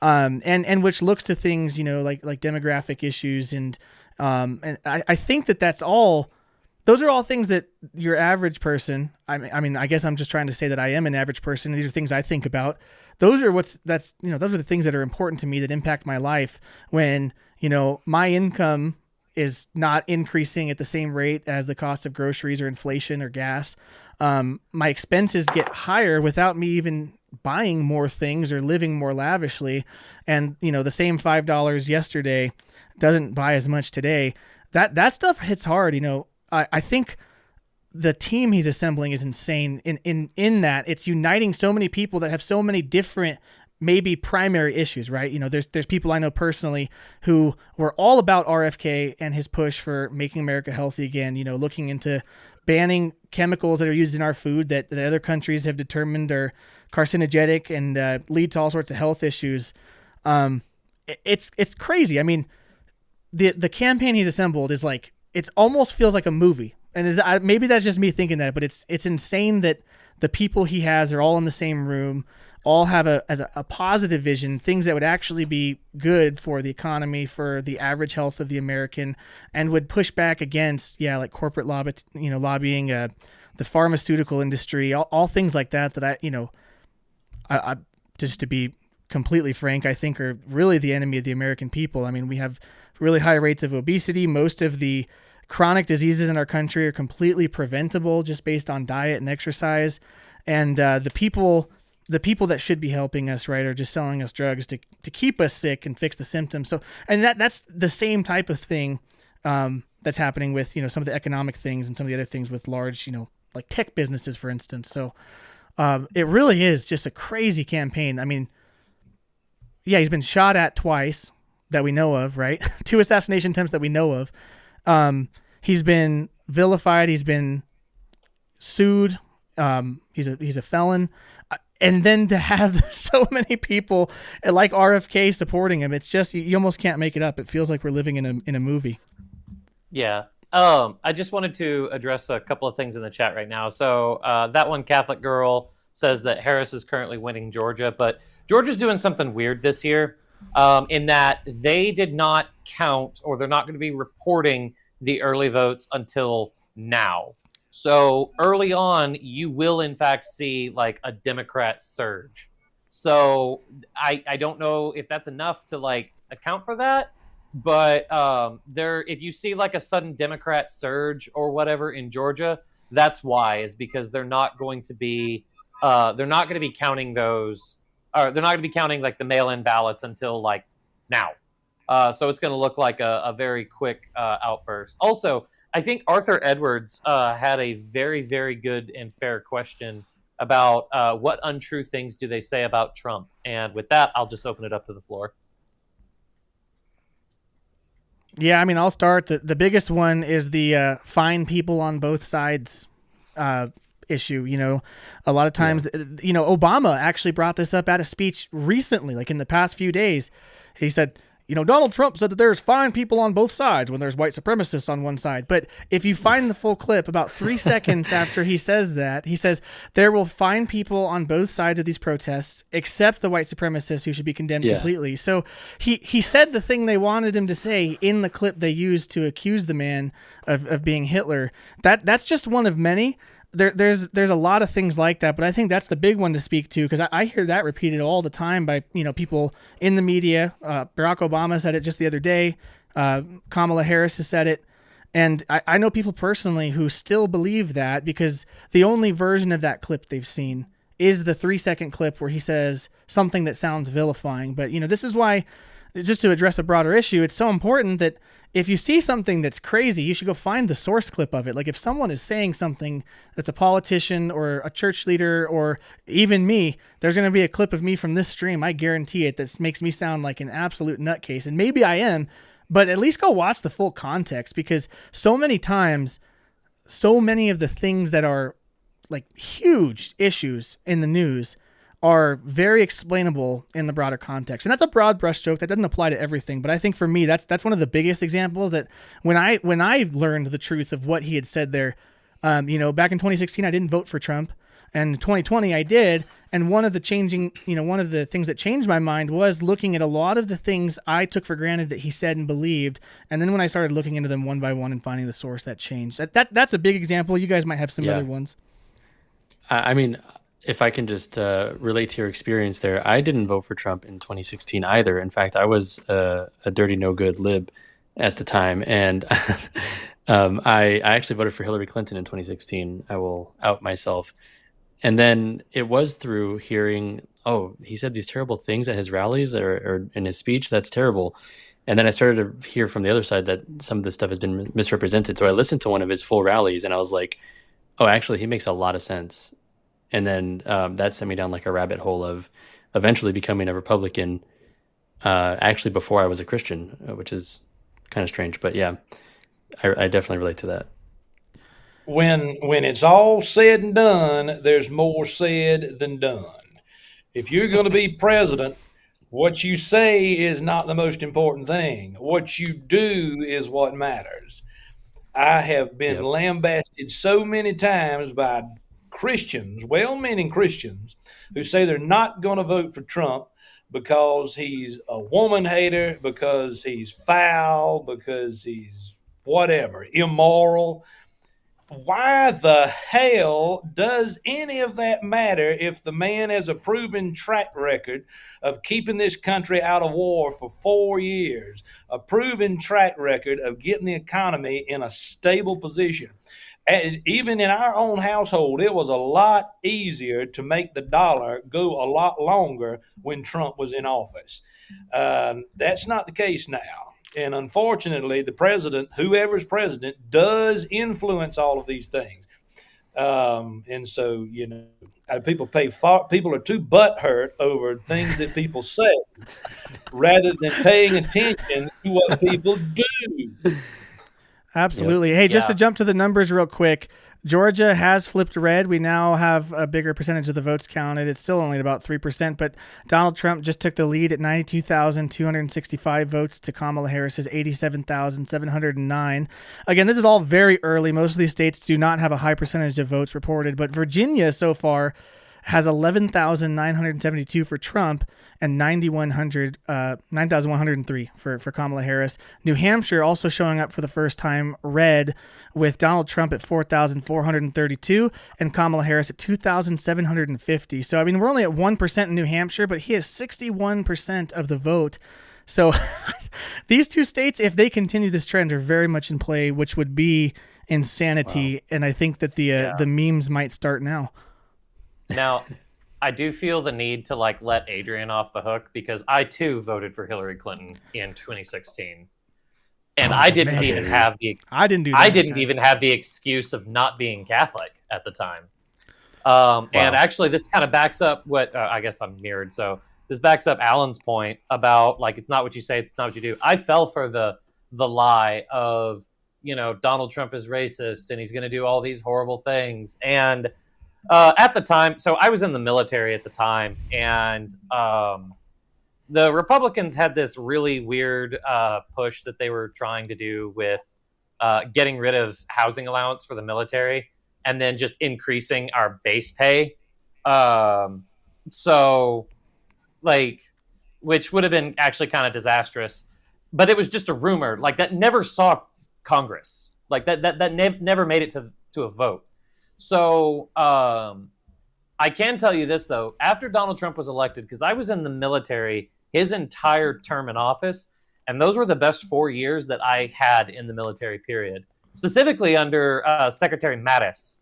and which looks to things, you know, like demographic issues. And I think those are all things that your average person, I mean, I guess I'm just trying to say that I am an average person. These are things I think about. Those are those are the things that are important to me, that impact my life when, you know, my income is not increasing at the same rate as the cost of groceries or inflation or gas. My expenses get higher without me even buying more things or living more lavishly. And, you know, the same $5 yesterday doesn't buy as much today. That stuff hits hard. You know, I think the team he's assembling is insane in that it's uniting so many people that have so many different maybe primary issues, right? You know, there's people I know personally who were all about RFK and his push for making America healthy again, you know, looking into banning chemicals that are used in our food that other countries have determined are carcinogenic and lead to all sorts of health issues. It's crazy. I mean, the campaign he's assembled is like, it almost feels like a movie. And maybe that's just me thinking that, but it's insane that the people he has are all in the same room, all have a positive vision, things that would actually be good for the economy, for the average health of the American, and would push back against, like corporate lobbying, the pharmaceutical industry, all things like that. That I just to be completely frank, I think are really the enemy of the American people. I mean, we have really high rates of obesity. Most of the chronic diseases in our country are completely preventable just based on diet and exercise. And the people that should be helping us, right, are just selling us drugs to keep us sick and fix the symptoms. So, and that's the same type of thing that's happening with, some of the economic things and some of the other things with large, like tech businesses, for instance. So it really is just a crazy campaign. I mean, yeah, he's been shot at twice that we know of, right? 2 assassination attempts that we know of. He's been vilified. He's been sued. He's a felon. And then to have so many people like RFK supporting him, it's just, you almost can't make it up. It feels like we're living in a movie. Yeah. I just wanted to address a couple of things in the chat right now. So that one Catholic girl says that Harris is currently winning Georgia, but Georgia's doing something weird this year in that they did not count, or they're not going to be reporting the early votes until now. So early on, you will in fact see like a Democrat surge. So I don't know if that's enough to like account for that, but if you see like a sudden Democrat surge or whatever in Georgia, that's why, is because they're not going to be counting those, or they're not going to be counting like the mail-in ballots until like now. So it's going to look like a very quick outburst. Also, I think Arthur Edwards had a very, very good and fair question about what untrue things do they say about Trump. And with that, I'll just open it up to the floor. Yeah, I mean, I'll start. The biggest one is the fine people on both sides issue. A lot of times, Obama actually brought this up at a speech recently, like in the past few days. He said, Donald Trump said that there's fine people on both sides when there's white supremacists on one side. But if you find the full clip, about 3 seconds after he says that, he says there will fine people on both sides of these protests, except the white supremacists who should be condemned completely. So he said the thing they wanted him to say in the clip they used to accuse the man of being Hitler. That's just one of many. There's a lot of things like that, but I think that's the big one to speak to, because I hear that repeated all the time by people in the media. Barack Obama said it just the other day. Kamala Harris has said it, and I know people personally who still believe that, because the only version of that clip they've seen is the 3-second clip where he says something that sounds vilifying. But this is why, just to address a broader issue, it's so important that if you see something that's crazy, you should go find the source clip of it. Like if someone is saying something that's a politician or a church leader or even me, there's going to be a clip of me from this stream, I guarantee it, that makes me sound like an absolute nutcase. And maybe I am, but at least go watch the full context, because so many times, so many of the things that are like huge issues in the news are very explainable in the broader context. And that's a broad brushstroke. That doesn't apply to everything. But I think for me, that's one of the biggest examples that when I learned the truth of what he had said there, back in 2016, I didn't vote for Trump. And in 2020, I did. And one of the things that changed my mind was looking at a lot of the things I took for granted that he said and believed. And then when I started looking into them one by one and finding the source, that changed. That's a big example. You guys might have some other ones. I mean, if I can just relate to your experience there, I didn't vote for Trump in 2016 either. In fact, I was a dirty, no good lib at the time. And I actually voted for Hillary Clinton in 2016. I will out myself. And then it was through hearing, oh, he said these terrible things at his rallies or in his speech. That's terrible. And then I started to hear from the other side that some of this stuff has been misrepresented. So I listened to one of his full rallies and I was like, oh, actually, he makes a lot of sense. And then that sent me down like a rabbit hole of eventually becoming a Republican, actually before I was a Christian, which is kind of strange. But yeah, I definitely relate to that. When it's all said and done, there's more said than done. If you're going to be president, what you say is not the most important thing. What you do is what matters. I have been lambasted so many times by Christians, well-meaning Christians, who say they're not going to vote for Trump because he's a woman hater, because he's foul, because he's whatever, immoral. Why the hell does any of that matter if the man has a proven track record of keeping this country out of war for 4 years, a proven track record of getting the economy in a stable position? And even in our own household, it was a lot easier to make the dollar go a lot longer when Trump was in office. That's not the case now. And unfortunately, the president, whoever's president, does influence all of these things. And so, people are too butthurt over things that people say rather than paying attention to what people do. Absolutely. Yep. Hey, just to jump to the numbers real quick, Georgia has flipped red. We now have a bigger percentage of the votes counted. It's still only about 3%, but Donald Trump just took the lead at 92,265 votes to Kamala Harris's 87,709. Again, this is all very early. Most of these states do not have a high percentage of votes reported, but Virginia so far has 11,972 for Trump and 9,103 for Kamala Harris. New Hampshire also showing up for the first time red with Donald Trump at 4,432 and Kamala Harris at 2,750. So, I mean, we're only at 1% in New Hampshire, but he has 61% of the vote. So these two states, if they continue this trend, are very much in play, which would be insanity. Wow. And I think that the memes might start now. Now, I do feel the need to let Adrian off the hook because I too voted for Hillary Clinton in 2016, and I didn't even have the even have the excuse of not being Catholic at the time. And actually, this kind of backs up what I guess I'm mirrored. So this backs up Alan's point about it's not what you say, it's not what you do. I fell for the lie of Donald Trump is racist and he's going to do all these horrible things. And at the time, so I was in the military at the time, and the Republicans had this really weird push that they were trying to do with getting rid of housing allowance for the military and then just increasing our base pay. Which would have been actually kind of disastrous, but it was just a rumor that never saw Congress, that never made it to a vote. So I can tell you this, though. After Donald Trump was elected, because I was in the military his entire term in office, and those were the best 4 years that I had in the military period, specifically under Secretary Mattis.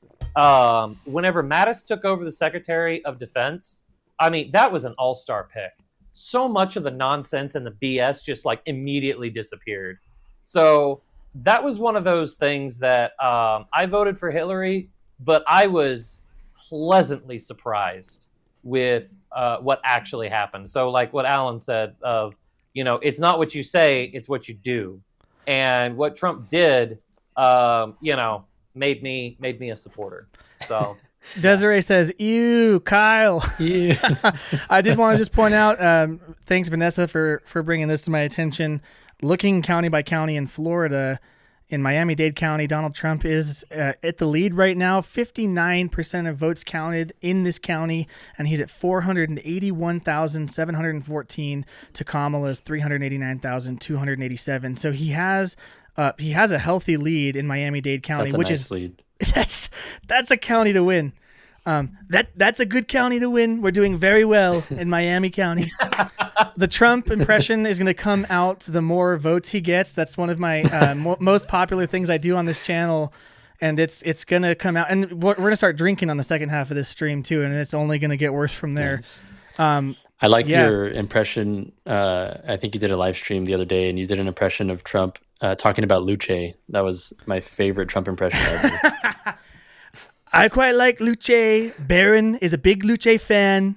Whenever Mattis took over the Secretary of Defense, I mean, that was an all-star pick. So much of the nonsense and the BS just immediately disappeared. So that was one of those things that I voted for Hillary, but I was pleasantly surprised with what actually happened. So what Alan said of, it's not what you say, it's what you do. And what Trump did, made me a supporter. So Desiree says, ew, Kyle. Ew. I did want to just point out, thanks Vanessa for bringing this to my attention. Looking county by county in Florida, in Miami-Dade County, Donald Trump is at the lead right now. 59% of votes counted in this county, and he's at 481,714 to Kamala's 389,287. So he has a healthy lead in Miami-Dade County, which is lead. That's a county to win. That's a good county to win. We're doing very well in Miami County. The Trump impression is going to come out the more votes he gets. That's one of my most popular things I do on this channel, and it's going to come out. And we're going to start drinking on the second half of this stream too, and it's only going to get worse from there. Nice. I liked your impression. I think you did a live stream the other day, and you did an impression of Trump talking about Luce. That was my favorite Trump impression ever. I quite like Luce. Barron is a big Luce fan.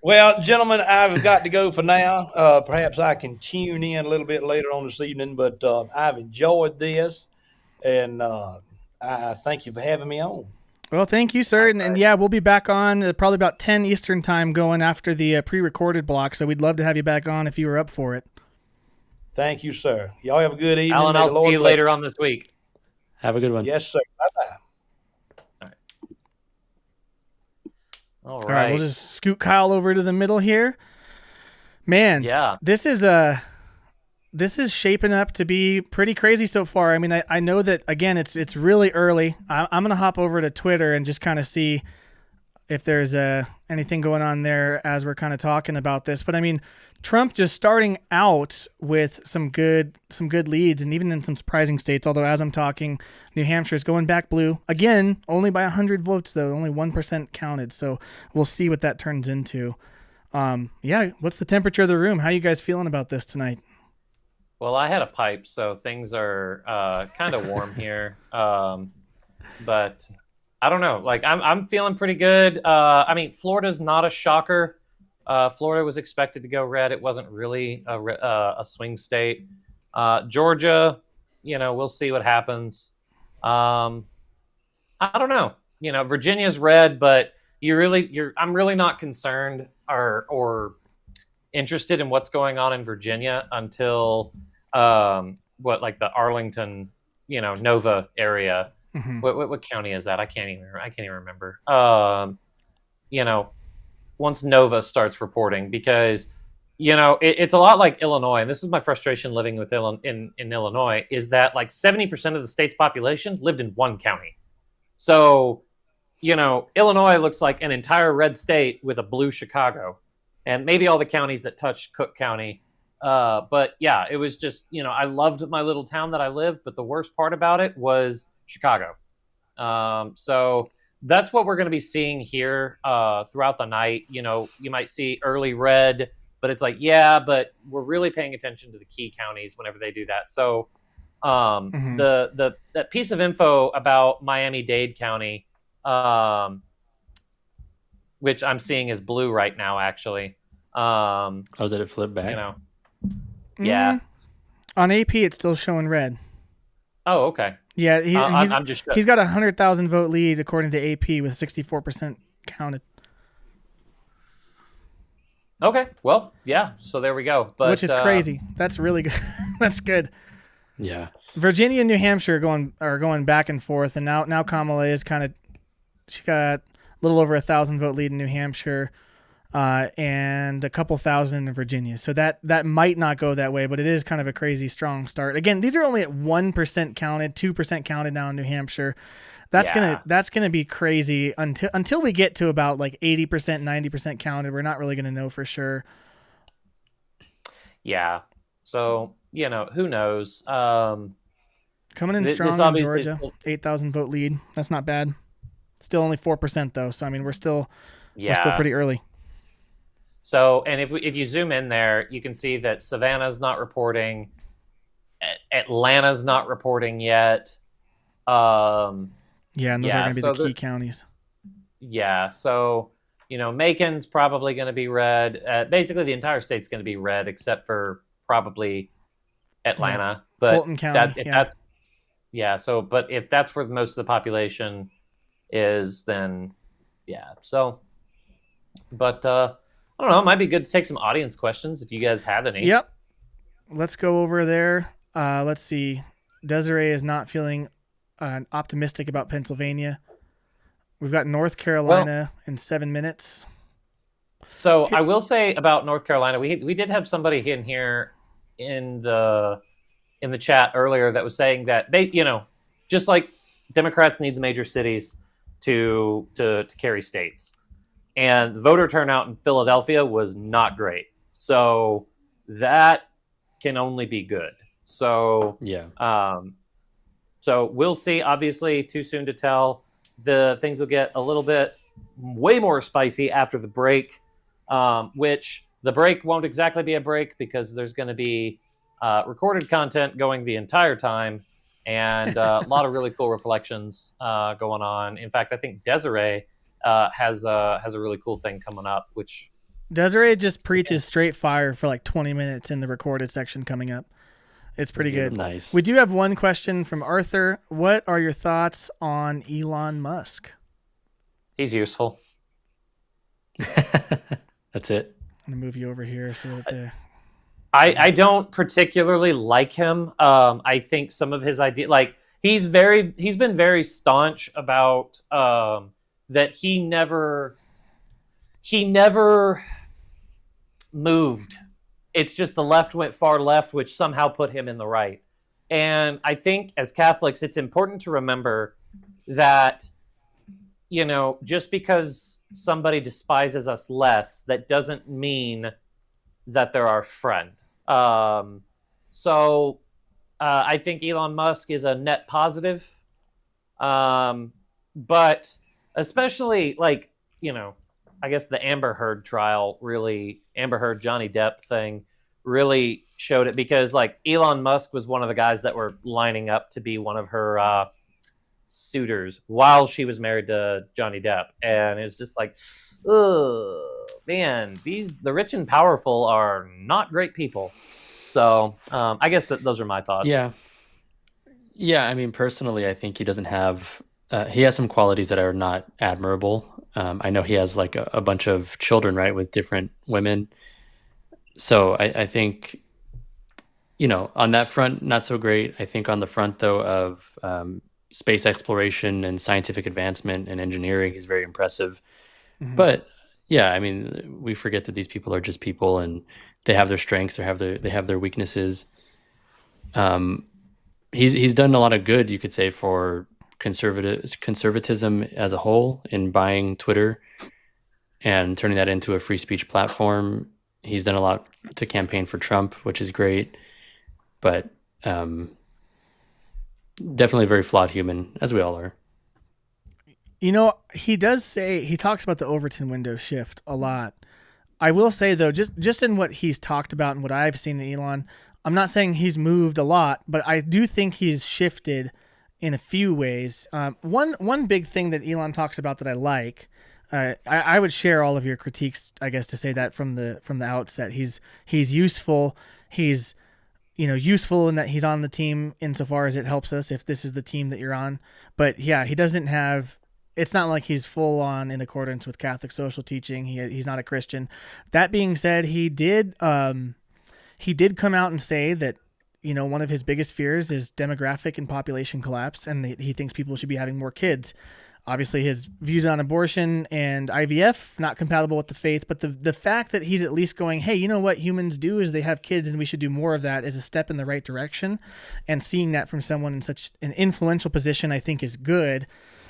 Well, gentlemen, I've got to go for now. Perhaps I can tune in a little bit later on this evening, but I've enjoyed this, and I thank you for having me on. Well, thank you, sir. And yeah, we'll be back on probably about 10 Eastern time going after the pre-recorded block, so we'd love to have you back on if you were up for it. Thank you, sir. Y'all have a good evening. Alan, I'll see you later on this week. Have a good one. Yes, sir. Bye-bye. All All right, we'll right. just scoot Kyle over to the middle here. Man, Yeah. this is shaping up to be pretty crazy so far. I mean, I know that, again, it's really early. I'm going to hop over to Twitter and just kind of see if there's anything going on there as we're kind of talking about this. But I mean, Trump just starting out with some good leads, and even in some surprising states. Although as I'm talking, New Hampshire is going back blue again, only by 100 votes though, only 1% counted. So we'll see what that turns into. Yeah, what's the temperature of the room? How you guys feeling about this tonight? Well, I had a pipe, so things are kind of warm here. But I don't know. Like I'm feeling pretty good. I mean, Florida's not a shocker. Florida was expected to go red. It wasn't really a swing state. Georgia, we'll see what happens. I don't know. Virginia's red, but I'm really not concerned or interested in what's going on in Virginia until like the Arlington, Nova area. Mm-hmm. What county is that? I can't even remember. Once Nova starts reporting, because it's a lot like Illinois, and this is my frustration living with in Illinois, is that like 70% of the state's population lived in one county. So Illinois looks like an entire red state with a blue Chicago, and maybe all the counties that touch Cook County. But yeah, it was just, I loved my little town that I lived, but the worst part about it was Chicago. So that's what we're going to be seeing here throughout the night. You might see early red, but it's like, yeah, but we're really paying attention to the key counties whenever they do that. So that piece of info about Miami-Dade County, which I'm seeing is blue right now, actually. Did it flip back? Yeah. On AP, it's still showing red. Oh, okay. Yeah, he's got 100,000 vote lead according to AP with 64% counted. Okay, well, yeah. So there we go. But, which is crazy. That's really good. That's good. Yeah. Virginia and New Hampshire are going back and forth, and now Kamala is she got a little over 1,000 vote lead in New Hampshire, and a couple thousand in Virginia. So that might not go that way, but it is kind of a crazy strong start. Again, these are only at 1% counted, 2% counted now in New Hampshire. That's gonna be crazy until we get to about like 80%, 90% counted. We're not really gonna know for sure. Yeah. So who knows? Coming in strong in Georgia, 8,000 vote lead. That's not bad. Still only 4% though. So I mean, we're still pretty early. So, and if you zoom in there, you can see that Savannah's not reporting, Atlanta's not reporting yet. And those are going to be the key counties. Yeah, so Macon's probably going to be red. Basically, the entire state's going to be red except for probably Atlanta. But Fulton County. But if that's where most of the population is, then yeah. So, but I don't know. It might be good to take some audience questions if you guys have any. Yep. Let's go over there. Let's see. Desiree is not feeling optimistic about Pennsylvania. We've got North Carolina in 7 minutes. So I will say about North Carolina, we did have somebody in here in the chat earlier that was saying that they, just like Democrats need the major cities to carry states. And voter turnout in Philadelphia was not great. So that can only be good. So yeah. So we'll see. Obviously, too soon to tell. The things will get a little bit way more spicy after the break, which the break won't exactly be a break because there's going to be recorded content going the entire time and a lot of really cool reflections going on. In fact, I think Desiree has a really cool thing coming up, which Desiree just preaches straight fire for like 20 minutes in the recorded section coming up. It's pretty good. Nice. We do have one question from Arthur. What are your thoughts on Elon Musk? He's useful. That's it. I'm gonna move you over here so that I don't particularly like him. I think some of his ideas, like he's been very staunch about that he never he never moved. It's just the left went far left, which somehow put him in the right. And I think as Catholics, it's important to remember that, just because somebody despises us less, that doesn't mean that they're our friend. So I think Elon Musk is a net positive. But especially I guess the Amber Heard trial Amber Heard Johnny Depp thing really showed it, because Elon Musk was one of the guys that were lining up to be one of her suitors while she was married to Johnny Depp. And it's just oh man, the rich and powerful are not great people. So I guess those are my thoughts. Yeah. I mean, personally, I think he doesn't have. He has some qualities that are not admirable. I know he has a bunch of children, right, with different women. So I think, on that front, not so great. I think on the front, though, of space exploration and scientific advancement and engineering, he's very impressive. Mm-hmm. But yeah, I mean, we forget that these people are just people, and they have their strengths, they have their weaknesses. He's done a lot of good, you could say, for conservatism as a whole in buying Twitter and turning that into a free speech platform. He's done a lot to campaign for Trump, which is great, but definitely a very flawed human, as we all are. He talks about the Overton window shift a lot. I will say, though, just in what he's talked about and what I've seen in Elon, I'm not saying he's moved a lot, but I do think he's shifted in a few ways. One big thing that Elon talks about that I like, I would share all of your critiques, I guess, to say that from the outset. He's useful. He's useful in that he's on the team insofar as it helps us if this is the team that you're on. But yeah, he doesn't have. It's not like he's full on in accordance with Catholic social teaching. He's not a Christian. That being said, he did come out and say that one of his biggest fears is demographic and population collapse, and he thinks people should be having more kids. Obviously, his views on abortion and IVF, not compatible with the faith, but the fact that he's at least going, hey, you know what humans do is they have kids and we should do more of that, is a step in the right direction. And seeing that from someone in such an influential position, I think, is good.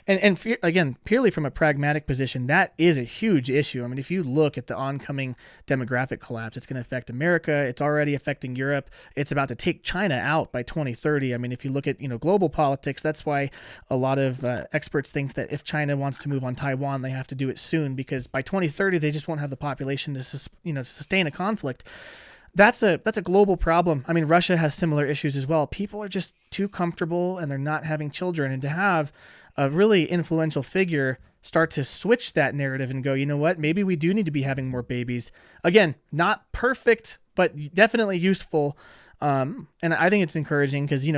And again, purely from a pragmatic position, that is a huge issue. I mean, if you look at the oncoming demographic collapse, it's going to affect America. It's already affecting Europe. It's about to take China out by 2030. I mean, if you look at global politics, that's why a lot of experts think that if China wants to move on Taiwan, they have to do it soon, because by 2030 they just won't have the population to sustain a conflict. That's a global problem. I mean, Russia has similar issues as well. People are just too comfortable and they're not having children, and to have a really influential figure start to switch that narrative and go, you know what, maybe we do need to be having more babies. Again, not perfect, but definitely useful. And I think it's encouraging because,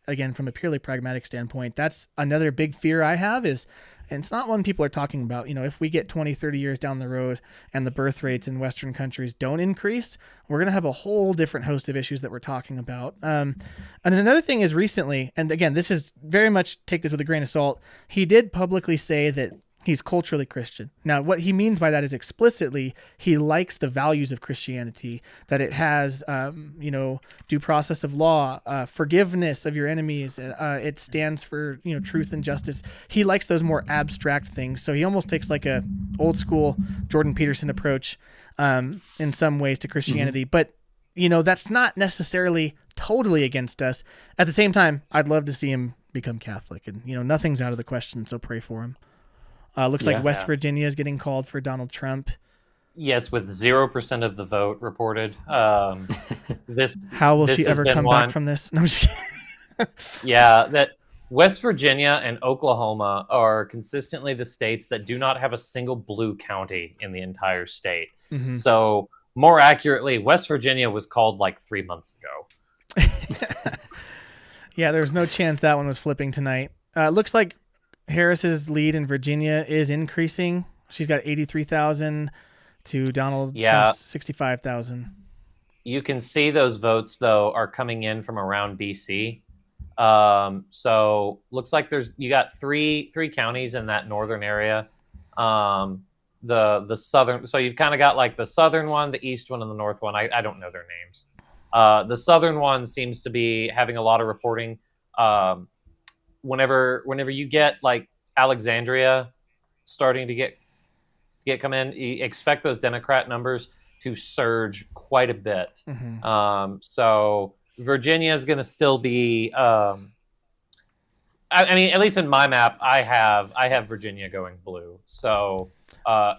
again, from a purely pragmatic standpoint, that's another big fear I have is, and it's not one people are talking about, if we get 20, 30 years down the road and the birth rates in Western countries don't increase, we're going to have a whole different host of issues that we're talking about. And another thing is recently, and again, this is very much, take this with a grain of salt, he did publicly say that he's culturally Christian. Now, what he means by that is explicitly he likes the values of Christianity, that it has, due process of law, forgiveness of your enemies. It stands for, truth and justice. He likes those more abstract things. So he almost takes like a old school Jordan Peterson approach in some ways to Christianity. Mm-hmm. But, that's not necessarily totally against us. At the same time, I'd love to see him become Catholic, and, nothing's out of the question. So pray for him. Looks like West Virginia is getting called for Donald Trump. Yes, with 0% of the vote reported. How will she ever come back from this? No, I'm just kidding. Yeah, that West Virginia and Oklahoma are consistently the states that do not have a single blue county in the entire state. Mm-hmm. So, more accurately, West Virginia was called 3 months ago. Yeah, there's no chance that one was flipping tonight. Looks like Harris's lead in Virginia is increasing. She's got 83,000 to Donald Trump's 65,000. You can see those votes, though, are coming in from around D.C. So looks like you got three counties in that northern area the southern. So you've kind of got like the southern one, the east one, and the north one. I don't know their names. The southern one seems to be having a lot of reporting. Whenever you get like Alexandria starting to come in, you expect those Democrat numbers to surge quite a bit. Mm-hmm. So Virginia is going to still be. I mean, at least in my map, I have Virginia going blue. So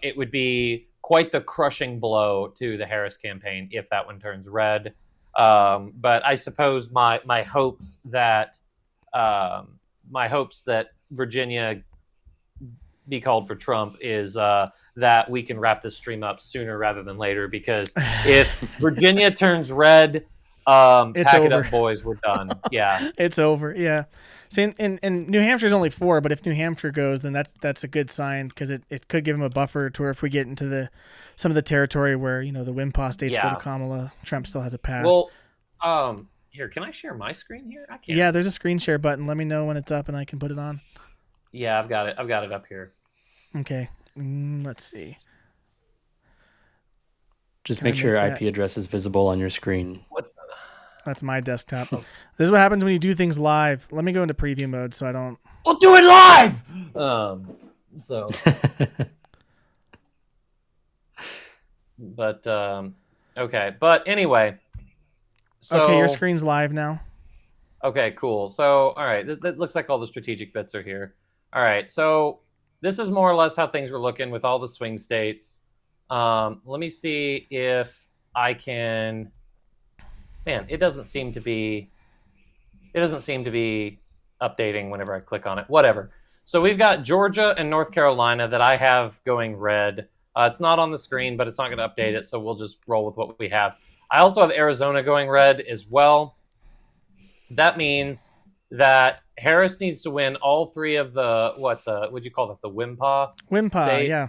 it would be quite the crushing blow to the Harris campaign if that one turns red. But I suppose my hopes that Virginia be called for Trump is that we can wrap this stream up sooner rather than later, because if Virginia turns red, It's pack it over. up, boys. We're done. Yeah. It's over. Yeah. See, and New Hampshire's only 4, but if New Hampshire goes, then that's a good sign, because it could give them a buffer to where if we get into some of the territory where, you know, the Wimpah states go to Kamala, Trump still has a path. Well, here, can I share my screen here? I can't. Yeah, there's a screen share button. Let me know when it's up and I can put it on. Yeah, I've got it up here. Okay. Let's see. Just Can I make sure your make IP that- address is visible on your screen. That's my desktop. This is what happens when you do things live. Let me go into preview mode so I don't. We'll do it live. So, but okay. But anyway. So, Okay, your screen's live now. Okay, cool. So, all right, that looks like all the strategic bits are here. All right, so this is more or less how things were looking with all the swing states. Let me see if I can. Man, it doesn't seem to be updating whenever I click on it. Whatever. So we've got Georgia and North Carolina that I have going red. It's not on the screen, but it's not going to update it, so we'll just roll with what we have. I also have Arizona going red as well. That means that Harris needs to win all 3 of the what'd you call that? The Wimpah states? Yeah.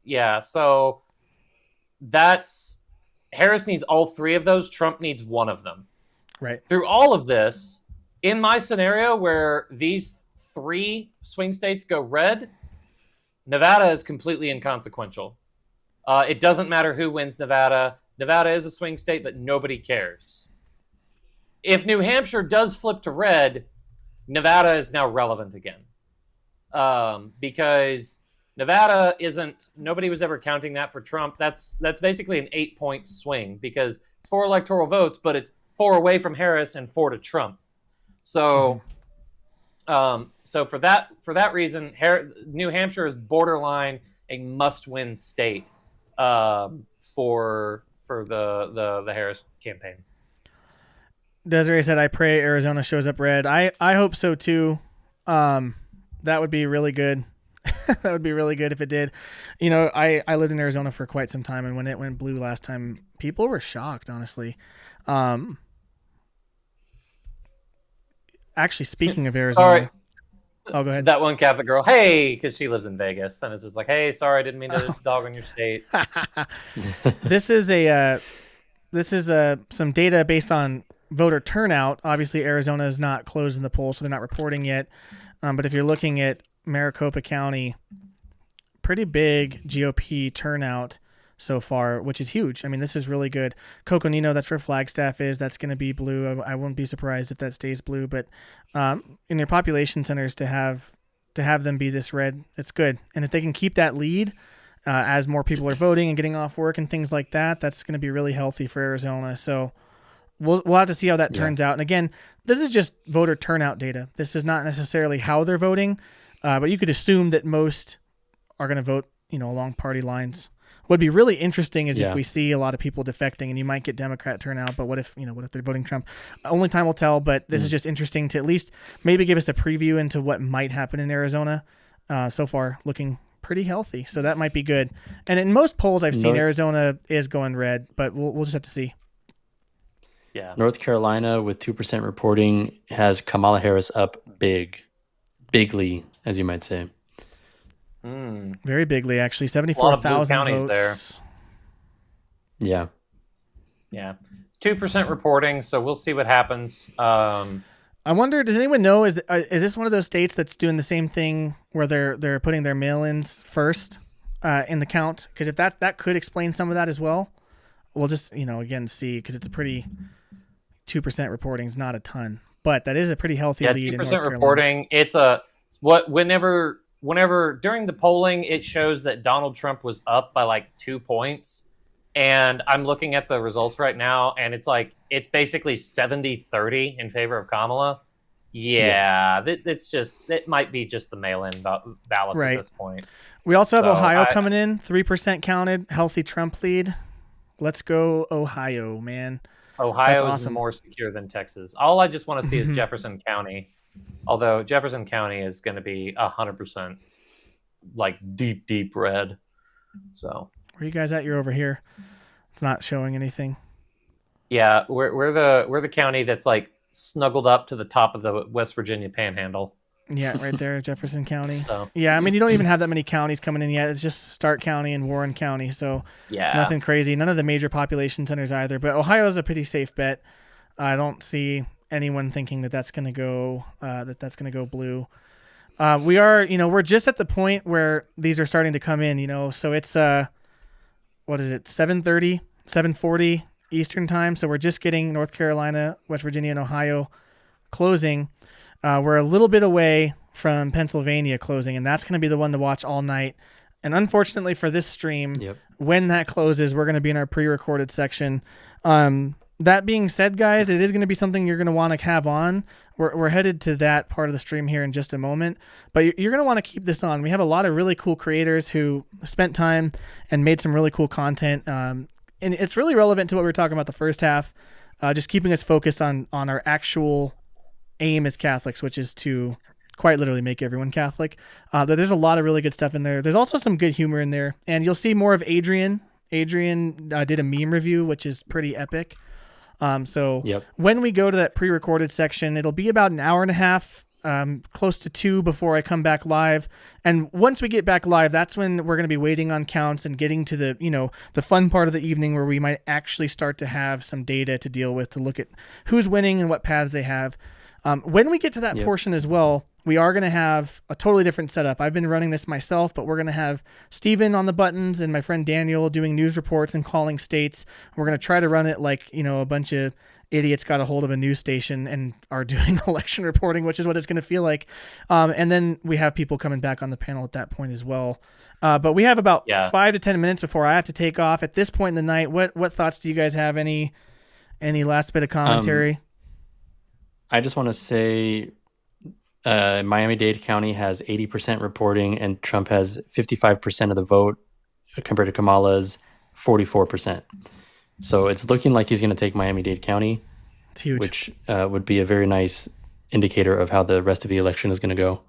Yeah, so that's Harris needs all 3 of those. Trump needs 1 of them. Right. Through all of this, in my scenario where these 3 swing states go red, Nevada is completely inconsequential. It doesn't matter who wins Nevada. Nevada is a swing state, but nobody cares. If New Hampshire does flip to red, Nevada is now relevant again. Because Nevada nobody was ever counting that for Trump. That's basically an 8-point swing, because it's 4 electoral votes, but it's 4 away from Harris and 4 to Trump. So, so for that reason, New Hampshire is borderline a must-win state for the Harris campaign. Desiree said, "I pray Arizona shows up red." I hope so too. That would be really good. That would be really good if it did. You know, I lived in Arizona for quite some time, and when it went blue last time, people were shocked, honestly. Actually, speaking of Arizona, Sorry. Oh, go ahead. That one Catholic girl, hey, because she lives in Vegas, and it's just like, hey, sorry, I didn't mean to dog on your state. This is some data based on voter turnout. Obviously, Arizona is not closed in the polls, so they're not reporting yet. But if you're looking at Maricopa County, pretty big GOP turnout so far, which is huge. I mean, this is really good. Coconino, that's where Flagstaff is. That's going to be blue. I wouldn't be surprised if that stays blue. But in your population centers, to have them be this red, it's good. And if they can keep that lead as more people are voting and getting off work and things like that, that's going to be really healthy for Arizona. So we'll have to see how that turns out. And again, this is just voter turnout data. This is not necessarily how they're voting, but you could assume that most are going to vote, along party lines. What'd be really interesting is if we see a lot of people defecting, and you might get Democrat turnout, but what if they're voting Trump? Only time will tell, but this is just interesting to at least maybe give us a preview into what might happen in Arizona. So far, looking pretty healthy, so that might be good. And in most polls I've seen, Arizona is going red, but we'll just have to see. Yeah. North Carolina with 2% reporting has Kamala Harris up bigly, as you might say. Very bigly, actually. 74,000 votes. There. Yeah. 2% reporting, so we'll see what happens. I wonder, does anyone know, is this one of those states that's doing the same thing where they're putting their mail-ins first? in the count, because if that could explain some of that as well. We'll just, again, see, because it's a pretty 2% reporting is not a ton, but that is a pretty healthy lead in North Carolina. 2% reporting. It's whenever during the polling, it shows that Donald Trump was up by like 2 points. And I'm looking at the results right now, and it's basically 70-30 in favor of Kamala. Yeah. It might be just the mail-in ballots at this point. We also have Ohio coming in, 3% counted, healthy Trump lead. Let's go Ohio, man. Ohio is more secure than Texas. All I just want to see is Jefferson County. Although Jefferson County is going to be 100% like deep, deep red. So where you guys at? You're over here. It's not showing anything. Yeah, we're the county that's like snuggled up to the top of the West Virginia Panhandle. Yeah, right there, Jefferson County. So. Yeah, I mean, you don't even have that many counties coming in yet. It's just Stark County and Warren County, so nothing crazy. None of the major population centers either. But Ohio is a pretty safe bet. I don't see anyone thinking that's going to go blue. We are, we're just at the point where these are starting to come in. So it's 7:30, 7:40 Eastern time. So we're just getting North Carolina, West Virginia, and Ohio closing. We're a little bit away from Pennsylvania closing, and that's going to be the one to watch all night. And unfortunately for this stream, when that closes, we're going to be in our pre-recorded section. That being said, guys, it is going to be something you're going to want to have on. We're headed to that part of the stream here in just a moment, but you're going to want to keep this on. We have a lot of really cool creators who spent time and made some really cool content, and it's really relevant to what we were talking about the first half, just keeping us focused on our actual aim as Catholics, which is to quite literally make everyone Catholic. There's a lot of really good stuff in there. There's also some good humor in there, and you'll see more of Adrian. Adrian did a meme review, which is pretty epic. When we go to that pre-recorded section, it'll be about an hour and a half, close to 2 before I come back live. And once we get back live, that's when we're going to be waiting on counts and getting to the fun part of the evening where we might actually start to have some data to deal with, to look at who's winning and what paths they have. When we get to that portion as well, we are going to have a totally different setup. I've been running this myself, but we're going to have Steven on the buttons and my friend Daniel doing news reports and calling states. We're going to try to run it like, a bunch of idiots got a hold of a news station and are doing election reporting, which is what it's going to feel like. And then we have people coming back on the panel at that point as well. But we have about 5 to 10 minutes before I have to take off. At this point in the night, what thoughts do you guys have? Any last bit of commentary? I just want to say Miami-Dade County has 80% reporting, and Trump has 55% of the vote compared to Kamala's 44%. So it's looking like he's going to take Miami-Dade County, it's huge. Which would be a very nice indicator of how the rest of the election is going to go.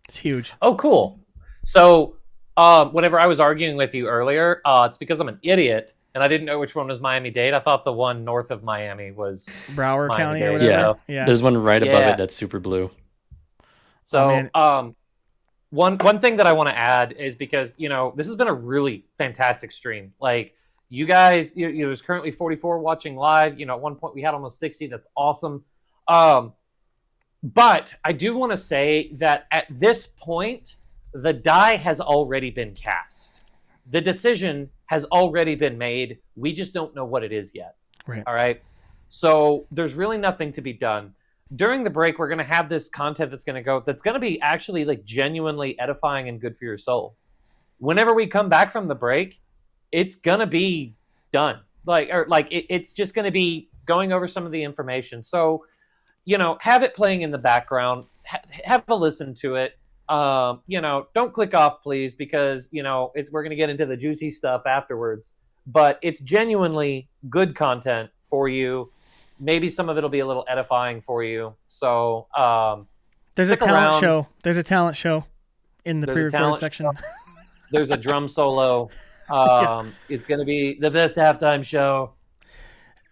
It's huge. Oh, cool. So whenever I was arguing with you earlier, it's because I'm an idiot. And I didn't know which one was Miami-Dade. I thought the one north of Miami was Broward County or whatever. Yeah. There's one right above it that's super blue. So one thing that I want to add is because, this has been a really fantastic stream. Like, you guys, there's currently 44 watching live. At one point we had almost 60. That's awesome. But I do want to say that at this point, the die has already been cast. The decision has already been made. We just don't know what it is yet. Right. All right. So there's really nothing to be done. During the break, we're going to have this content that's going to be actually like genuinely edifying and good for your soul. Whenever we come back from the break, it's going to be done. It's just going to be going over some of the information. So, have it playing in the background, have a listen to it. Don't click off, please, because we're going to get into the juicy stuff afterwards. But it's genuinely good content for you. Maybe some of it'll be a little edifying for you. So there's a talent show. There's a talent show in the pre-recorded section. There's a drum solo. It's going to be the best halftime show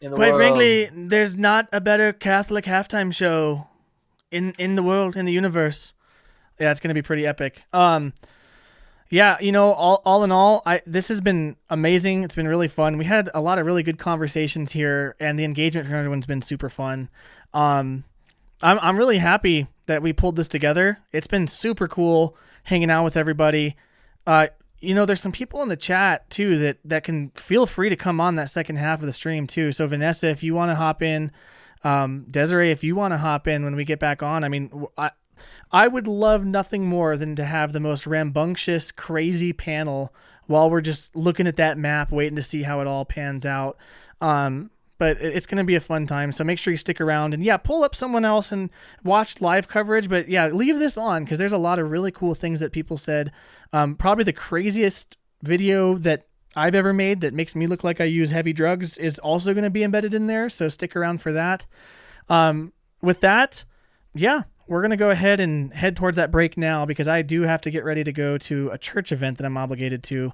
in the world. Quite frankly, there's not a better Catholic halftime show in the world, in the universe. Yeah, it's going to be pretty epic. All in all, this has been amazing. It's been really fun. We had a lot of really good conversations here, and the engagement from everyone's been super fun. I'm really happy that we pulled this together. It's been super cool hanging out with everybody. there's some people in the chat too that can feel free to come on that second half of the stream too. So Vanessa, if you want to hop in, Desiree, if you want to hop in when we get back on, I mean, I would love nothing more than to have the most rambunctious, crazy panel while we're just looking at that map, waiting to see how it all pans out. But it's going to be a fun time. So make sure you stick around and pull up someone else and watch live coverage. But leave this on because there's a lot of really cool things that people said. Probably the craziest video that I've ever made that makes me look like I use heavy drugs is also going to be embedded in there. So stick around for that. With that, we're going to go ahead and head towards that break now because I do have to get ready to go to a church event that I'm obligated to,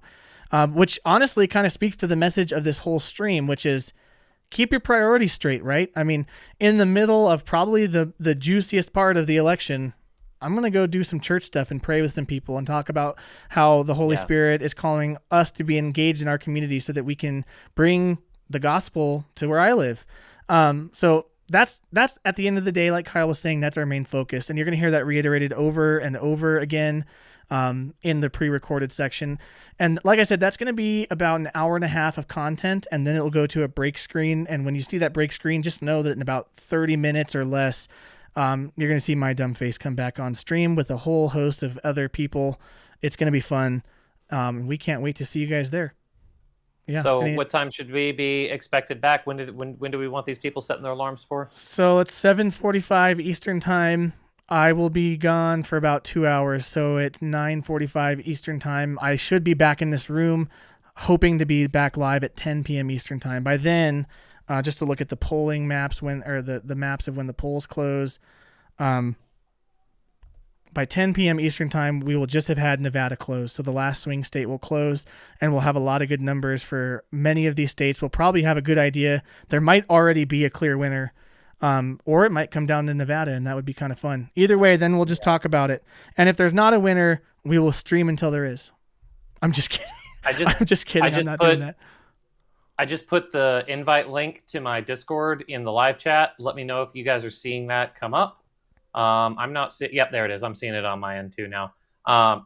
which honestly kind of speaks to the message of this whole stream, which is keep your priorities straight, right? I mean, in the middle of probably the juiciest part of the election, I'm going to go do some church stuff and pray with some people and talk about how the Holy Spirit is calling us to be engaged in our community so that we can bring the gospel to where I live. So that's at the end of the day, like Kyle was saying, that's our main focus. And you're going to hear that reiterated over and over again in the pre-recorded section. And like I said, that's going to be about an hour and a half of content, and then it will go to a break screen. And when you see that break screen, just know that in about 30 minutes or less, you're going to see my dumb face come back on stream with a whole host of other people. It's going to be fun. We can't wait to see you guys there. Yeah. So what time should we be expected back? When do we want these people setting their alarms for? So it's 7:45 Eastern time. I will be gone for about 2 hours. So at 9:45 Eastern time, I should be back in this room, hoping to be back live at 10 p.m. Eastern time. By then, just to look at the polling maps the maps of when the polls close. By 10 p.m. Eastern time, we will just have had Nevada close. So the last swing state will close, and we'll have a lot of good numbers for many of these states. We'll probably have a good idea. There might already be a clear winner, or it might come down to Nevada, and that would be kind of fun. Either way, then we'll just talk about it. And if there's not a winner, we will stream until there is. I'm just kidding. I'm just kidding. I'm not doing that. I just put the invite link to my Discord in the live chat. Let me know if you guys are seeing that come up. I'm not seeing. Yep, there it is. I'm seeing it on my end too now.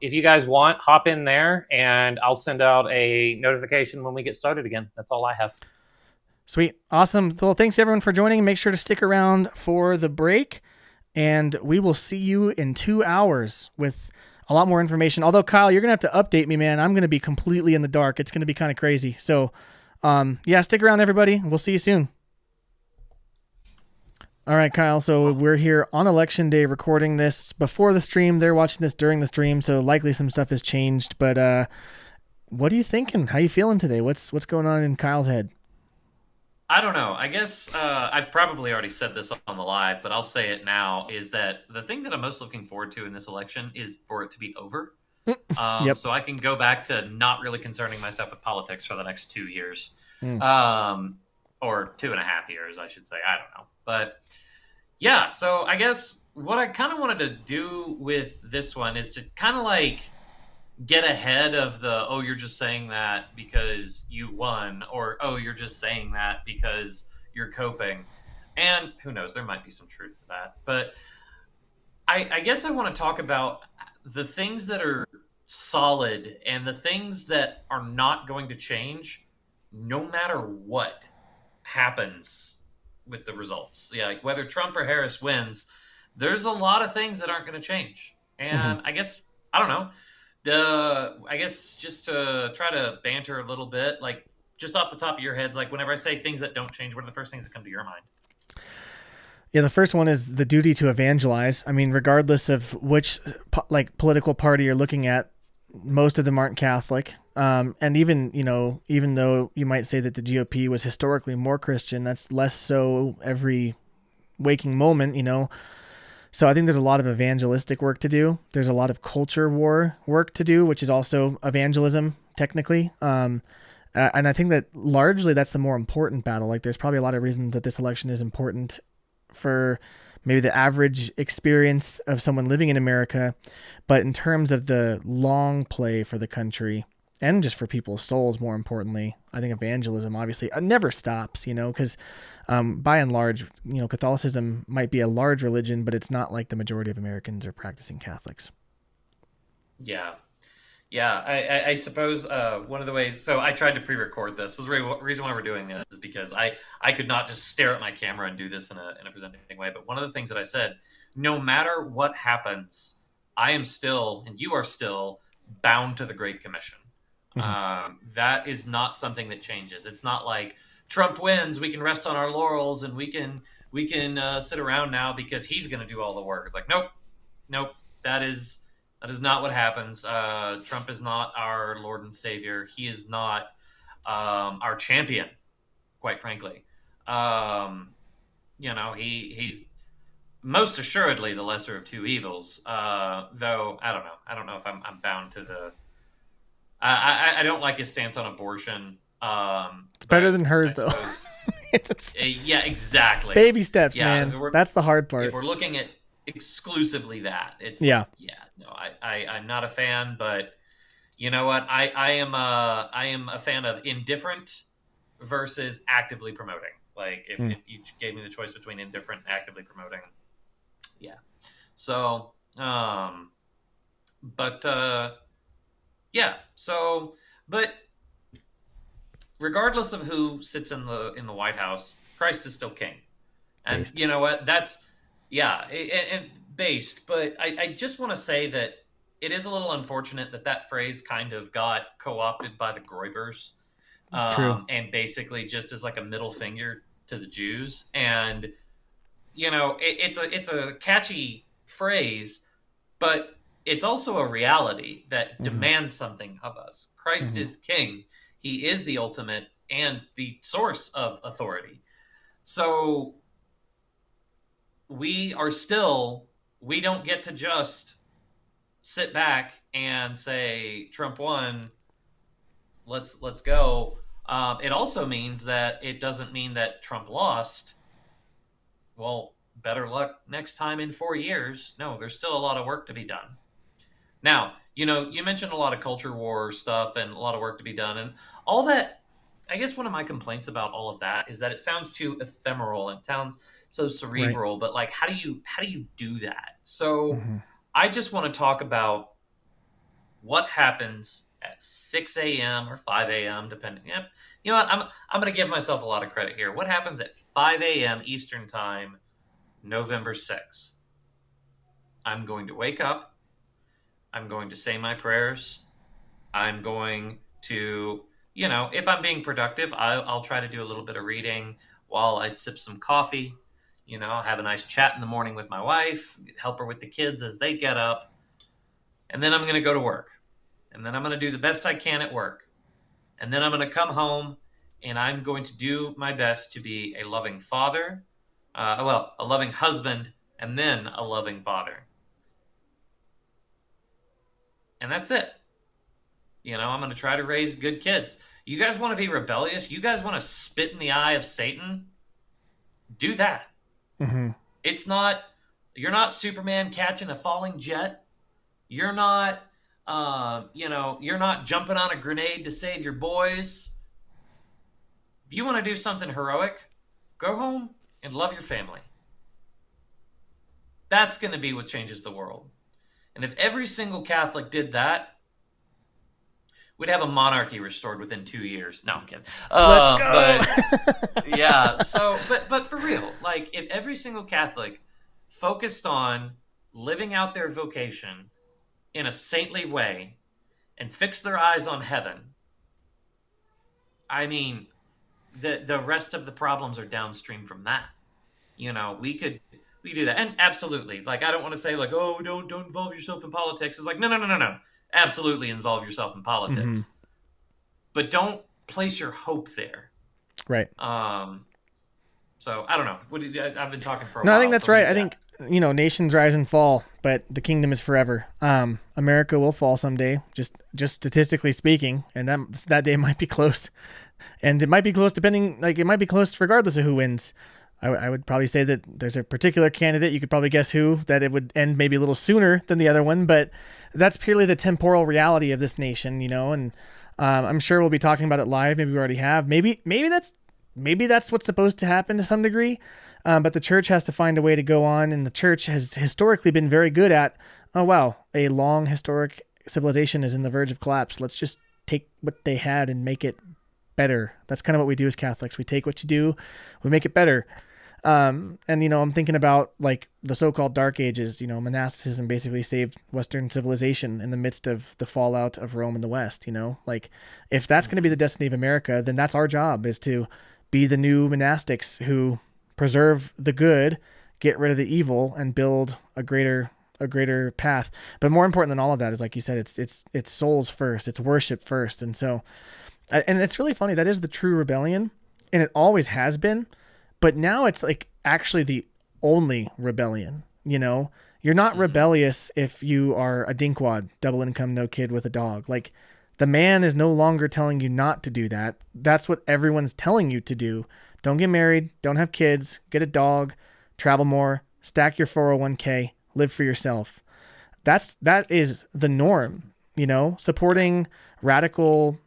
If you guys want, hop in there, and I'll send out a notification when we get started again. That's all I have. Sweet. Awesome. Well, thanks everyone for joining. Make sure to stick around for the break, and we will see you in 2 hours with a lot more information. Although, Kyle, you're going to have to update me, man. I'm going to be completely in the dark. It's going to be kind of crazy. So, stick around, everybody. We'll see you soon. All right, Kyle. So we're here on Election Day recording this before the stream. They're watching this during the stream, so likely some stuff has changed. But what are you thinking? How you feeling today? What's going on in Kyle's head? I don't know. I guess I've probably already said this on the live, but I'll say it now, is that the thing that I'm most looking forward to in this election is for it to be over. Yep. So I can go back to not really concerning myself with politics for the next 2 years. Or 2.5 years, I should say. I don't know. But yeah, so I guess what I kind of wanted to do with this one is to kind of like get ahead of the, oh, you're just saying that because you won, or, oh, you're just saying that because you're coping. And who knows, there might be some truth to that. But I guess I want to talk about the things that are solid and the things that are not going to change no matter what happens with the results. Yeah, like whether Trump or Harris wins, there's a lot of things that aren't going to change. And I guess, I don't know, I guess just to try to banter a little bit, like just off the top of your heads, like whenever I say things that don't change, what are the first things that come to your mind? Yeah, the first one is the duty to evangelize. I mean, regardless of which political party you're looking at, most of them aren't Catholic. And even though you might say that the GOP was historically more Christian, that's less so every waking moment, So I think there's a lot of evangelistic work to do. There's a lot of culture war work to do, which is also evangelism, technically. And I think that largely that's the more important battle. Like there's probably a lot of reasons that this election is important for maybe the average experience of someone living in America. But in terms of the long play for the country and just for people's souls, more importantly, I think evangelism obviously never stops, because by and large, Catholicism might be a large religion, but it's not like the majority of Americans are practicing Catholics. Yeah. Yeah, I suppose one of the ways. So I tried to pre-record this. The reason why we're doing this is because I could not just stare at my camera and do this in a presenting way. But one of the things that I said, no matter what happens, I am still, and you are still, bound to the Great Commission. That is not something that changes. It's not like Trump wins, we can rest on our laurels, and we can sit around now because he's going to do all the work. It's like, nope. That is not what happens. Trump is not our Lord and Savior. He is not our champion, quite frankly. He's most assuredly the lesser of two evils. Though I don't know. I don't know if I'm bound to the. I don't like his stance on abortion. It's better than hers, though. Yeah, exactly. Baby steps, man. That's the hard part. If we're looking at exclusively that, I'm not a fan, but you know what? I am a fan of indifferent versus actively promoting. Like if you gave me the choice between indifferent and actively promoting, yeah. So, but regardless of who sits in the White House, Christ is still king, and based. You know what? That's and based. But I just want to say that it is a little unfortunate that phrase kind of got co-opted by the Groybers, and basically just as like a middle finger to the Jews. And it's a catchy phrase, but it's also a reality that demands something of us. Christ is king. He is the ultimate and the source of authority. So we don't get to just sit back and say Trump won, let's go. It also means that it doesn't mean that Trump lost. Well, better luck next time in 4 years. No, there's still a lot of work to be done. Now, you mentioned a lot of culture war stuff and a lot of work to be done and all that. I guess one of my complaints about all of that is that it sounds too ephemeral and sounds so cerebral, right. But like, how do you do that? So I just want to talk about what happens at 6 a.m. or 5 a.m. depending. You know what? I'm going to give myself a lot of credit here. What happens at 5 a.m. Eastern time, November 6th? I'm going to wake up. I'm going to say my prayers. I'm going to, if I'm being productive, I'll try to do a little bit of reading while I sip some coffee. Have a nice chat in the morning with my wife, help her with the kids as they get up. And then I'm going to go to work. And then I'm going to do the best I can at work. And then I'm going to come home and I'm going to do my best to be a loving father, a loving husband, and then a loving father. And that's it. I'm going to try to raise good kids. You guys want to be rebellious? You guys want to spit in the eye of Satan? Do that. It's not, you're not Superman catching a falling jet. You're not, you're not jumping on a grenade to save your boys. If you want to do something heroic, go home and love your family. That's going to be what changes the world. And if every single Catholic did that, we'd have a monarchy restored within 2 years. No, I'm kidding. Let's go. But for real, like if every single Catholic focused on living out their vocation in a saintly way and fixed their eyes on heaven, I mean, the rest of the problems are downstream from that. We do that. And absolutely, like, I don't want to say like, oh, don't involve yourself in politics. It's like, no. Absolutely involve yourself in politics. But don't place your hope there. Right. So I don't know. I've been talking for a while. No, I think that's right. I think, nations rise and fall, but the kingdom is forever. America will fall someday, just statistically speaking, and that day might be close. And it might be close it might be close regardless of who wins. I would probably say that there's a particular candidate, you could probably guess who, that it would end maybe a little sooner than the other one, but that's purely the temporal reality of this nation, and I'm sure we'll be talking about it live. Maybe we already have. Maybe that's what's supposed to happen to some degree, but the church has to find a way to go on, and the church has historically been very good at, a long historic civilization is in the verge of collapse. Let's just take what they had and make it better. That's kind of what we do as Catholics. We take what you do, we make it better. And, I'm thinking about like the so-called Dark Ages. Monasticism basically saved Western civilization in the midst of the fallout of Rome in the West. Like if that's going to be the destiny of America, then that's our job, is to be the new monastics who preserve the good, get rid of the evil, and build a greater path. But more important than all of that is, like you said, it's souls first, it's worship first. And so, and it's really funny, that is the true rebellion, and it always has been. But now it's like actually the only rebellion. You're not rebellious if you are a dinkwad, double income, no kid with a dog. Like the man is no longer telling you not to do that. That's what everyone's telling you to do. Don't get married, don't have kids, get a dog, travel more, stack your 401k, live for yourself. That is the norm. Supporting radical,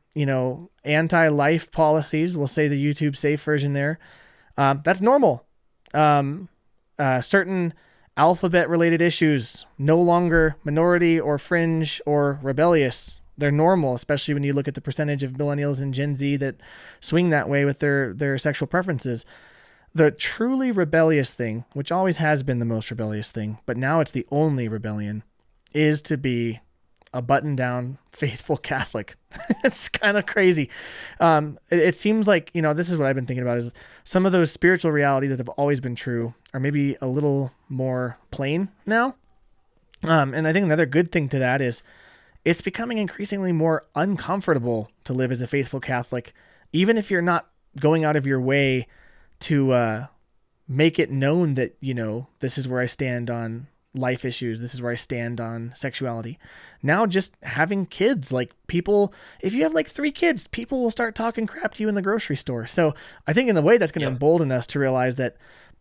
anti-life policies. We'll say the YouTube safe version there. That's normal. Certain alphabet-related issues, no longer minority or fringe or rebellious. They're normal, especially when you look at the percentage of millennials and Gen Z that swing that way with their sexual preferences. The truly rebellious thing, which always has been the most rebellious thing, but now it's the only rebellion, is to be a button-down, faithful Catholic. It's kind of crazy. It seems like, this is what I've been thinking about, is some of those spiritual realities that have always been true are maybe a little more plain now. And I think another good thing to that is it's becoming increasingly more uncomfortable to live as a faithful Catholic, even if you're not going out of your way to make it known that, this is where I stand on life issues. This is where I stand on sexuality. Now, just having kids, like people, if you have like 3 kids, people will start talking crap to you in the grocery store. So I think in a way that's going to embolden us to realize that,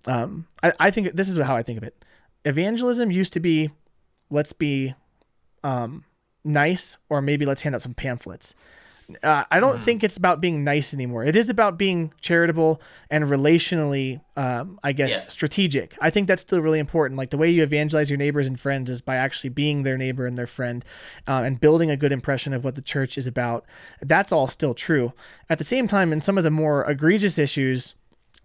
I think this is how I think of it. Evangelism used to be, let's be nice, or maybe let's hand out some pamphlets. I don't think it's about being nice anymore. It is about being charitable and relationally, strategic. I think that's still really important. Like the way you evangelize your neighbors and friends is by actually being their neighbor and their friend, and building a good impression of what the church is about. That's all still true. At the same time, in some of the more egregious issues,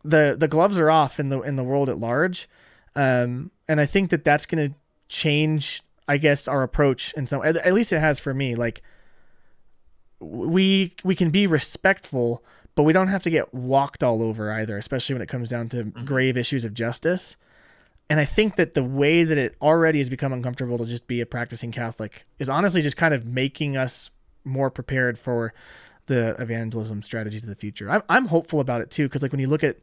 the gloves are off in the world at large. And I think that's going to change, I guess, our approach. And so at least it has for me. Like, we can be respectful, but we don't have to get walked all over either, especially when it comes down to grave issues of justice. And I think that the way that it already has become uncomfortable to just be a practicing Catholic is honestly just kind of making us more prepared for the evangelism strategies of the future. I'm hopeful about it too, because like when you look at,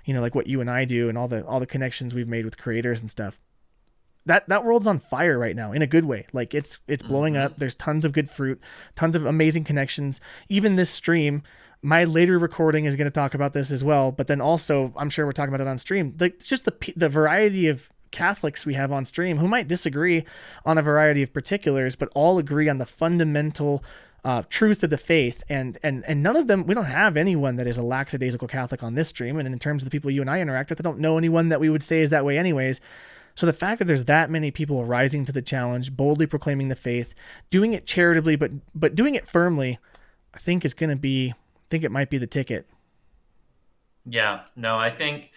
like what you and I do and all the connections we've made with creators and stuff, that world's on fire right now in a good way. Like it's blowing up. There's tons of good fruit, tons of amazing connections. Even this stream, my later recording is going to talk about this as well. But then also, I'm sure we're talking about it on stream. Just the variety of Catholics we have on stream who might disagree on a variety of particulars, but all agree on the fundamental truth of the faith. And none of them, we don't have anyone that is a lackadaisical Catholic on this stream. And in terms of the people you and I interact with, I don't know anyone that we would say is that way anyways. So the fact that there's that many people rising to the challenge, boldly proclaiming the faith, doing it charitably, but doing it firmly, I think it might be the ticket. Yeah, no, I think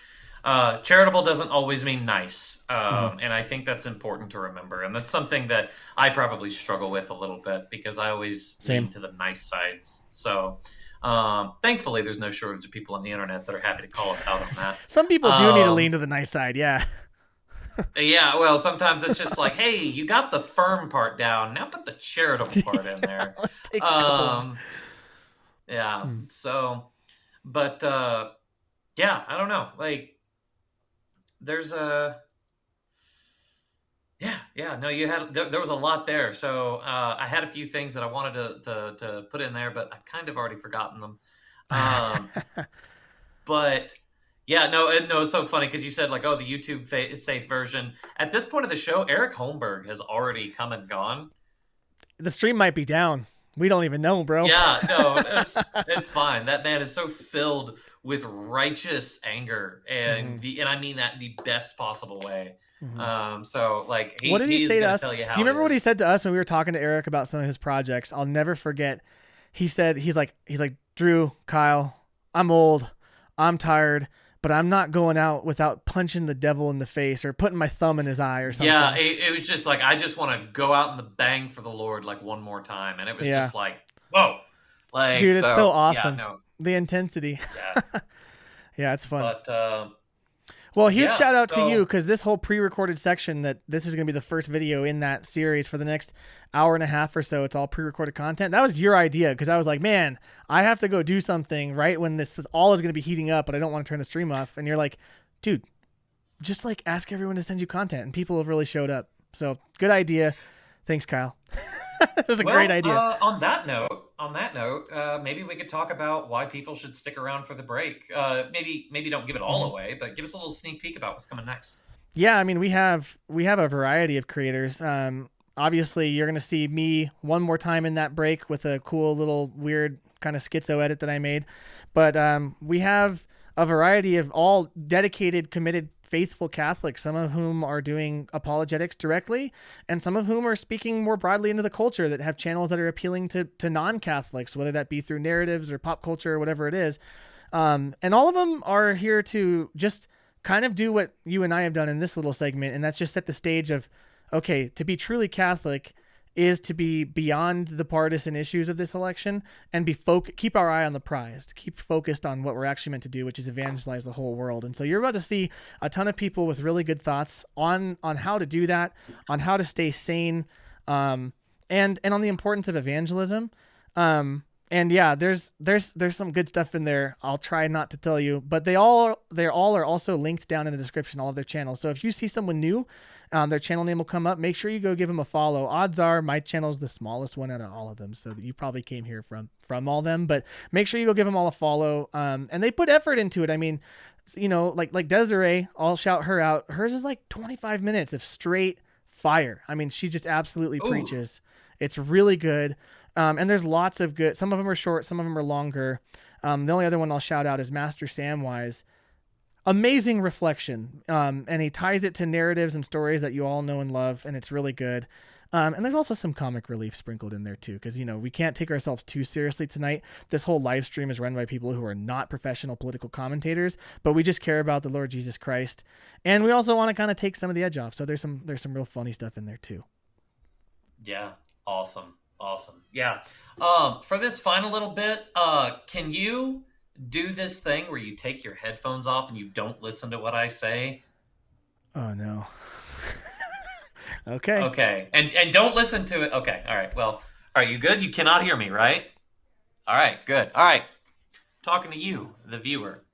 charitable doesn't always mean nice. And I think that's important to remember. And that's something that I probably struggle with a little bit because I always lean to the nice sides. So thankfully, there's no shortage of people on the internet that are happy to call us out on that. Some people do need to lean to the nice side, yeah. Yeah, well, sometimes it's just like, hey, you got the firm part down. Now put the charitable part in there. Let's take a couple. Yeah. So, but yeah, I don't know. Like, there's a yeah. No, you had there was a lot there. So I had a few things that I wanted to put in there, but I've kind of already forgotten them. But. Yeah, no, it's so funny because you said like, oh, the YouTube safe version. At this point of the show, Eric Holmberg has already come and gone. The stream might be down. We don't even know, bro. Yeah, no, it's fine. That man is so filled with righteous anger, and I mean that in the best possible way. So like, what did he he's say to gonna us? tell you how Do you remember it what he is. said to us when we were talking to Eric about some of his projects? I'll never forget. He said, he's like, Drew, Kyle, I'm old, I'm tired, but I'm not going out without punching the devil in the face or putting my thumb in his eye or something. Yeah, it was just like, I just want to go out in the bang for the Lord like one more time, and it was just like, whoa, like, dude, it's so awesome. Yeah, no, the intensity. yeah. Yeah, it's fun. But well, huge yeah, shout out to so- you, because this whole pre-recorded section, that this is going to be the first video in that series for the next hour and a half or so. It's all pre-recorded content. That was your idea, because I was like, man, I have to go do something right when this all is going to be heating up, but I don't want to turn the stream off. And you're like, dude, just like ask everyone to send you content, and people have really showed up. So good idea. Thanks, Kyle. That was a great idea. On that note, maybe we could talk about why people should stick around for the break. Maybe don't give it all away, but give us a little sneak peek about what's coming next. Yeah, I mean, we have a variety of creators. Obviously, you're going to see me one more time in that break with a cool little weird kind of schizo edit that I made. But we have a variety of all dedicated, committed, faithful Catholics, some of whom are doing apologetics directly, and some of whom are speaking more broadly into the culture, that have channels that are appealing to non-Catholics, whether that be through narratives or pop culture or whatever it is. And all of them are here to just kind of do what you and I have done in this little segment, and that's just set the stage of, okay, to be truly Catholic is to be beyond the partisan issues of this election and keep our eye on the prize, keep focused on what we're actually meant to do, which is evangelize the whole world. And so you're about to see a ton of people with really good thoughts on how to do that, on how to stay sane, and on the importance of evangelism. And yeah, there's some good stuff in there. I'll try not to tell you, but they all are also linked down in the description, all of their channels. So if you see someone new, their channel name will come up. Make sure you go give them a follow. Odds are my channel is the smallest one out of all of them, so that you probably came here from all them. But make sure you go give them all a follow. And they put effort into it. I mean, you know, like Desiree, I'll shout her out. Hers is like 25 minutes of straight fire. I mean, she just absolutely preaches. It's really good. And there's lots of good. Some of them are short, some of them are longer. The only other one I'll shout out is Master Samwise. Amazing reflection. And he ties it to narratives and stories that you all know and love, and it's really good. And there's also some comic relief sprinkled in there too, because, you know, we can't take ourselves too seriously tonight. This whole live stream is run by people who are not professional political commentators, but we just care about the Lord Jesus Christ. And we also want to kind of take some of the edge off. So there's some real funny stuff in there too. Yeah. Awesome. Yeah. For this final little bit, can you do this thing where you take your headphones off and you don't listen to what I say? Oh no. Okay. Okay. And don't listen to it. Okay. All right. Well, all right. You good? You cannot hear me, right? All right. Good. All right. Talking to you, the viewer.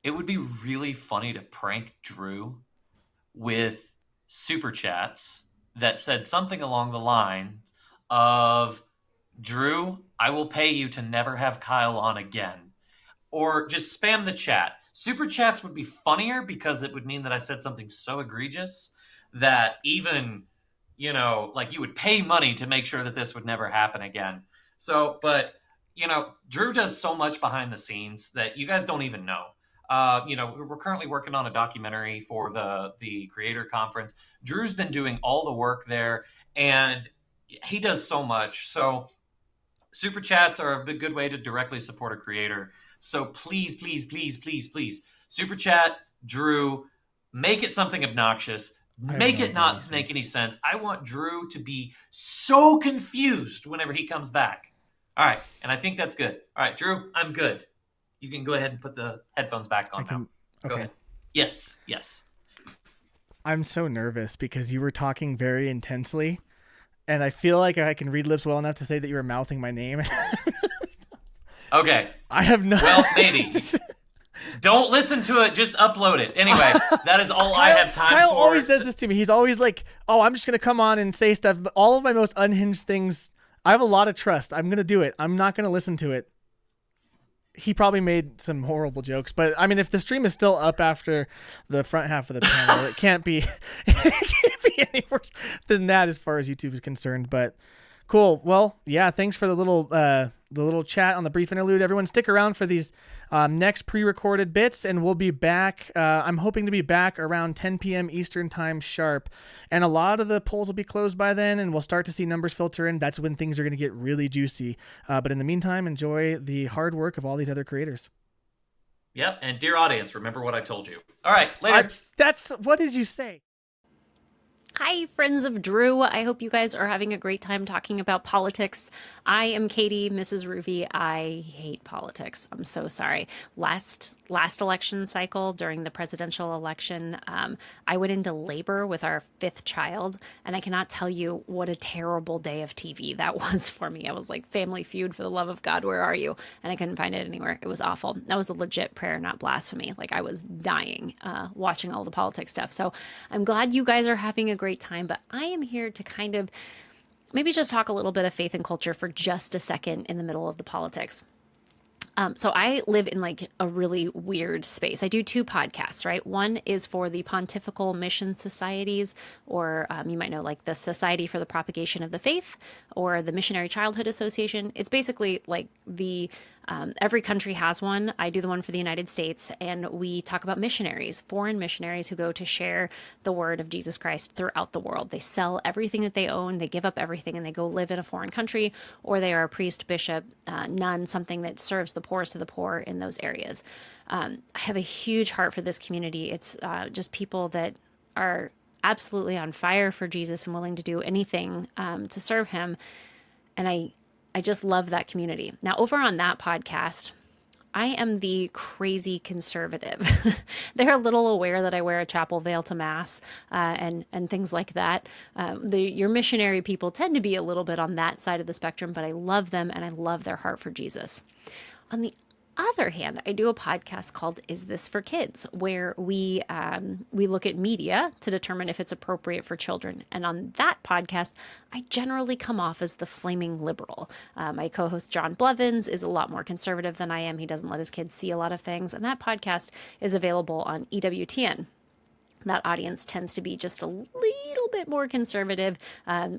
It would be really funny to prank Drew with super chats that said something along the lines of, Drew, I will pay you to never have Kyle on again. Or just spam the chat. Super chats would be funnier because it would mean that I said something so egregious that even, you know, like you would pay money to make sure that this would never happen again. So, but, you know, Drew does so much behind the scenes that you guys don't even know. You know, we're currently working on a documentary for the creator conference. Drew's been doing all the work there, and he does so much. So super chats are a good way to directly support a creator. So please, super chat Drew, make it something obnoxious, make it not make any sense. I want Drew to be so confused whenever he comes back. All right. And I think that's good. All right, Drew, I'm good. You can go ahead and put the headphones back on now. Go ahead. Yes. I'm so nervous because you were talking very intensely, and I feel like I can read lips well enough to say that you were mouthing my name. Okay. I have no... Well, maybe. Don't listen to it. Just upload it. Anyway, that is all I have time Kyle for. Always does this to me. He's always like, oh, I'm just going to come on and say stuff. But all of my most unhinged things, I have a lot of trust. I'm going to do it. I'm not going to listen to it. He probably made some horrible jokes, but I mean, if the stream is still up after the front half of the panel, it can't be any worse than that as far as YouTube is concerned. But cool. Well, yeah, thanks for the little the little chat on the brief interlude. Everyone stick around for these next pre-recorded bits, and we'll be back. I'm hoping to be back around 10 p.m. Eastern time sharp, and a lot of the polls will be closed by then, and we'll start to see numbers filter in. That's when things are going to get really juicy. But in the meantime, enjoy the hard work of all these other creators. Yep, and dear audience, remember what I told you. All right, later. What did you say? Hi, friends of Drew. I hope you guys are having a great time talking about politics. I am Katie, Mrs. Ruby. I hate politics. I'm so sorry. Last election cycle, during the presidential election, I went into labor with our 5th child, and I cannot tell you what a terrible day of TV that was for me. I was like, Family Feud, for the love of God, where are you? And I couldn't find it anywhere. It was awful. That was a legit prayer, not blasphemy. Like, I was dying watching all the politics stuff. So I'm glad you guys are having a great time, but I am here to kind of maybe just talk a little bit of faith and culture for just a second in the middle of the politics. So I live in like a really weird space. I do 2 podcasts, right? One is for the Pontifical Mission Societies, or you might know like the Society for the Propagation of the Faith, or the Missionary Childhood Association. It's basically like the every country has one. I do the one for the United States, and we talk about missionaries, foreign missionaries who go to share the word of Jesus Christ throughout the world. They sell everything that they own, they give up everything, and they go live in a foreign country, or they are a priest, bishop, nun, something that serves the poorest of the poor in those areas. I have a huge heart for this community. It's just people that are absolutely on fire for Jesus and willing to do anything to serve him. And I just love that community. Now, over on that podcast, I am the crazy conservative. They're a little aware that I wear a chapel veil to mass and things like that. Your missionary people tend to be a little bit on that side of the spectrum, but I love them and I love their heart for Jesus. On the other hand, I do a podcast called Is This for Kids, where we look at media to determine if it's appropriate for children. And on that podcast, I generally come off as the flaming liberal. My co-host John Blevins is a lot more conservative than I am. He doesn't let his kids see a lot of things. And that podcast is available on EWTN. That audience tends to be just a little bit more conservative.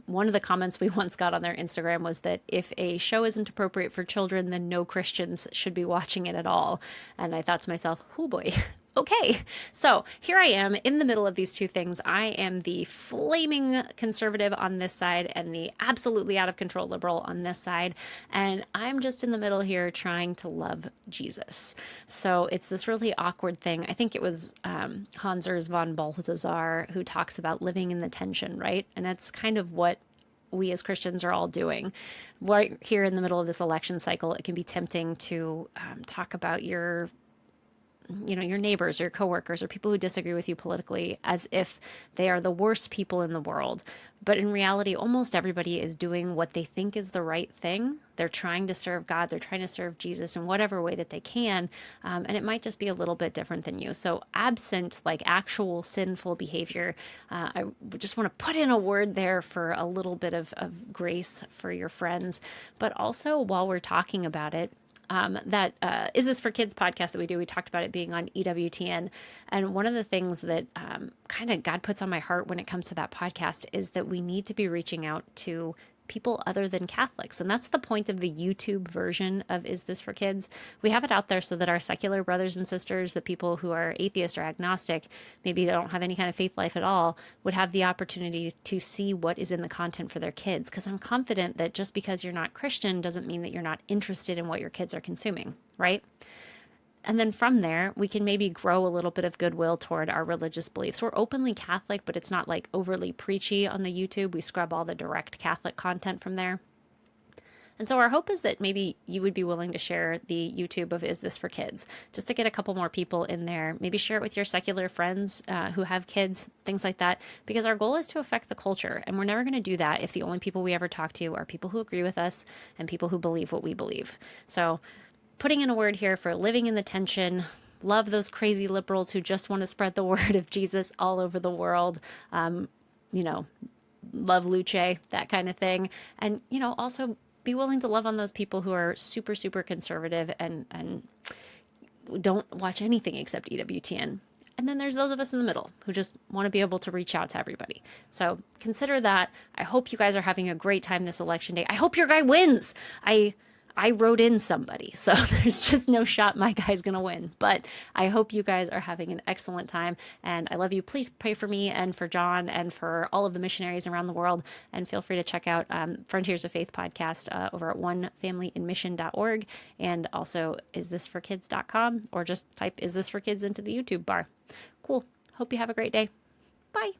One of the comments we once got on their Instagram was that if a show isn't appropriate for children, then no Christians should be watching it at all. And I thought to myself, oh boy. Okay, so here I am in the middle of these 2 things. I am the flaming conservative on this side and the absolutely out of control liberal on this side. And I'm just in the middle here trying to love Jesus. So it's this really awkward thing. I think it was Hans Urs von Balthasar who talks about living in the tension, right? And that's kind of what we as Christians are all doing. Right here in the middle of this election cycle, it can be tempting to talk about your neighbors or coworkers or people who disagree with you politically as if they are the worst people in the world. But in reality, almost everybody is doing what they think is the right thing. They're trying to serve God. They're trying to serve Jesus in whatever way that they can. And it might just be a little bit different than you. So absent like actual sinful behavior, I just want to put in a word there for a little bit of grace for your friends. But also while we're talking about it, Is This for Kids podcast that we do, we talked about it being on EWTN. And one of the things that kind of God puts on my heart when it comes to that podcast is that we need to be reaching out to people other than Catholics. And that's the point of the YouTube version of Is This for Kids? We have it out there so that our secular brothers and sisters, the people who are atheist or agnostic, maybe they don't have any kind of faith life at all, would have the opportunity to see what is in the content for their kids. Because I'm confident that just because you're not Christian doesn't mean that you're not interested in what your kids are consuming, right? And then from there, we can maybe grow a little bit of goodwill toward our religious beliefs. We're openly Catholic, but it's not like overly preachy on the YouTube. We scrub all the direct Catholic content from there. And so our hope is that maybe you would be willing to share the YouTube of Is This for Kids, just to get a couple more people in there. Maybe share it with your secular friends who have kids, things like that, because our goal is to affect the culture. And we're never going to do that if the only people we ever talk to are people who agree with us and people who believe what we believe. So putting in a word here for living in the tension, love those crazy liberals who just want to spread the word of Jesus all over the world, love Luce, that kind of thing. And, also be willing to love on those people who are super, super conservative and don't watch anything except EWTN. And then there's those of us in the middle who just want to be able to reach out to everybody. So consider that. I hope you guys are having a great time this election day. I hope your guy wins. I wrote in somebody, so there's just no shot my guy's gonna win. But I hope you guys are having an excellent time, and I love you. Please pray for me and for John and for all of the missionaries around the world. And feel free to check out Frontiers of Faith podcast over at onefamilyinmission.org, and also isthisforkids.com, or just type "Is This for Kids" into the YouTube bar. Cool. Hope you have a great day. Bye.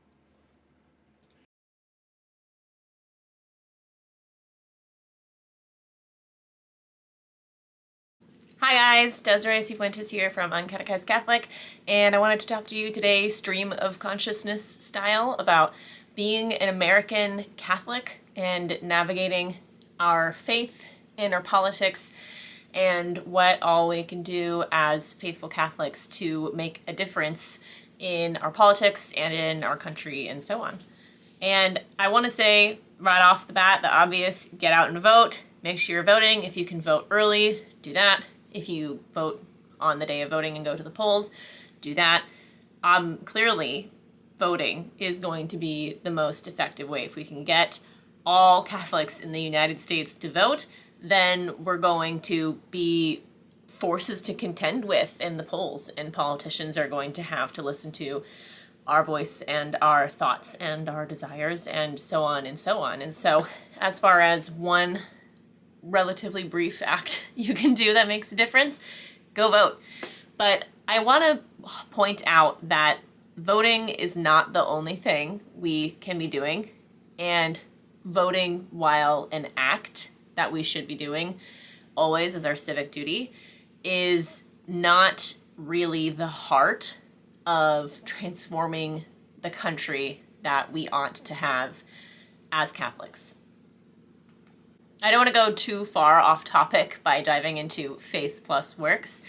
Hi guys, Desiree Cifuentes here from Uncatechized Catholic, and I wanted to talk to you today, stream of consciousness style, about being an American Catholic and navigating our faith and our politics, and what all we can do as faithful Catholics to make a difference in our politics and in our country and so on. And I want to say right off the bat, the obvious: get out and vote. Make sure you're voting. If you can vote early, do that. If you vote on the day of voting and go to the polls, do that. Clearly, voting is going to be the most effective way. If we can get all Catholics in the United States to vote, then we're going to be forces to contend with in the polls, and politicians are going to have to listen to our voice and our thoughts and our desires and so on and so on. And so, as far as one relatively brief act you can do that makes a difference, go vote. But I want to point out that voting is not the only thing we can be doing, and voting, while an act that we should be doing always as our civic duty, is not really the heart of transforming the country that we ought to have as Catholics. I don't want to go too far off topic by diving into faith plus works,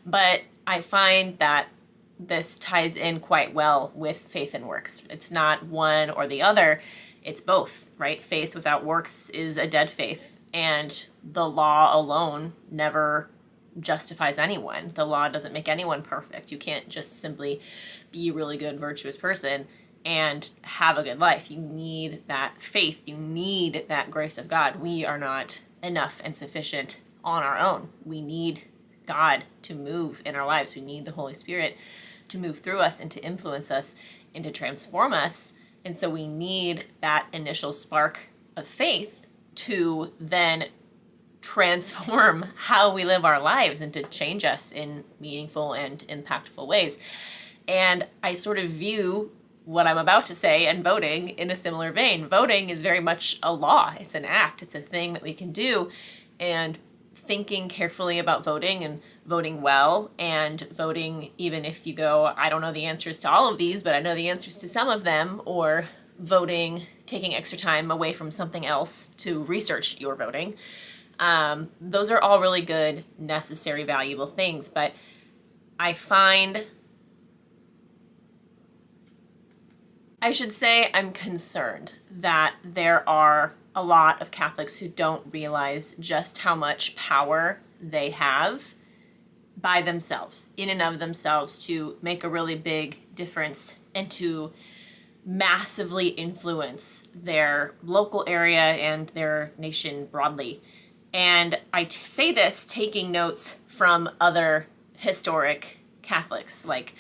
but I find that this ties in quite well with faith and works. It's not one or the other, it's both, right? Faith without works is a dead faith, and the law alone never justifies anyone. The law doesn't make anyone perfect. You can't just simply be a really good, virtuous person and have a good life. You need that faith. You need that grace of God. We are not enough and sufficient on our own. We need God to move in our lives. We need the Holy Spirit to move through us and to influence us and to transform us. And so we need that initial spark of faith to then transform how we live our lives and to change us in meaningful and impactful ways. And I sort of view what I'm about to say and voting in a similar vein. Voting is very much a law. It's an act. It's a thing that we can do. And thinking carefully about voting and voting well, and voting even if you go, I don't know the answers to all of these, but I know the answers to some of them, or voting, taking extra time away from something else to research your voting. Those are all really good, necessary, valuable things. But I should say I'm concerned that there are a lot of Catholics who don't realize just how much power they have by themselves, in and of themselves, to make a really big difference and to massively influence their local area and their nation broadly. And I say this taking notes from other historic Catholics, like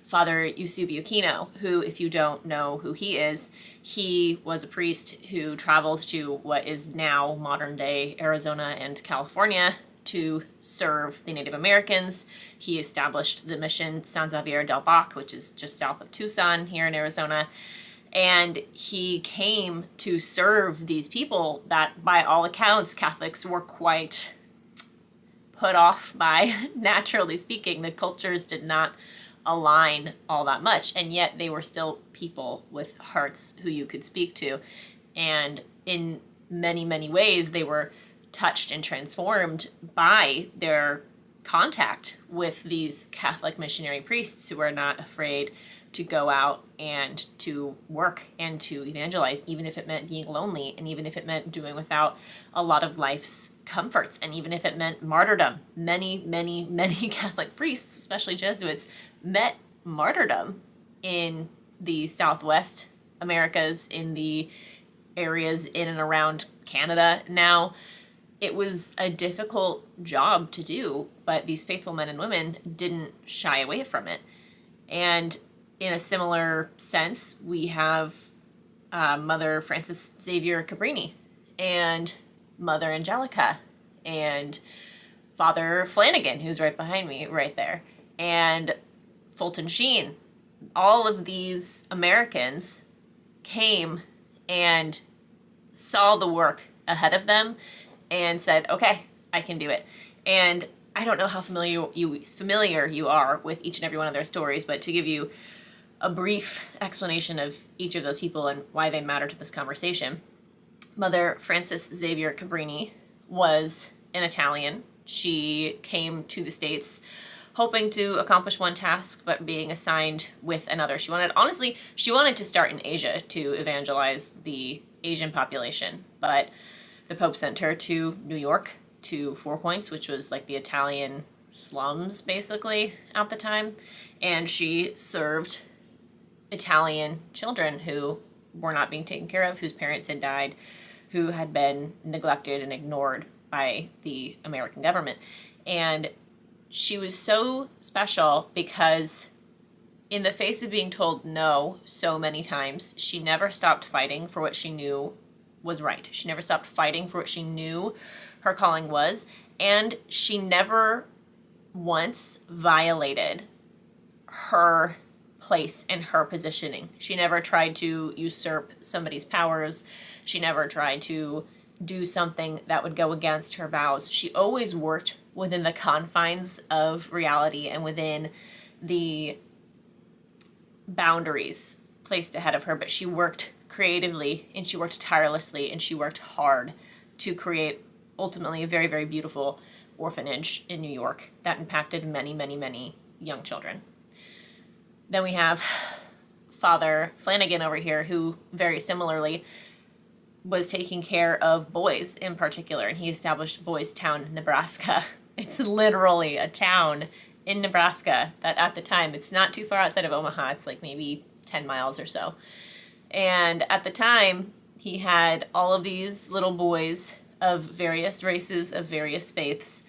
Father Eusebio Kino, who, if you don't know who he was a priest who traveled to what is now modern-day Arizona and California to serve the Native Americans. He established the mission San Xavier del Bac, which is just south of Tucson here in Arizona. And he came to serve these people that, by all accounts, Catholics were quite put off by. Naturally speaking, the cultures did not align all that much, and yet they were still people with hearts who you could speak to. And in many, many ways, they were touched and transformed by their contact with these Catholic missionary priests who are not afraid to go out and to work and to evangelize, even if it meant being lonely, and even if it meant doing without a lot of life's comforts, and even if it meant martyrdom. Many, many, many Catholic priests, especially Jesuits, met martyrdom in the Southwest Americas, in the areas in and around Canada now. it was a difficult job to do, but these faithful men and women didn't shy away from it. And in a similar sense, we have Mother Frances Xavier Cabrini and Mother Angelica and Father Flanagan, who's right behind me right there, and Fulton Sheen. All of these Americans came and saw the work ahead of them and said, okay, I can do it. And I don't know how familiar you are with each and every one of their stories, but to give you a brief explanation of each of those people and why they matter to this conversation, Mother Frances Xavier Cabrini was an Italian. She came to the States hoping to accomplish one task, but being assigned with another. She wanted to start in Asia to evangelize the Asian population, but the Pope sent her to New York, to 4 Points, which was like the Italian slums, basically, at the time, and she served Italian children who were not being taken care of, whose parents had died, who had been neglected and ignored by the American government. And she was so special because in the face of being told no so many times, she never stopped fighting for what she knew was right. She never stopped fighting for what she knew her calling was, and she never once violated her place and her positioning. She never tried to usurp somebody's powers. She never tried to do something that would go against her vows. She always worked within the confines of reality and within the boundaries placed ahead of her, but she worked creatively and she worked tirelessly and she worked hard to create ultimately a very, very beautiful orphanage in New York that impacted many, many, many young children. Then we have Father Flanagan over here, who very similarly was taking care of boys in particular, and he established Boys Town, Nebraska. It's literally a town in Nebraska that at the time, it's not too far outside of Omaha, it's like maybe 10 miles or so. And at the time, he had all of these little boys of various races, of various faiths,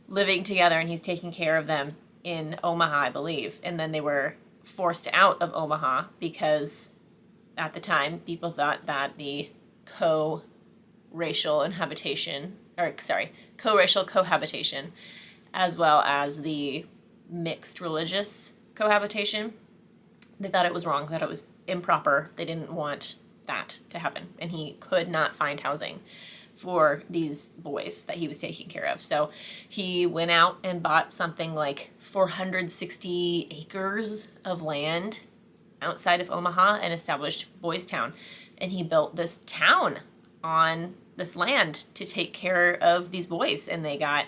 living together, and he's taking care of them in Omaha, I believe. And then they were forced out of Omaha because at the time, people thought that the co-racial cohabitation, as well as the mixed religious cohabitation, they thought it was wrong, that it was improper. They didn't want that to happen. And he could not find housing for these boys that he was taking care of. So he went out and bought something like 460 acres of land outside of Omaha and established Boys Town. And he built this town on this land to take care of these boys. And they got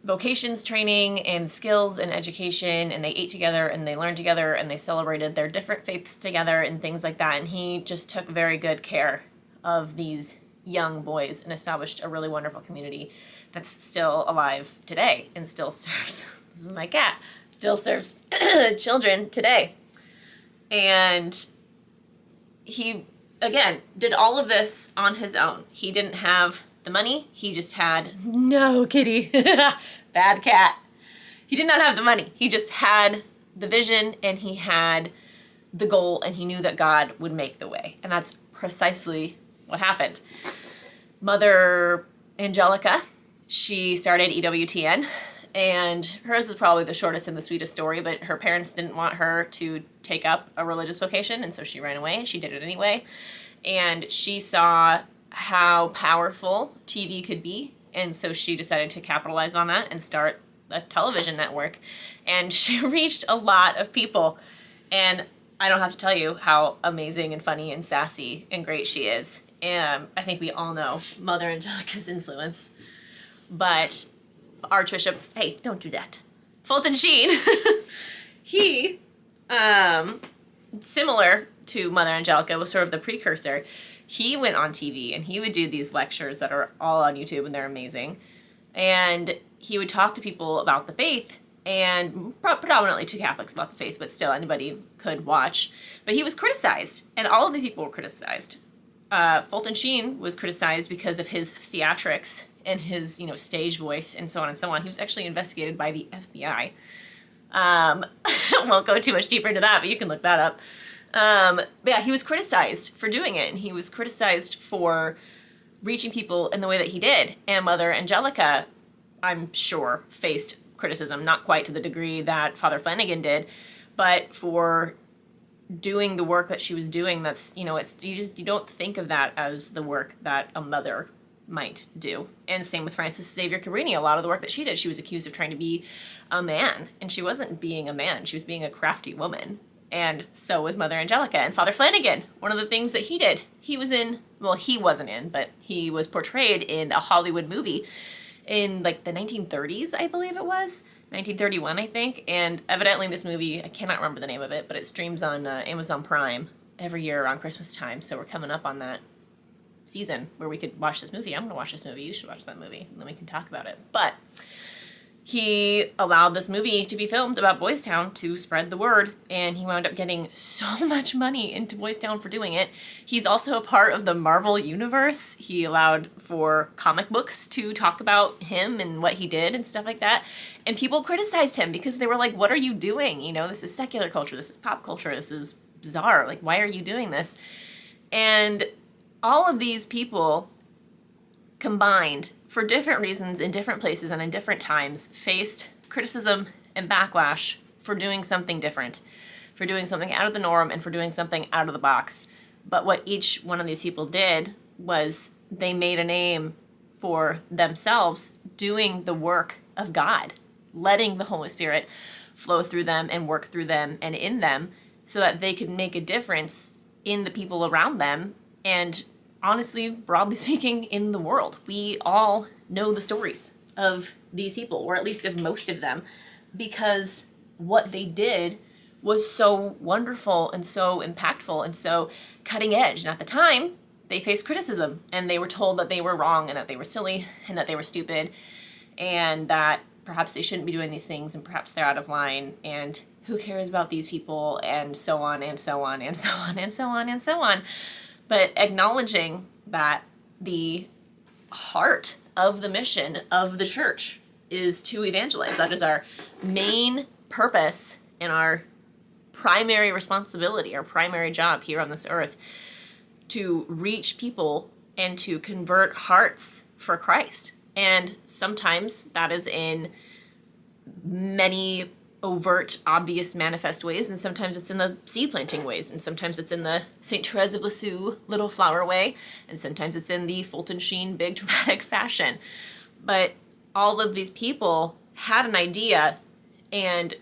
vocations training and skills and education, and they ate together and they learned together and they celebrated their different faiths together and things like that. And he just took very good care of these young boys and established a really wonderful community that's still alive today and still serves, this is my cat, still serves children today. And he, again, did all of this on his own. He didn't have the money. He just had, no, kitty, bad cat. He did not have the money. He just had the vision and he had the goal and he knew that God would make the way. And that's precisely what happened. Mother Angelica, she started EWTN, and hers is probably the shortest and the sweetest story, but her parents didn't want her to take up a religious vocation, and so she ran away and she did it anyway. And she saw how powerful TV could be, and so she decided to capitalize on that and start a television network. And she reached a lot of people, and I don't have to tell you how amazing and funny and sassy and great she is. And I think we all know Mother Angelica's influence. But Archbishop, hey, don't do that. Fulton Sheen, he, similar to Mother Angelica, was sort of the precursor. He went on TV and he would do these lectures that are all on YouTube and they're amazing. And he would talk to people about the faith, and predominantly to Catholics about the faith, but still anybody could watch. But he was criticized, and all of these people were criticized. Fulton Sheen was criticized because of his theatrics and his, stage voice and so on and so on. He was actually investigated by the FBI. I won't go too much deeper into that, but you can look that up. But yeah, he was criticized for doing it, and he was criticized for reaching people in the way that he did. And Mother Angelica, I'm sure, faced criticism, not quite to the degree that Father Flanagan did, but for doing the work that she was doing. That's, you don't think of that as the work that a mother might do. And same with Frances Xavier Cabrini. A lot of the work that she did, she was accused of trying to be a man, and she wasn't being a man. She was being a crafty woman. And so was Mother Angelica. And Father Flanagan, one of the things that he did, he wasn't in, but he was portrayed in a Hollywood movie in like the 1930s, I believe it was. 1931, I think. And evidently this movie, I cannot remember the name of it, but it streams on Amazon Prime every year around Christmas time. So we're coming up on that season where we could watch this movie. I'm going to watch this movie. You should watch that movie, and then we can talk about it. But he allowed this movie to be filmed about Boys Town to spread the word, and he wound up getting so much money into Boys Town for doing it. He's also a part of the Marvel Universe. He allowed for comic books to talk about him and what he did and stuff like that. And people criticized him because they were like, what are you doing? This is secular culture. This is pop culture. This is bizarre. Like, why are you doing this? And all of these people combined, for different reasons, in different places and in different times, faced criticism and backlash for doing something different, for doing something out of the norm, and for doing something out of the box. But what each one of these people did was they made a name for themselves doing the work of God, letting the Holy Spirit flow through them and work through them and in them so that they could make a difference in the people around them and, honestly, broadly speaking, in the world. We all know the stories of these people, or at least of most of them, because what they did was so wonderful and so impactful and so cutting edge. And at the time, they faced criticism, and they were told that they were wrong and that they were silly and that they were stupid and that perhaps they shouldn't be doing these things and perhaps they're out of line and who cares about these people, and so on and so on and so on and so on and so on. But acknowledging that the heart of the mission of the church is to evangelize. That is our main purpose and our primary responsibility, our primary job here on this earth, to reach people and to convert hearts for Christ. And sometimes that is in many overt, obvious, manifest ways, and sometimes it's in the seed planting ways, and sometimes it's in the St. Therese of Lisieux little flower way, and sometimes it's in the Fulton Sheen big dramatic fashion. But all of these people had an idea and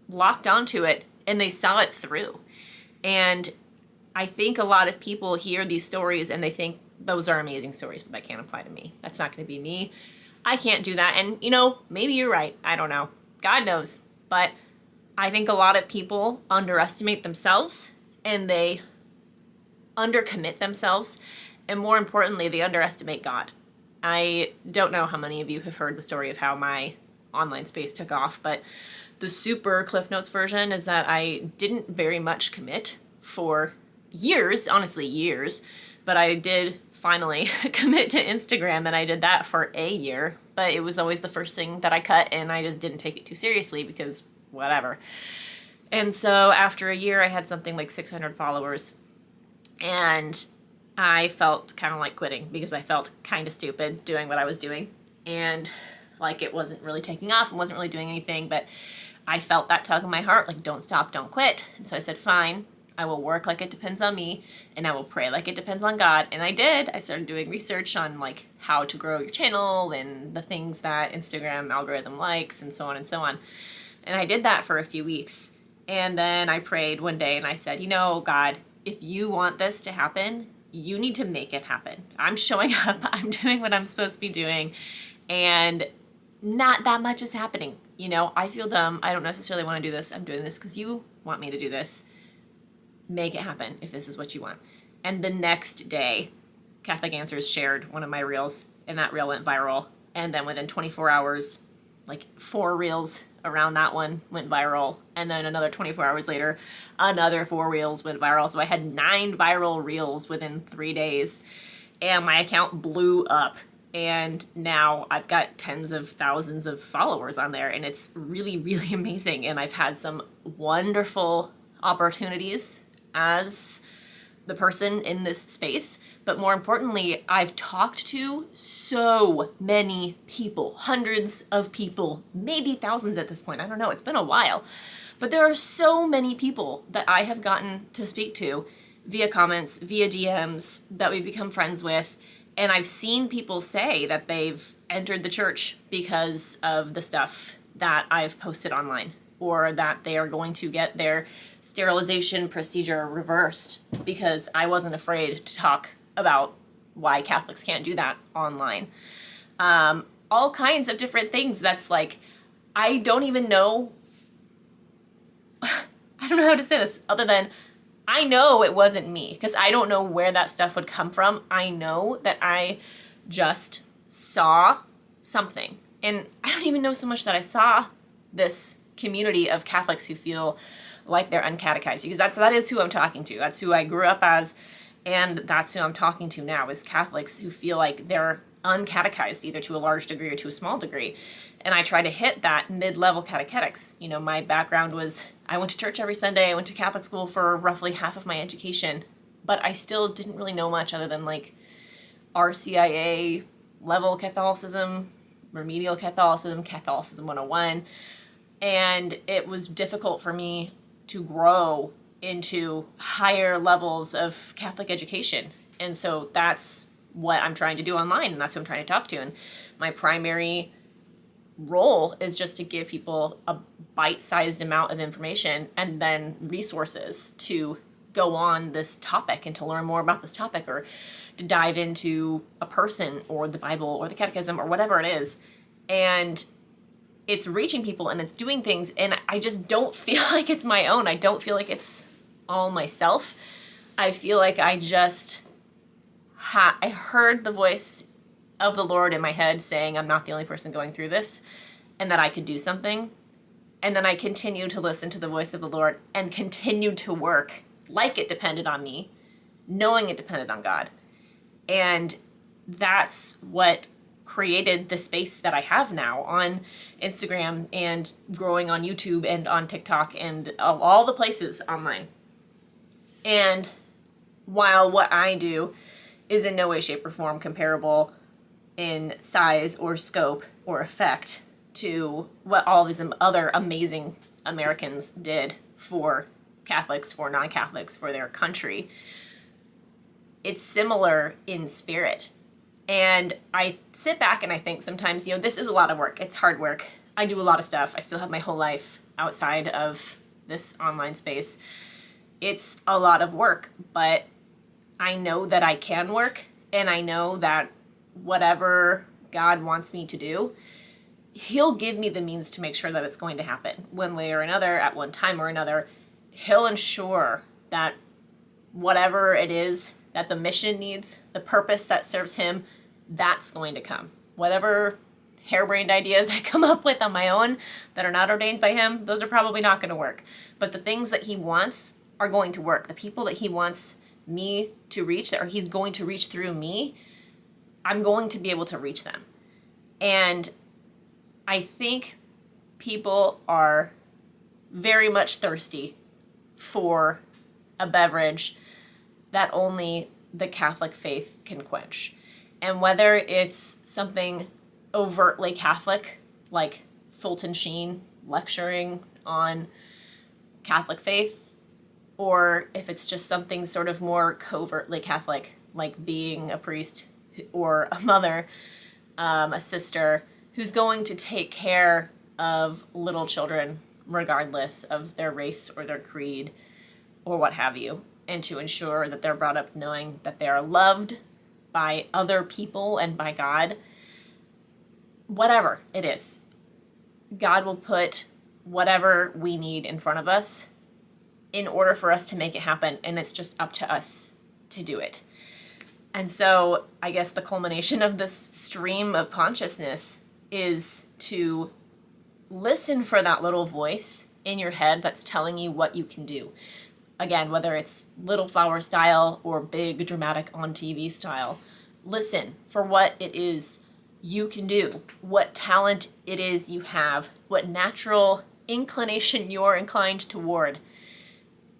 locked onto it, and they saw it through. And I think a lot of people hear these stories and they think those are amazing stories, but that can't apply to me. That's not going to be me. I can't do that. And, maybe you're right. I don't know. God knows. But I think a lot of people underestimate themselves, and they undercommit themselves, and more importantly, they underestimate God. I don't know how many of you have heard the story of how my online space took off, but the super Cliff Notes version is that I didn't very much commit for years, honestly years, but I did finally commit to Instagram, and I did that for a year. But it was always the first thing that I cut, and I just didn't take it too seriously because whatever. And so after a year, I had something like 600 followers, and I felt kind of like quitting because I felt kind of stupid doing what I was doing, and like it wasn't really taking off and wasn't really doing anything, but I felt that tug in my heart, like, don't stop, don't quit. And so I said, fine, I will work like it depends on me, and I will pray like it depends on God. And I did. I started doing research on like how to grow your channel and the things that Instagram algorithm likes and so on and so on. And I did that for a few weeks. And then I prayed one day and I said, God, if you want this to happen, you need to make it happen. I'm showing up, I'm doing what I'm supposed to be doing, and not that much is happening. I feel dumb. I don't necessarily want to do this. I'm doing this because you want me to do this. Make it happen if this is what you want. And the next day, Catholic Answers shared one of my reels, and that reel went viral. And then within 24 hours, like 4 reels around that one went viral. And then another 24 hours later, another 4 reels went viral. So I had 9 viral reels within 3 days. And my account blew up. And now I've got tens of thousands of followers on there, and it's really, really amazing. And I've had some wonderful opportunities as the person in this space. But more importantly, I've talked to so many people, hundreds of people, maybe thousands at this point. I don't know, it's been a while. But there are so many people that I have gotten to speak to via comments, via DMs, that we've become friends with. And I've seen people say that they've entered the church because of the stuff that I've posted online, or that they are going to get their sterilization procedure reversed because I wasn't afraid to talk about why Catholics can't do that online. All kinds of different things that's like, I don't even know, I don't know how to say this other than I know it wasn't me, because I don't know where that stuff would come from. I know that I just saw something. And I don't even know so much that I saw this community of Catholics who feel like they're uncatechized, because that is who I'm talking to. That's who I grew up as, and that's who I'm talking to now, is Catholics who feel like they're uncatechized, either to a large degree or to a small degree. And I try to hit that mid-level catechetics. You know, my background was, I went to church every Sunday, I went to Catholic school for roughly half of my education, but I still didn't really know much other than like RCIA level Catholicism, remedial Catholicism, Catholicism 101. And it was difficult for me to grow into higher levels of Catholic education. And so that's what I'm trying to do online, and that's who I'm trying to talk to. And my primary role is just to give people a bite-sized amount of information and then resources to go on this topic and to learn more about this topic, or to dive into a person or the Bible or the catechism or whatever it is. And it's reaching people and it's doing things, and I just don't feel like it's my own. I don't feel like it's all myself. I feel like I just I heard the voice of the Lord in my head saying I'm not the only person going through this, and that I could do something. And then I continued to listen to the voice of the Lord and continued to work like it depended on me, knowing it depended on God. And that's what created the space that I have now on Instagram and growing on YouTube and on TikTok and all the places online. And while what I do is in no way, shape, or form comparable in size or scope or effect to what all these other amazing Americans did for Catholics, for non-Catholics, for their country, it's similar in spirit. And I sit back and I think sometimes, you know, this is a lot of work. It's hard work. I do a lot of stuff. I still have my whole life outside of this online space. It's a lot of work, but I know that I can work, and I know that whatever God wants me to do, He'll give me the means to make sure that it's going to happen one way or another, at one time or another. He'll ensure that whatever it is that the mission needs, the purpose that serves Him, that's going to come. Whatever harebrained ideas I come up with on my own that are not ordained by Him, those are probably not going to work. But the things that He wants are going to work. The people that He wants me to reach, or He's going to reach through me, I'm going to be able to reach them. And I think people are very much thirsty for a beverage that only the Catholic faith can quench. And whether it's something overtly Catholic, like Fulton Sheen lecturing on Catholic faith, or if it's just something sort of more covertly Catholic, like being a priest or a mother, a sister, who's going to take care of little children regardless of their race or their creed or what have you, and to ensure that they're brought up knowing that they are loved by other people and by God. Whatever it is, God will put whatever we need in front of us in order for us to make it happen, and it's just up to us to do it. And so I guess the culmination of this stream of consciousness is to listen for that little voice in your head that's telling you what you can do. Again, whether it's little flower style or big dramatic on TV style, Listen for what it is you can do, what talent it is you have, what natural inclination you're inclined toward,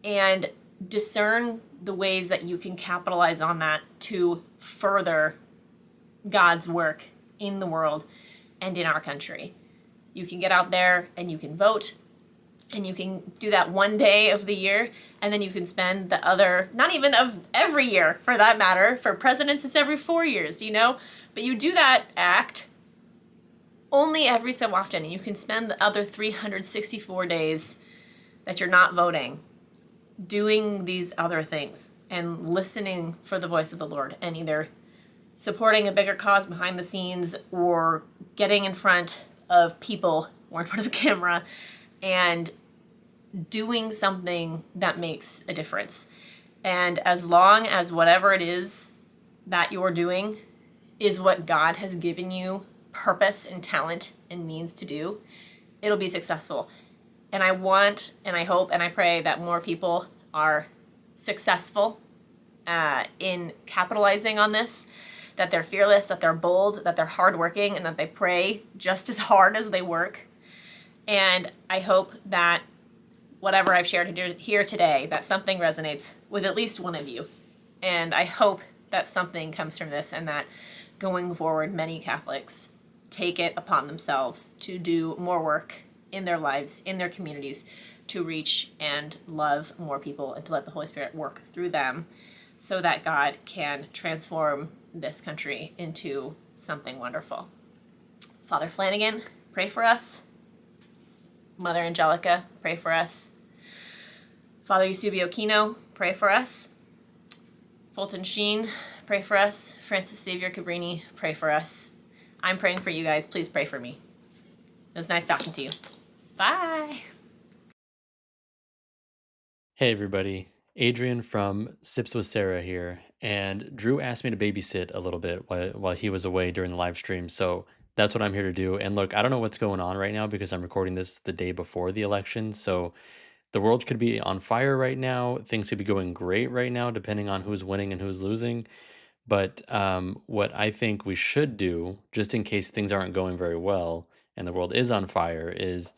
and discern the ways that you can capitalize on that to further God's work in the world and in our country. You can get out there and you can vote, and you can do that one day of the year, and then you can spend the other, not even of every year for that matter, for presidents it's every 4 years, you know? But you do that act only every so often, and you can spend the other 364 days that you're not voting doing these other things and listening for the voice of the Lord, and either supporting a bigger cause behind the scenes or getting in front of people or in front of a camera and doing something that makes a difference. And as long as whatever it is that you're doing is what God has given you purpose and talent and means to do, it'll be successful. And I want and I hope and I pray that more people are successful in capitalizing on this, that they're fearless, that they're bold, that they're hardworking, and that they pray just as hard as they work. And I hope that whatever I've shared here today, that something resonates with at least one of you. And I hope that something comes from this, and that going forward, many Catholics take it upon themselves to do more work in their lives, in their communities, to reach and love more people and to let the Holy Spirit work through them so that God can transform this country into something wonderful. Father Flanagan, pray for us. Mother Angelica, pray for us. Father Eusebio Kino, pray for us. Fulton Sheen, pray for us. Francis Xavier Cabrini, pray for us. I'm praying for you guys. Please pray for me. It was nice talking to you. Bye. Hey everybody, Adrian from Sips with Sarah here, and Drew asked me to babysit a little bit while he was away during the live stream, so that's what I'm here to do. And look, I don't know what's going on right now because I'm recording this the day before the election, so the world could be on fire right now. Things could be going great right now, depending on who's winning and who's losing. But what I think we should do, just in case things aren't going very well and the world is on fire, is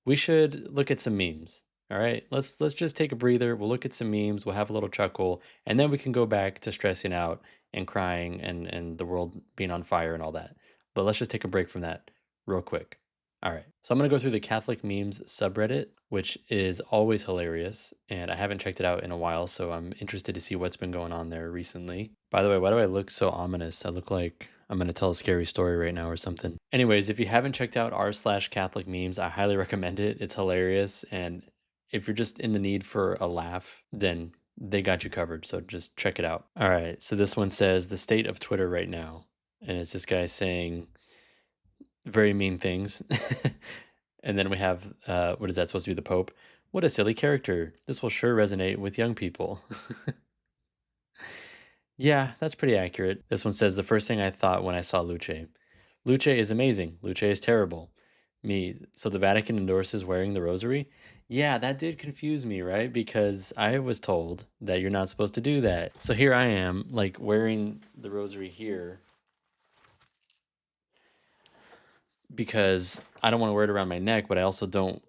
we should look at some memes. All right, let's just take a breather. We'll look at some memes. We'll have a little chuckle, and then we can go back to stressing out and crying and the world being on fire and all that. But let's just take a break from that real quick. All right, so I'm gonna go through the Catholic memes subreddit, which is always hilarious, and I haven't checked it out in a while, so I'm interested to see what's been going on there recently. By the way, why do I look so ominous? I look like I'm gonna tell a scary story right now or something. Anyways, if you haven't checked out r/Catholic memes, I highly recommend it. It's hilarious, and if you're just in the need for a laugh, then they got you covered, so just check it out. All right, so this one says the state of Twitter right now, and it's this guy saying very mean things. And then we have, what is that supposed to be, the Pope? What a silly character. This will sure resonate with young people. Yeah, that's pretty accurate. This one says the first thing I thought when I saw Luce. Luce is amazing. Luce is terrible. Me. So the Vatican endorses wearing the rosary? Yeah, that did confuse me, right? Because I was told that you're not supposed to do that. So here I am, like wearing the rosary here because I don't want to wear it around my neck, but I also don't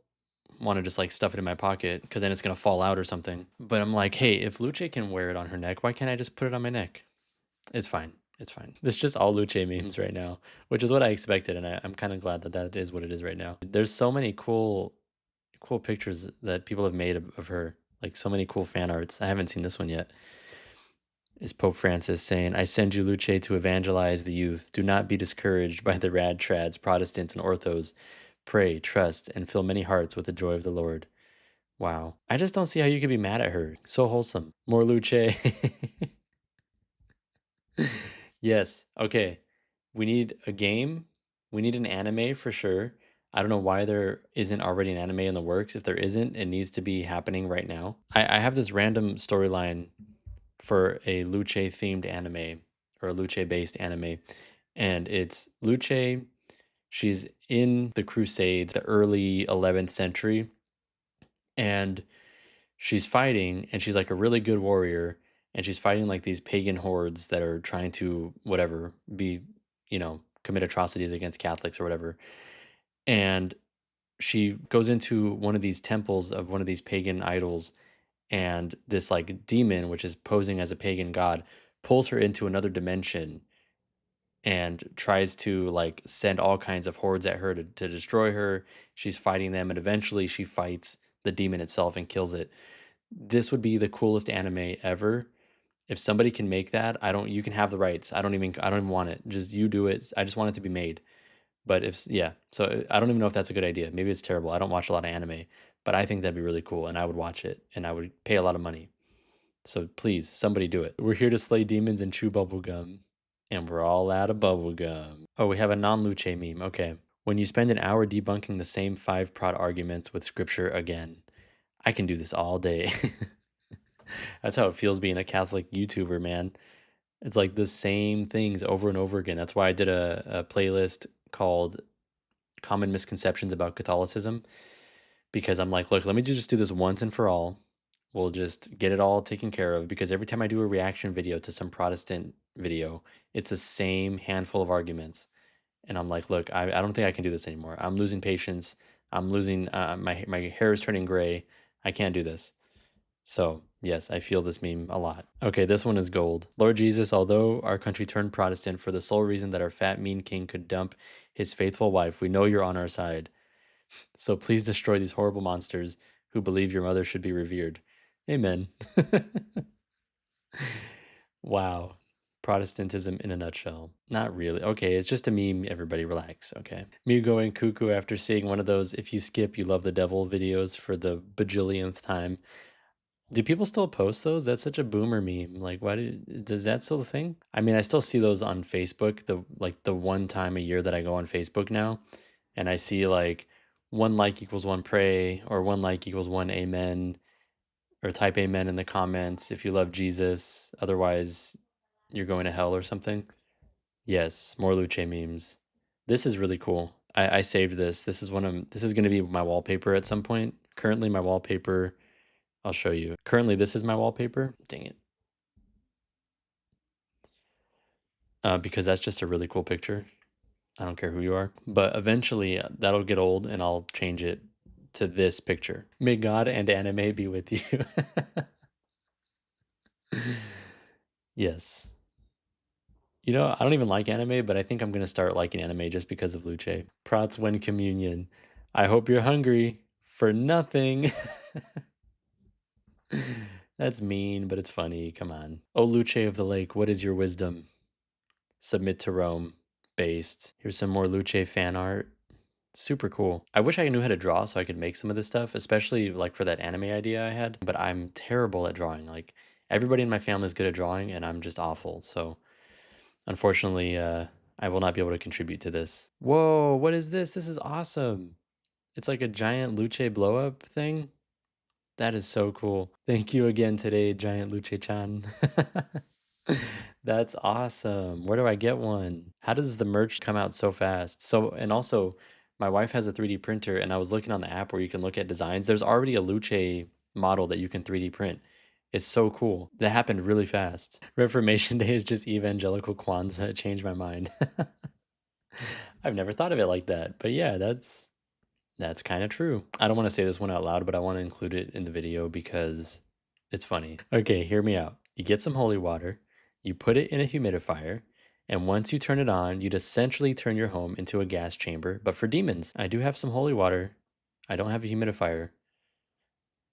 want to just like stuff it in my pocket because then it's going to fall out or something. But I'm like, hey, if Luce can wear it on her neck, why can't I just put it on my neck? It's fine. It's fine. It's just all Luce memes right now, which is what I expected. And I'm kind of glad that that is what it is right now. There's so many cool pictures that people have made of her, like so many cool fan arts. I haven't seen this one yet. Is Pope Francis saying, I send you, Luce, to evangelize the youth. Do not be discouraged by the rad trads, Protestants, and orthos. Pray, trust, and fill many hearts with the joy of the Lord. Wow. I just don't see how you could be mad at her. So wholesome. More Luce. Yes. Okay. We need a game. We need an anime for sure. I don't know why there isn't already an anime in the works. If there isn't, it needs to be happening right now. I have this random storyline for a Luce themed anime or a Luce based anime. And it's Luce. She's in the Crusades, the early 11th century. And she's fighting and she's like a really good warrior. and she's fighting like these pagan hordes that are trying to whatever be, commit atrocities against Catholics or whatever. And she goes into one of these temples of one of these pagan idols, and this like demon, which is posing as a pagan god, pulls her into another dimension and tries to like send all kinds of hordes at her to destroy her. She's fighting them, and eventually she fights the demon itself and kills it. This would be the coolest anime ever. If somebody can make that, you can have the rights. I don't even want it. Just you do it. I just want it to be made. But so I don't even know if that's a good idea. Maybe it's terrible. I don't watch a lot of anime, but I think that'd be really cool, and I would watch it, and I would pay a lot of money. So please, somebody do it. We're here to slay demons and chew bubble gum, and we're all out of bubble gum. Oh, we have a non-Luce meme. Okay. When you spend an hour debunking the same 5 prod arguments with scripture again, I can do this all day. That's how it feels being a Catholic YouTuber, man. It's like the same things over and over again. That's why I did a playlist called Common Misconceptions About Catholicism, because I'm like, look, let me just do this once and for all. We'll just get it all taken care of, because every time I do a reaction video to some Protestant video, it's the same handful of arguments. And I'm like, look, I don't think I can do this anymore. I'm losing patience. I'm losing, my hair is turning gray. I can't do this. So, yes, I feel this meme a lot. Okay, this one is gold. Lord Jesus, although our country turned Protestant for the sole reason that our fat, mean king could dump his faithful wife, we know you're on our side. So please destroy these horrible monsters who believe your mother should be revered. Amen. Wow. Protestantism in a nutshell. Not really. Okay, it's just a meme. Everybody relax. Okay. Me going cuckoo after seeing one of those "if you skip, you love the devil" videos for the bajillionth time. Do people still post those? That's such a boomer meme. Like, does that still a thing? I mean, I still see those on Facebook. The one time a year that I go on Facebook now, and I see like 1 like equals 1 pray, or 1 like equals 1 amen, or type amen in the comments if you love Jesus. Otherwise, you're going to hell or something. Yes, more Luce memes. This is really cool. I saved this. This is going to be my wallpaper at some point. Currently, my wallpaper. I'll show you. Currently, this is my wallpaper. Dang it. Because that's just a really cool picture. I don't care who you are. But eventually, that'll get old, and I'll change it to this picture. May God and anime be with you. Yes. I don't even like anime, but I think I'm going to start liking anime just because of Luce. Prots win communion. I hope you're hungry for nothing. That's mean, but it's funny. Come on. O Luce of the Lake, what is your wisdom? Submit to Rome. Based. Here's some more Luce fan art. Super cool. I wish I knew how to draw so I could make some of this stuff, especially like for that anime idea I had. But I'm terrible at drawing. Like, everybody in my family is good at drawing, and I'm just awful. So, unfortunately, I will not be able to contribute to this. Whoa, what is this? This is awesome. It's like a giant Luce blow up thing. That is so cool. Thank you again today, Giant Luce-chan. That's awesome. Where do I get one? How does the merch come out so fast? And also, my wife has a 3D printer, and I was looking on the app where you can look at designs. There's already a Luce model that you can 3D print. It's so cool. That happened really fast. Reformation Day is just evangelical Kwanzaa. It changed my mind. I've never thought of it like that. But yeah, that's kind of true. I don't want to say this one out loud, but I want to include it in the video because it's funny. Okay, hear me out. You get some holy water, you put it in a humidifier, and once you turn it on, you'd essentially turn your home into a gas chamber, but for demons. I do have some holy water. I don't have a humidifier,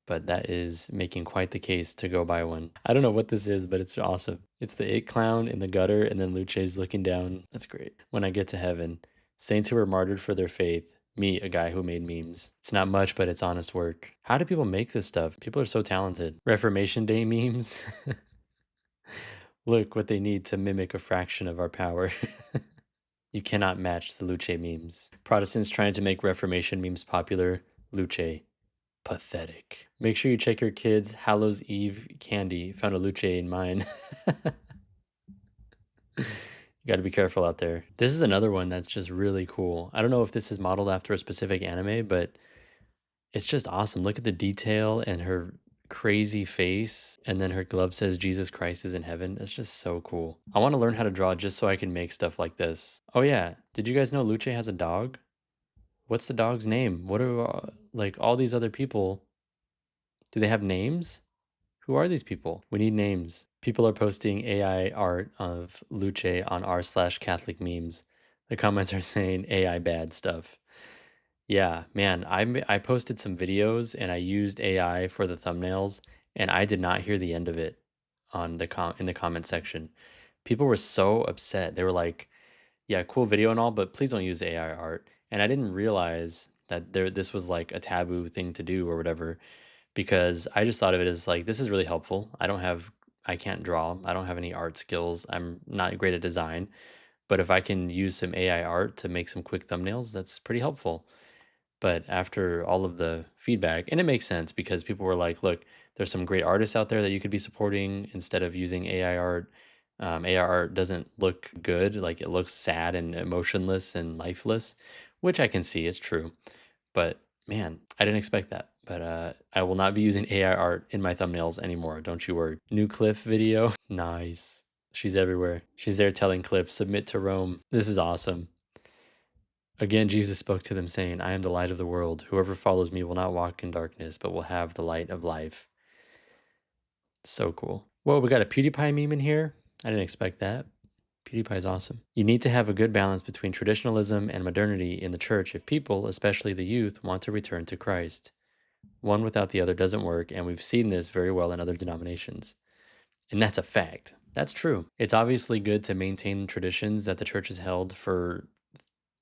but that is making quite the case to go buy one. I don't know what this is, but it's awesome. It's the It Clown in the gutter, and then Luce's looking down. That's great. When I get to heaven, saints who were martyred for their faith, me, a guy who made memes. It's not much, but it's honest work. How do people make this stuff? People are so talented. Reformation Day memes. Look what they need to mimic a fraction of our power. You cannot match the Luce memes. Protestants trying to make Reformation memes popular. Luce. Pathetic. Make sure you check your kids' Hallows Eve candy. Found a Luce in mine. You got to be careful out there. This is another one that's just really cool. I don't know if this is modeled after a specific anime, but it's just awesome. Look at the detail and her crazy face, and then her glove says Jesus Christ is in heaven. It's just so cool. I want to learn how to draw just so I can make stuff like this. Oh yeah, did you guys know Luce has a dog? What's the dog's name? What are like all these other people? Do they have names? Who are these people? We need names. People are posting AI art of Luce on r/Catholic memes. The comments are saying AI bad stuff. Yeah, man, I posted some videos and I used AI for the thumbnails, and I did not hear the end of it on in the comment section. People were so upset. They were like, "Yeah, cool video and all, but please don't use AI art." And I didn't realize that this was like a taboo thing to do or whatever, because I just thought of it as like, this is really helpful. I can't draw. I don't have any art skills. I'm not great at design, but if I can use some AI art to make some quick thumbnails, that's pretty helpful. But after all of the feedback, and it makes sense because people were like, look, there's some great artists out there that you could be supporting instead of using AI art. AI art doesn't look good. Like, it looks sad and emotionless and lifeless, which I can see. It's true. But man, I didn't expect that. But I will not be using AI art in my thumbnails anymore. Don't you worry. New Cliff video. Nice. She's everywhere. She's there telling Cliff, submit to Rome. This is awesome. Again, Jesus spoke to them, saying, I am the light of the world. Whoever follows me will not walk in darkness, but will have the light of life. So cool. Whoa, we got a PewDiePie meme in here. I didn't expect that. PewDiePie is awesome. You need to have a good balance between traditionalism and modernity in the church if people, especially the youth, want to return to Christ. One without the other doesn't work, and we've seen this very well in other denominations. And that's a fact. That's true. It's obviously good to maintain traditions that the church has held for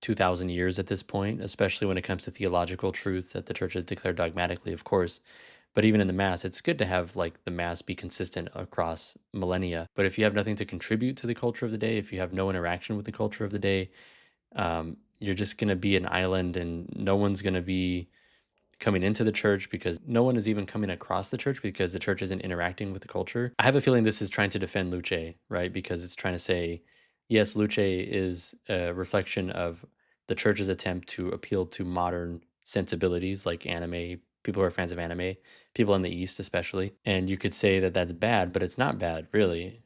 2,000 years at this point, especially when it comes to theological truth that the church has declared dogmatically, of course. But even in the Mass, it's good to have like the Mass be consistent across millennia. But if you have nothing to contribute to the culture of the day, if you have no interaction with the culture of the day, you're just going to be an island, and no one's going to be coming into the church because no one is even coming across the church because the church isn't interacting with the culture. I have a feeling this is trying to defend Luce, right? Because it's trying to say, yes, Luce is a reflection of the church's attempt to appeal to modern sensibilities like anime, people who are fans of anime, people in the East especially. And you could say that that's bad, but it's not bad, really.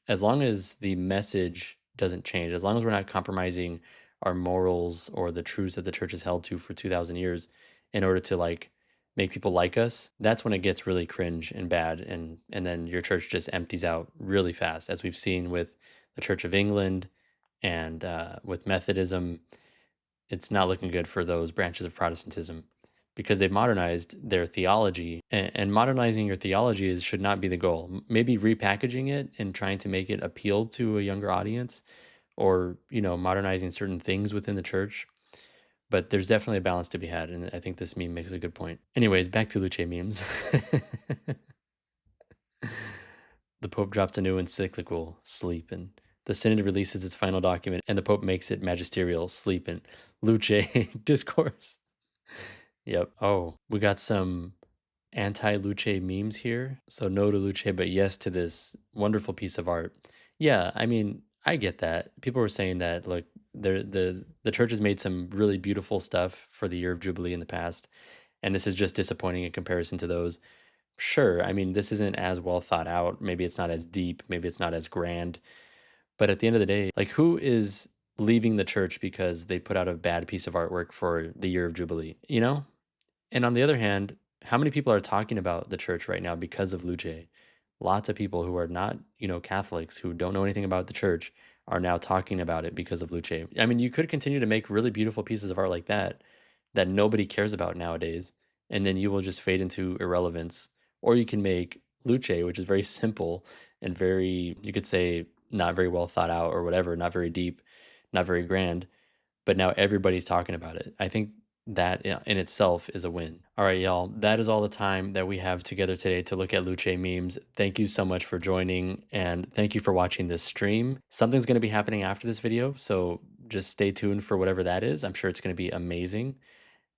As long as the message doesn't change, as long as we're not compromising our morals or the truths that the church has held to for 2,000 years in order to like make people like us, that's when it gets really cringe and bad, and then your church just empties out really fast, as we've seen with the Church of England and with Methodism. It's not looking good for those branches of Protestantism because they've modernized their theology, and modernizing your theology should not be the goal. Maybe repackaging it and trying to make it appeal to a younger audience, or modernizing certain things within the church. But there's definitely a balance to be had, and I think this meme makes a good point. Anyways, back to Luce memes. The Pope drops a new encyclical, Sleep, and the Synod releases its final document, and the Pope makes it magisterial, Sleep, and Luce discourse. Yep. Oh, we got some anti-Luce memes here. So no to Luce, but yes to this wonderful piece of art. Yeah, I mean, I get that. People were saying that, look, the church has made some really beautiful stuff for the year of Jubilee in the past, and this is just disappointing in comparison to those. Sure, I mean, this isn't as well thought out. Maybe it's not as deep. Maybe it's not as grand. But at the end of the day, like, who is leaving the church because they put out a bad piece of artwork for the year of Jubilee, And on the other hand, how many people are talking about the church right now because of Luce? Lots of people who are not, Catholics, who don't know anything about the church, are now talking about it because of Luce. I mean, you could continue to make really beautiful pieces of art like that nobody cares about nowadays, and then you will just fade into irrelevance. Or you can make Luce, which is very simple and very, you could say, not very well thought out or whatever, not very deep, not very grand, but now everybody's talking about it. I think that in itself is a win. All right, y'all, that is all the time that we have together today to look at Luce memes. Thank you so much for joining, and thank you for watching this stream. Something's going to be happening after this video, so just stay tuned for whatever that is. I'm sure it's going to be amazing.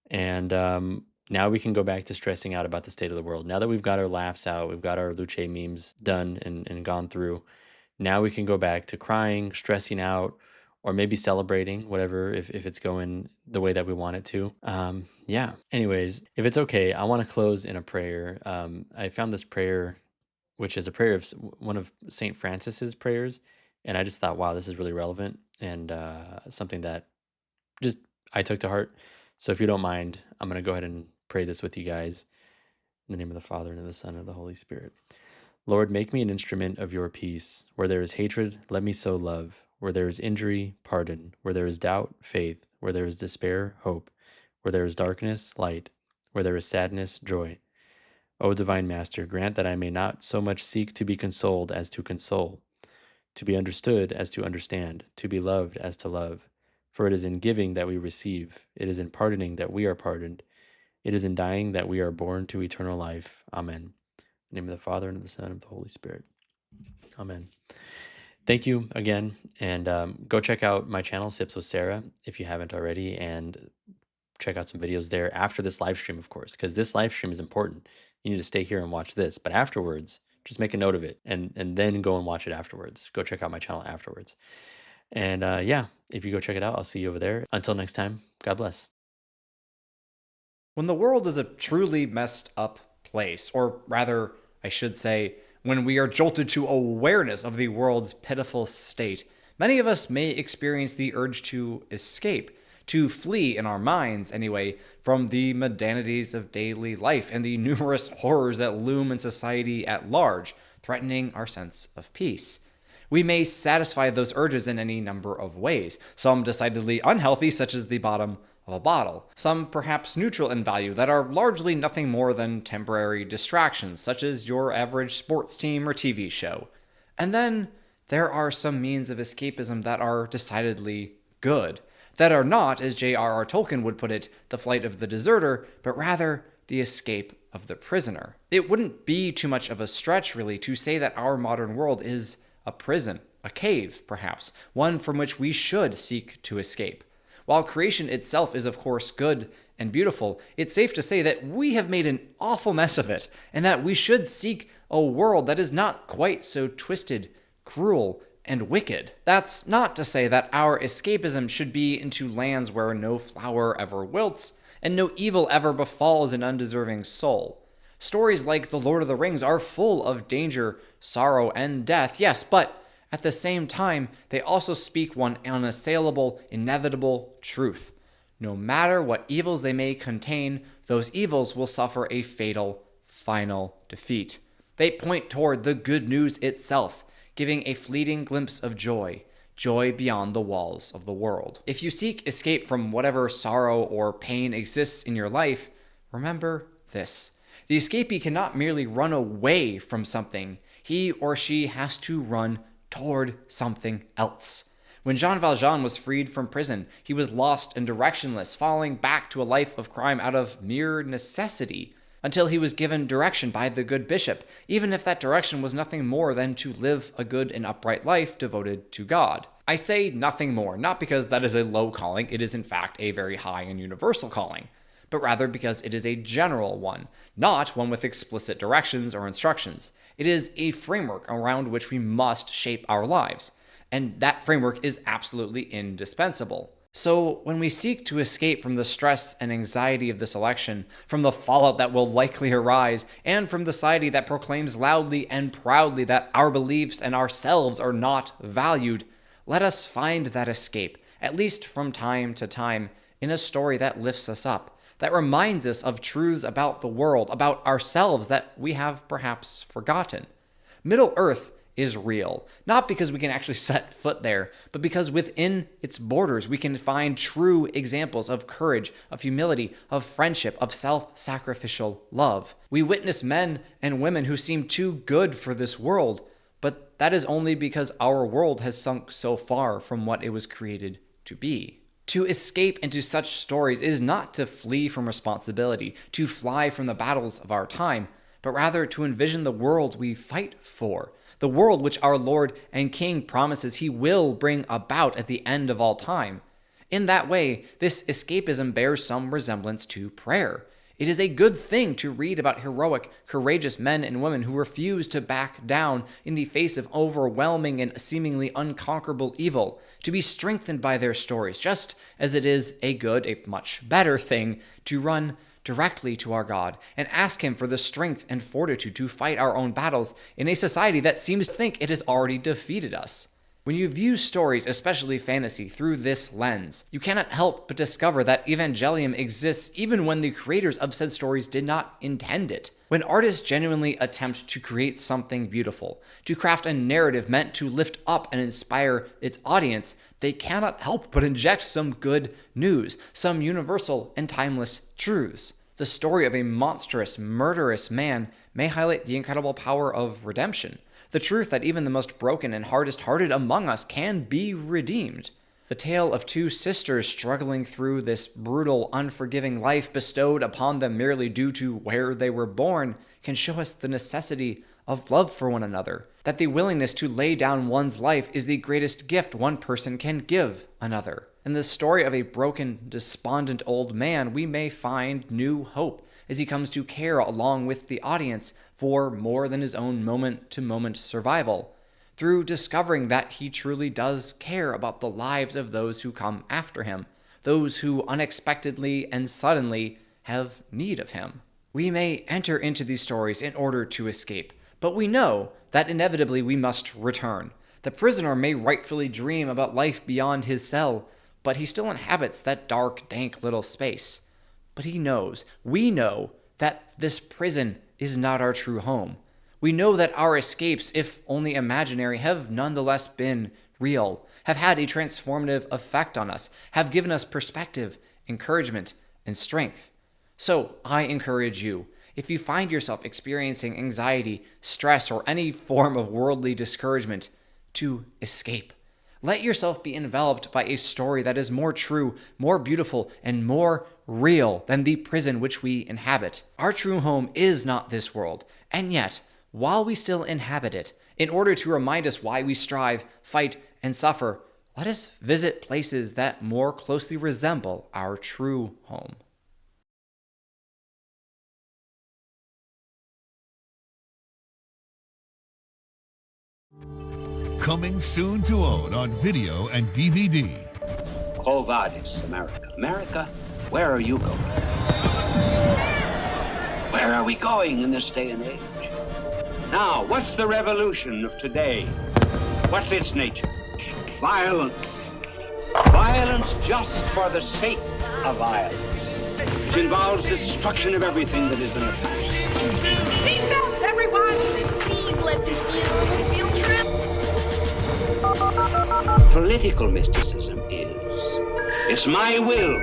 And now we can go back to stressing out about the state of the world. Now that we've got our laughs out, we've got our Luce memes done and gone through, now we can go back to crying, stressing out, or maybe celebrating whatever, if it's going the way that we want it to. Yeah. Anyways, if it's okay, I want to close in a prayer. I found this prayer, which is a prayer of one of St. Francis's prayers. And I just thought, wow, this is really relevant and something that just I took to heart. So if you don't mind, I'm going to go ahead and pray this with you guys. In the name of the Father, and of the Son, and of the Holy Spirit. Lord, make me an instrument of your peace. Where there is hatred, let me sow love. Where there is injury, pardon. Where there is doubt, faith. Where there is despair, hope. Where there is darkness, light. Where there is sadness, joy. O divine Master, grant that I may not so much seek to be consoled as to console, to be understood as to understand, to be loved as to love. For it is in giving that we receive. It is in pardoning that we are pardoned. It is in dying that we are born to eternal life. Amen. In the name of the Father, and of the Son, and of the Holy Spirit. Amen. Thank you again. And go check out my channel, Sips with Sarah, if you haven't already. And check out some videos there after this live stream, of course, because this live stream is important. You need to stay here and watch this. But afterwards, just make a note of it and then go and watch it afterwards. Go check out my channel afterwards. And yeah, if you go check it out, I'll see you over there. Until next time, God bless. When the world is a truly messed up place, or rather, I should say, when we are jolted to awareness of the world's pitiful state, many of us may experience the urge to escape, to flee in our minds anyway, from the mundanities of daily life and the numerous horrors that loom in society at large, threatening our sense of peace. We may satisfy those urges in any number of ways, some decidedly unhealthy, such as the bottom of a bottle, some perhaps neutral in value that are largely nothing more than temporary distractions, such as your average sports team or TV show. And then there are some means of escapism that are decidedly good, that are not, as J.R.R. Tolkien would put it, the flight of the deserter, but rather the escape of the prisoner. It wouldn't be too much of a stretch, really, to say that our modern world is a prison, a cave, perhaps, one from which we should seek to escape. While creation itself is, of course, good and beautiful, it's safe to say that we have made an awful mess of it, and that we should seek a world that is not quite so twisted, cruel, and wicked. That's not to say that our escapism should be into lands where no flower ever wilts, and no evil ever befalls an undeserving soul. Stories like The Lord of the Rings are full of danger, sorrow, and death, yes, but at the same time, they also speak one unassailable, inevitable truth. No matter what evils they may contain, those evils will suffer a fatal, final defeat. They point toward the good news itself, giving a fleeting glimpse of joy, joy beyond the walls of the world. If you seek escape from whatever sorrow or pain exists in your life, remember this. The escapee cannot merely run away from something. He or she has to run toward something else. When Jean Valjean was freed from prison, he was lost and directionless, falling back to a life of crime out of mere necessity, until he was given direction by the good bishop, even if that direction was nothing more than to live a good and upright life devoted to God. I say nothing more, not because that is a low calling, it is in fact a very high and universal calling, but rather because it is a general one, not one with explicit directions or instructions. It is a framework around which we must shape our lives, and that framework is absolutely indispensable. So when we seek to escape from the stress and anxiety of this election, from the fallout that will likely arise, and from the society that proclaims loudly and proudly that our beliefs and ourselves are not valued, let us find that escape, at least from time to time, in a story that lifts us up, that reminds us of truths about the world, about ourselves that we have perhaps forgotten. Middle-earth is real, not because we can actually set foot there, but because within its borders we can find true examples of courage, of humility, of friendship, of self-sacrificial love. We witness men and women who seem too good for this world, but that is only because our world has sunk so far from what it was created to be. To escape into such stories is not to flee from responsibility, to fly from the battles of our time, but rather to envision the world we fight for, the world which our Lord and King promises he will bring about at the end of all time. In that way, this escapism bears some resemblance to prayer. It is a good thing to read about heroic, courageous men and women who refuse to back down in the face of overwhelming and seemingly unconquerable evil, to be strengthened by their stories, just as it is a much better thing to run directly to our God and ask Him for the strength and fortitude to fight our own battles in a society that seems to think it has already defeated us. When you view stories, especially fantasy, through this lens, you cannot help but discover that evangelium exists even when the creators of said stories did not intend it. When artists genuinely attempt to create something beautiful, to craft a narrative meant to lift up and inspire its audience, they cannot help but inject some good news, some universal and timeless truths. The story of a monstrous, murderous man may highlight the incredible power of redemption. The truth that even the most broken and hardest-hearted among us can be redeemed. The tale of two sisters struggling through this brutal, unforgiving life bestowed upon them merely due to where they were born can show us the necessity of love for one another, that the willingness to lay down one's life is the greatest gift one person can give another. In the story of a broken, despondent old man, we may find new hope as he comes to care along with the audience for more than his own moment-to-moment survival, through discovering that he truly does care about the lives of those who come after him, those who unexpectedly and suddenly have need of him. We may enter into these stories in order to escape, but we know that inevitably we must return. The prisoner may rightfully dream about life beyond his cell, but he still inhabits that dark, dank little space. But we know that this prison is not our true home. We know that our escapes, if only imaginary, have nonetheless been real, have had a transformative effect on us, have given us perspective, encouragement, and strength. So I encourage you, if you find yourself experiencing anxiety, stress, or any form of worldly discouragement, to escape. Let yourself be enveloped by a story that is more true, more beautiful, and more real than the prison which we inhabit. Our true home is not this world, and yet, while we still inhabit it, in order to remind us why we strive, fight, and suffer, let us visit places that more closely resemble our true home. Coming soon to own on video and DVD. Quo vadis, America? America, where are you going? Where are we going in this day and age? Now, what's the revolution of today? What's its nature? Violence. Violence just for the sake of violence, which involves destruction of everything that is in the past. Seatbelts, everyone! Please let this be a little field trip. Political mysticism is, it's my will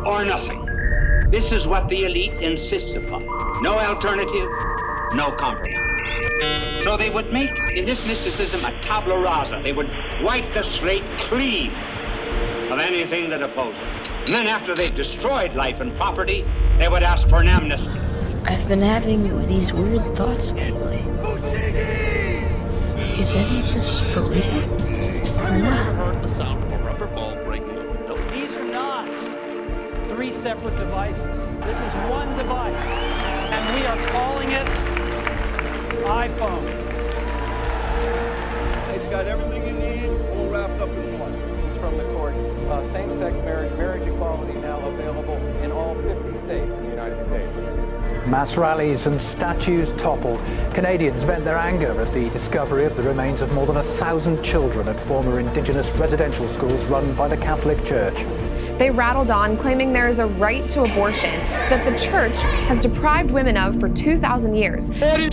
or nothing. This is what the elite insists upon. No alternative, no compromise. So they would make, in this mysticism, a tabula rasa. They would wipe the slate clean of anything that opposes. And then after they've destroyed life and property, they would ask for an amnesty. I've been having these weird thoughts lately. Is any of this for real? Or not? Heard the sound of a rubber ball breaking a window. These are not three separate devices. This is one device, and we are calling it iPhone. It's got everything you need, all wrapped up in one. It's from the court. Same-sex marriage, marriage equality now available in all 50 states in the United States. Mass rallies and statues toppled. Canadians vent their anger at the discovery of the remains of more than 1,000 children at former Indigenous residential schools run by the Catholic Church. They rattled on, claiming there is a right to abortion that the church has deprived women of for 2,000 years. He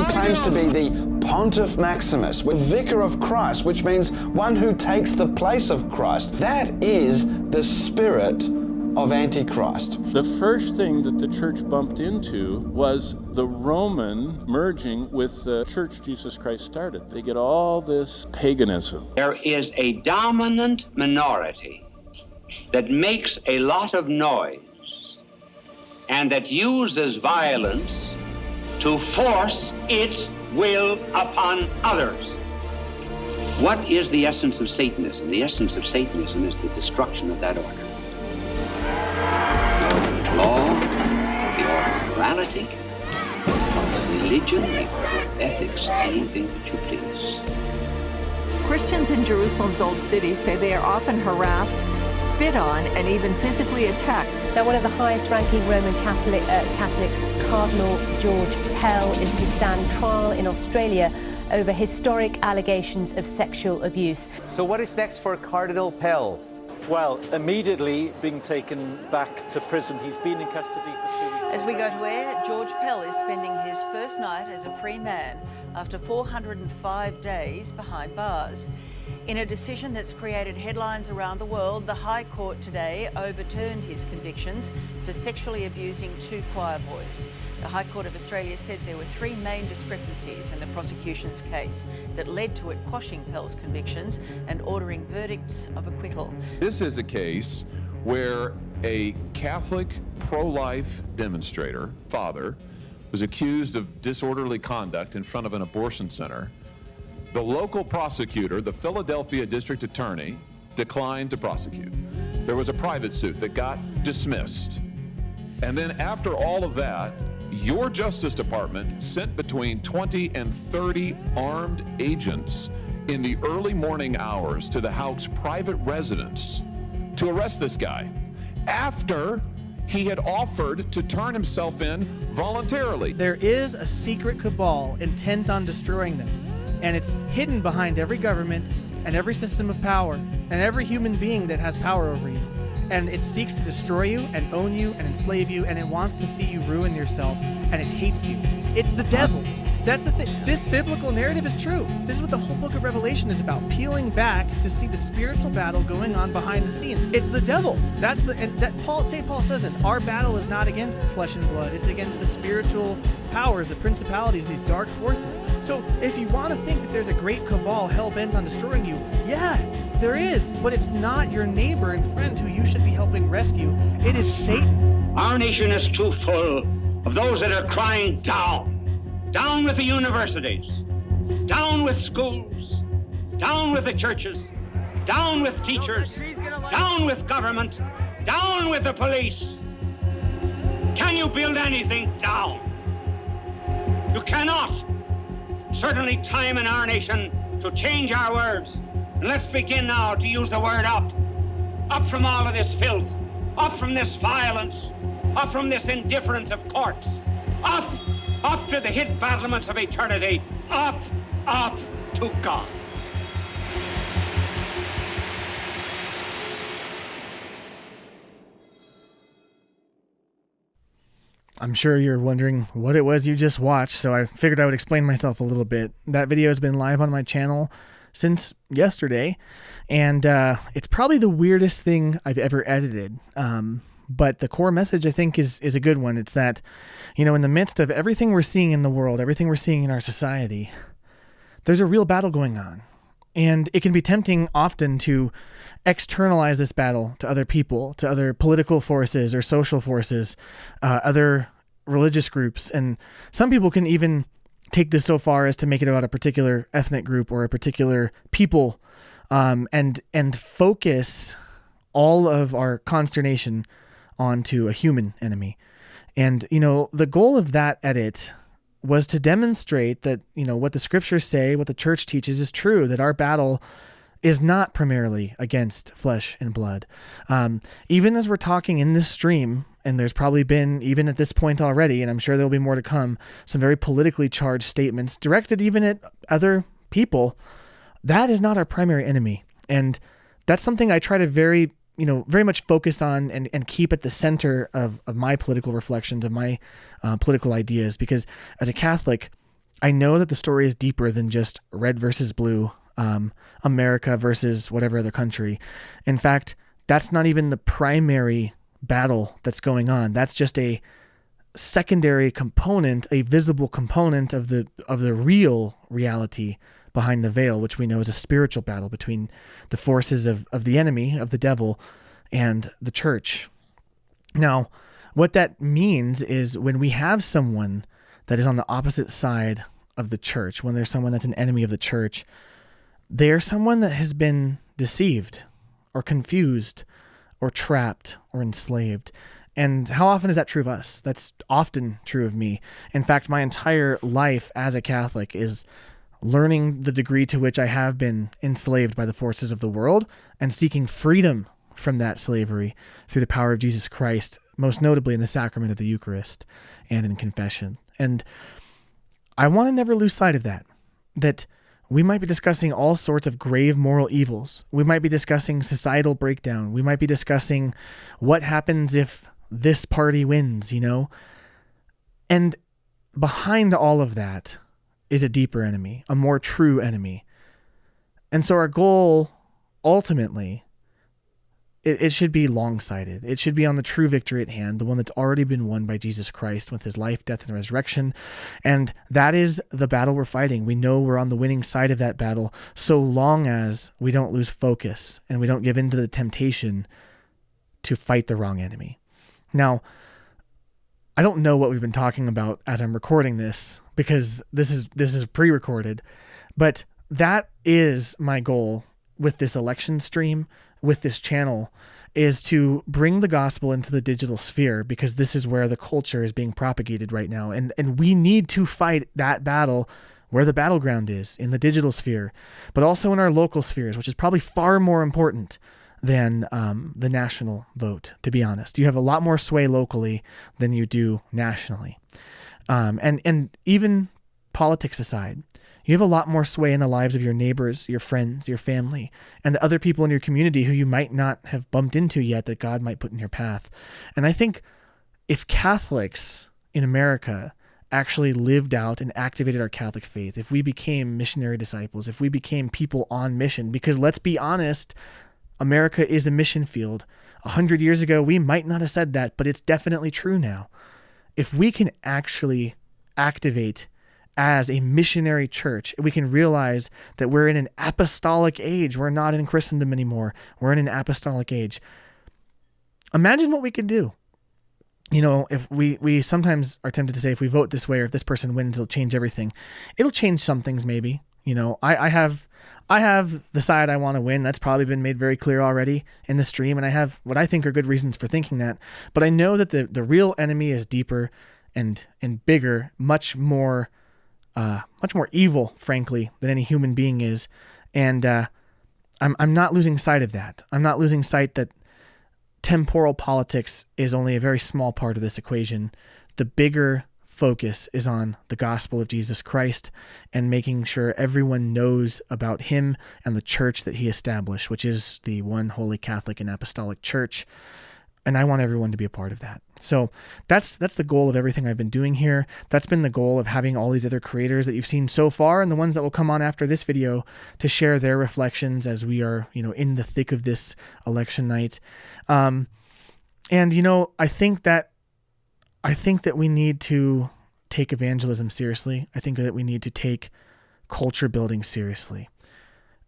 claims to be the Pontiff Maximus, Vicar of Christ, which means one who takes the place of Christ. That is the spirit of Antichrist. The first thing that the church bumped into was the Roman merging with the church Jesus Christ started. They get all this paganism. There is a dominant minority that makes a lot of noise and that uses violence to force its will upon others. What is the essence of Satanism? The essence of Satanism is the destruction of that order. No law, morality, of religion, of ethics, anything that you please. Christians in Jerusalem's old city say they are often harassed, spit on, and even physically attacked. Now, one of the highest-ranking Roman Catholics, Cardinal George Pell, is to stand trial in Australia over historic allegations of sexual abuse. So what is next for Cardinal Pell? Well, immediately being taken back to prison. He's been in custody for 2 weeks. As we go to air, George Pell is spending his first night as a free man after 405 days behind bars. In a decision that's created headlines around the world, the High Court today overturned his convictions for sexually abusing 2 choir boys. The High Court of Australia said there were 3 main discrepancies in the prosecution's case that led to it quashing Pell's convictions and ordering verdicts of acquittal. This is a case where a Catholic pro-life demonstrator, father, was accused of disorderly conduct in front of an abortion center. The local prosecutor, the Philadelphia district attorney, declined to prosecute. There was a private suit that got dismissed. And then after all of that, your Justice Department sent between 20 and 30 armed agents in the early morning hours to the Houck's private residence to arrest this guy after he had offered to turn himself in voluntarily. There is a secret cabal intent on destroying them, and it's hidden behind every government and every system of power and every human being that has power over you. And it seeks to destroy you and own you and enslave you, and it wants to see you ruin yourself, and it hates you. It's the devil. That's the thing. This biblical narrative is true. This is what the whole book of Revelation is about, peeling back to see the spiritual battle going on behind the scenes. It's the devil. St. Paul says this. Our battle is not against flesh and blood. It's against the spiritual powers, the principalities, these dark forces. So if you want to think that there's a great cabal hell-bent on destroying you, yeah, there is. But it's not your neighbor and friend who you should be helping rescue. It is Satan. Our nation is too full of those that are crying down. Down with the universities, down with schools, down with the churches, down with teachers, down with government, down with the police. Can you build anything down? You cannot. Certainly time in our nation to change our words. And let's begin now to use the word up. Up from all of this filth, up from this violence, up from this indifference of courts, up to the hid battlements of eternity, up to God. I'm sure you're wondering what it was you just watched, so I figured I would explain myself a little bit. That video has been live on my channel since yesterday, and it's probably the weirdest thing I've ever edited. But the core message, I think, is a good one. It's that, in the midst of everything we're seeing in the world, everything we're seeing in our society, there's a real battle going on. And it can be tempting often to externalize this battle to other people, to other political forces or social forces, other religious groups. And some people can even take this so far as to make it about a particular ethnic group or a particular people, and focus all of our consternation onto a human enemy. And, the goal of that edit was to demonstrate that, what the scriptures say, what the church teaches is true, that our battle is not primarily against flesh and blood. Even as we're talking in this stream, and there's probably been, even at this point already, and I'm sure there'll be more to come, some very politically charged statements directed even at other people, that is not our primary enemy. And that's something I try to very much focus on and keep at the center of my political reflections, of my political ideas, because as a Catholic, I know that the story is deeper than just red versus blue, America versus whatever other country. In fact, that's not even the primary battle that's going on. That's just a secondary component, a visible component of the real reality behind the veil, which we know is a spiritual battle between the forces of the enemy, of the devil, and the church. Now, what that means is when we have someone that is on the opposite side of the church, when there's someone that's an enemy of the church, they're someone that has been deceived or confused or trapped or enslaved. And how often is that true of us? That's often true of me. In fact, my entire life as a Catholic is learning the degree to which I have been enslaved by the forces of the world and seeking freedom from that slavery through the power of Jesus Christ, most notably in the sacrament of the Eucharist and in confession. And I want to never lose sight of that we might be discussing all sorts of grave moral evils. We might be discussing societal breakdown. We might be discussing what happens if this party wins, And behind all of that is a deeper enemy, a more true enemy. And so our goal, ultimately, it should be long-sighted. It should be on the true victory at hand, the one that's already been won by Jesus Christ with his life, death, and resurrection. And that is the battle we're fighting. We know we're on the winning side of that battle so long as we don't lose focus and we don't give in to the temptation to fight the wrong enemy. Now, I don't know what we've been talking about as I'm recording this because this is pre-recorded, but that is my goal with this election stream, with this channel, is to bring the gospel into the digital sphere, because this is where the culture is being propagated right now. And we need to fight that battle where the battleground is, in the digital sphere, but also in our local spheres, which is probably far more important than the national vote, to be honest. You have a lot more sway locally than you do nationally. And even politics aside, you have a lot more sway in the lives of your neighbors, your friends, your family, and the other people in your community who you might not have bumped into yet that God might put in your path. And I think if Catholics in America actually lived out and activated our Catholic faith, if we became missionary disciples, if we became people on mission, because let's be honest, America is a mission field. 100 years ago, we might not have said that, but it's definitely true now. If we can actually activate as a missionary church, we can realize that we're in an apostolic age. We're not in Christendom anymore. We're in an apostolic age. Imagine what we could do. If we sometimes are tempted to say, if we vote this way or if this person wins, it'll change everything. It'll change some things maybe. I have the side I want to win. That's probably been made very clear already in the stream, and I have what I think are good reasons for thinking that. But I know that the real enemy is deeper and bigger, much more evil, frankly, than any human being is. And I'm not losing sight of that. I'm not losing sight that temporal politics is only a very small part of this equation. The bigger focus is on the gospel of Jesus Christ and making sure everyone knows about him and the church that he established, which is the one holy Catholic and apostolic church. And I want everyone to be a part of that. So that's the goal of everything I've been doing here. That's been the goal of having all these other creators that you've seen so far and the ones that will come on after this video to share their reflections as we are, in the thick of this election night. And I think that we need to take evangelism seriously. I think that we need to take culture building seriously.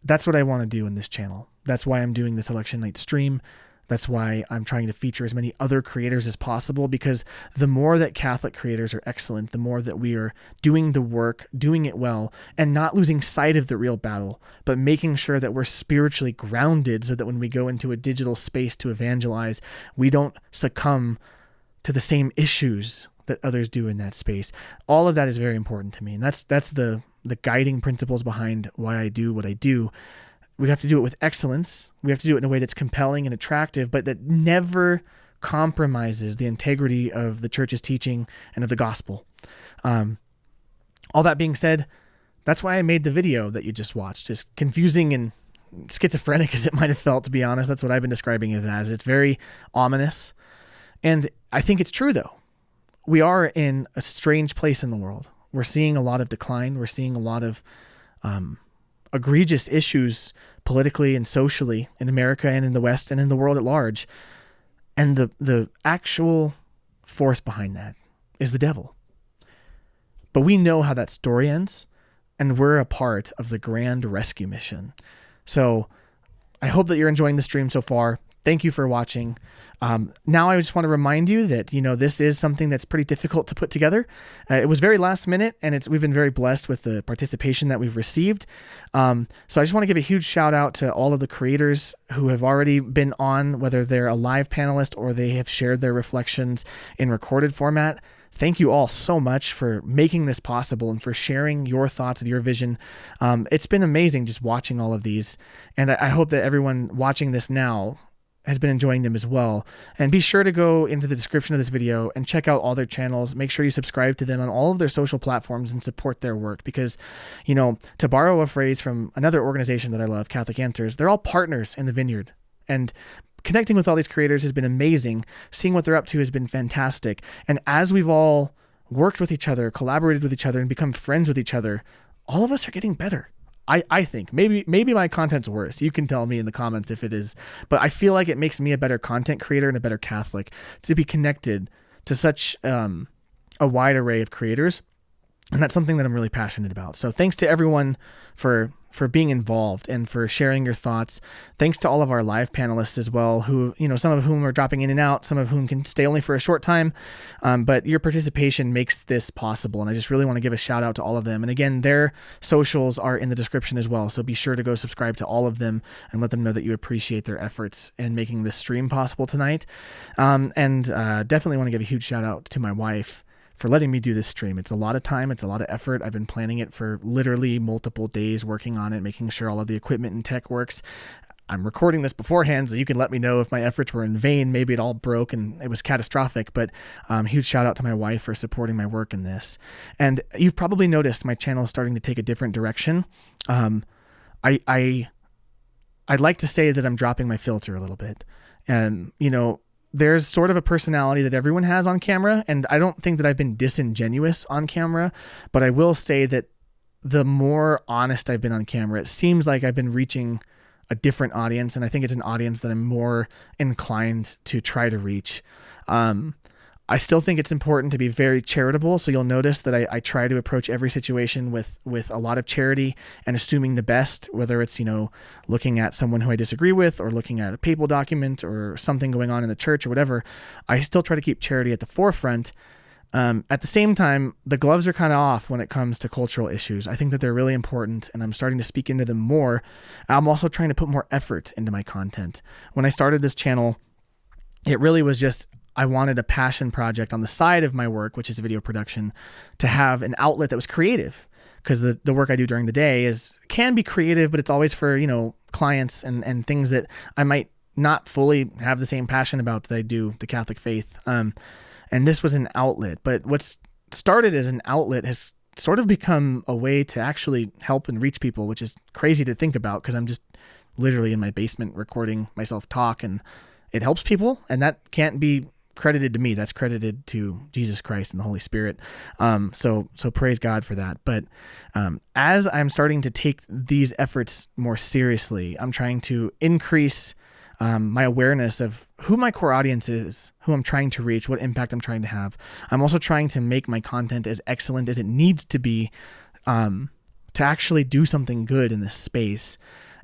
That's what I want to do in this channel. That's why I'm doing this election night stream. That's why I'm trying to feature as many other creators as possible, because the more that Catholic creators are excellent, the more that we are doing the work, doing it well, and not losing sight of the real battle, but making sure that we're spiritually grounded so that when we go into a digital space to evangelize, we don't succumb to the same issues that others do in that space. All of that is very important to me. And that's the guiding principles behind why I do what I do. We have to do it with excellence. We have to do it in a way that's compelling and attractive, but that never compromises the integrity of the church's teaching and of the gospel. All that being said, that's why I made the video that you just watched. As confusing and schizophrenic as it might have felt, to be honest, that's what I've been describing it as. It's very ominous. And I think it's true, though. We are in a strange place in the world. We're seeing a lot of decline. We're seeing a lot of egregious issues politically and socially in America and in the West and in the world at large. And the actual force behind that is the devil. But we know how that story ends, and we're a part of the grand rescue mission. So I hope that you're enjoying the stream so far. thank you for watching. Now I just want to remind you that, this is something that's pretty difficult to put together. It was very last minute, and we've been very blessed with the participation that we've received. So I just want to give a huge shout out to all of the creators who have already been on, whether they're a live panelist or they have shared their reflections in recorded format. Thank you all so much for making this possible and for sharing your thoughts and your vision. It's been amazing just watching all of these. And I hope that everyone watching this now has been enjoying them as well. And be sure to go into the description of this video and check out all their channels. Make sure you subscribe to them on all of their social platforms and support their work because, to borrow a phrase from another organization that I love, Catholic Answers, they're all partners in the vineyard. And connecting with all these creators has been amazing. Seeing what they're up to has been fantastic. And as we've all worked with each other, collaborated with each other, and become friends with each other, all of us are getting better. I think maybe my content's worse. You can tell me in the comments if it is, but I feel like it makes me a better content creator and a better Catholic to be connected to such a wide array of creators. And that's something that I'm really passionate about. So thanks to everyone for being involved and for sharing your thoughts. Thanks to all of our live panelists as well, who, some of whom are dropping in and out, some of whom can stay only for a short time. But your participation makes this possible. And I just really want to give a shout out to all of them. And again, their socials are in the description as well. So be sure to go subscribe to all of them and let them know that you appreciate their efforts in making this stream possible tonight. And definitely want to give a huge shout out to my wife for letting me do this stream. It's a lot of time. It's a lot of effort. I've been planning it for literally multiple days, working on it, making sure all of the equipment and tech works. I'm recording this beforehand, so you can let me know if my efforts were in vain. Maybe it all broke and it was catastrophic, but huge shout out to my wife for supporting my work in this. And you've probably noticed my channel is starting to take a different direction. I'd like to say that I'm dropping my filter a little bit. And, there's sort of a personality that everyone has on camera, and I don't think that I've been disingenuous on camera, but I will say that the more honest I've been on camera, it seems like I've been reaching a different audience, and I think it's an audience that I'm more inclined to try to reach. I still think it's important to be very charitable, so you'll notice that I try to approach every situation with a lot of charity and assuming the best, whether it's, looking at someone who I disagree with or looking at a papal document or something going on in the church or whatever. I still try to keep charity at the forefront. At the same time, the gloves are kind of off when it comes to cultural issues. I think that they're really important, and I'm starting to speak into them more. I'm also trying to put more effort into my content. When I started this channel, it really was just I wanted a passion project on the side of my work, which is video production, to have an outlet that was creative, because the work I do during the day can be creative, but it's always for, clients and things that I might not fully have the same passion about that I do the Catholic faith. And this was an outlet, but what's started as an outlet has sort of become a way to actually help and reach people, which is crazy to think about because I'm just literally in my basement recording myself talk, and it helps people, and that can't be credited to me. That's credited to Jesus Christ and the Holy Spirit. So praise God for that. But as I'm starting to take these efforts more seriously, I'm trying to increase my awareness of who my core audience is, who I'm trying to reach, what impact I'm trying to have. I'm also trying to make my content as excellent as it needs to be to actually do something good in this space.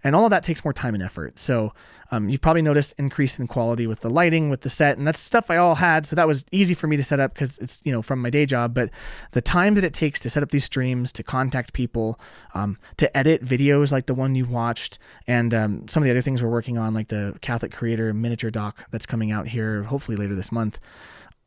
And all of that takes more time and effort. So you've probably noticed increase in quality with the lighting, with the set, and that's stuff I all had. So that was easy for me to set up because it's, from my day job. But the time that it takes to set up these streams, to contact people, to edit videos like the one you watched, and some of the other things we're working on, like the Catholic Creator miniature doc that's coming out here, hopefully later this month.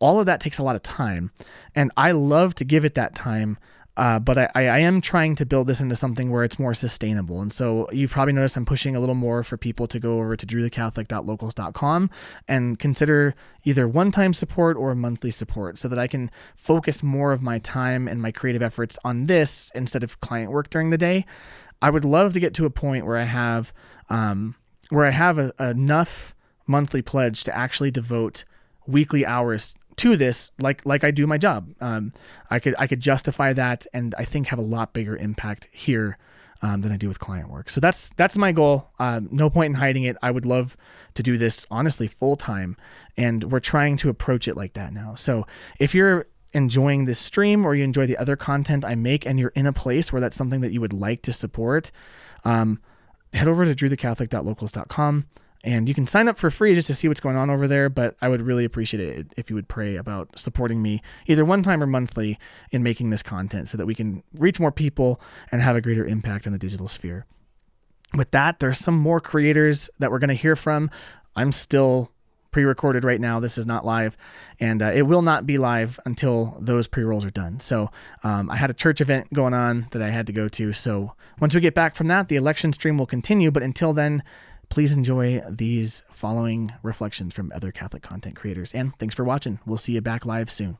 All of that takes a lot of time. And I love to give it that time. But I am trying to build this into something where it's more sustainable. And so you've probably noticed I'm pushing a little more for people to go over to drewthecatholic.locals.com and consider either one-time support or monthly support so that I can focus more of my time and my creative efforts on this instead of client work during the day. I would love to get to a point where I have enough monthly pledge to actually devote weekly hours to this, like I do my job. I could justify that, and I think have a lot bigger impact here than I do with client work. So that's my goal. No point in hiding it. I would love to do this honestly full time, and we're trying to approach it like that now. So if you're enjoying this stream or you enjoy the other content I make, and you're in a place where that's something that you would like to support, head over to drewthecatholic.locals.com. And you can sign up for free just to see what's going on over there, but I would really appreciate it if you would pray about supporting me either one time or monthly in making this content so that we can reach more people and have a greater impact in the digital sphere. With that, there's some more creators that we're going to hear from. I'm still pre-recorded right now. This is not live, and it will not be live until those pre-rolls are done. So I had a church event going on that I had to go to. So once we get back from that, the election stream will continue. But until then, please enjoy these following reflections from other Catholic content creators. And thanks for watching. We'll see you back live soon.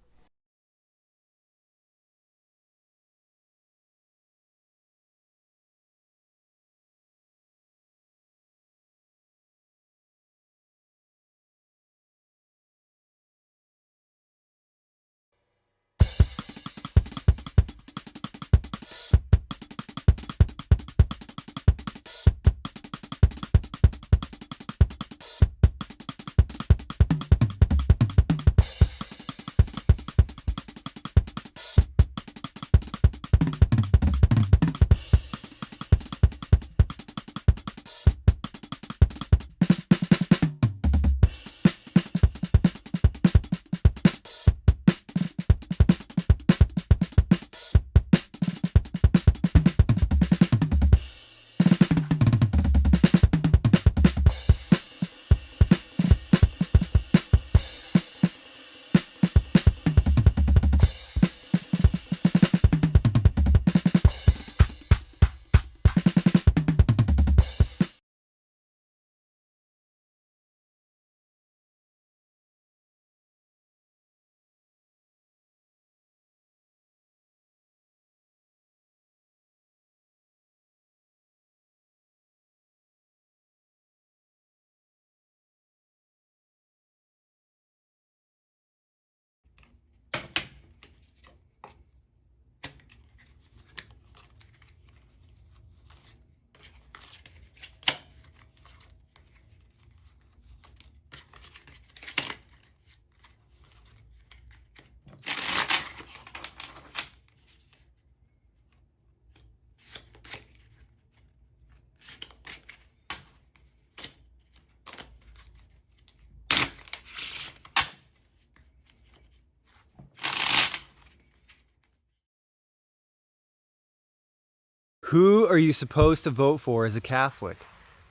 Who are you supposed to vote for as a Catholic?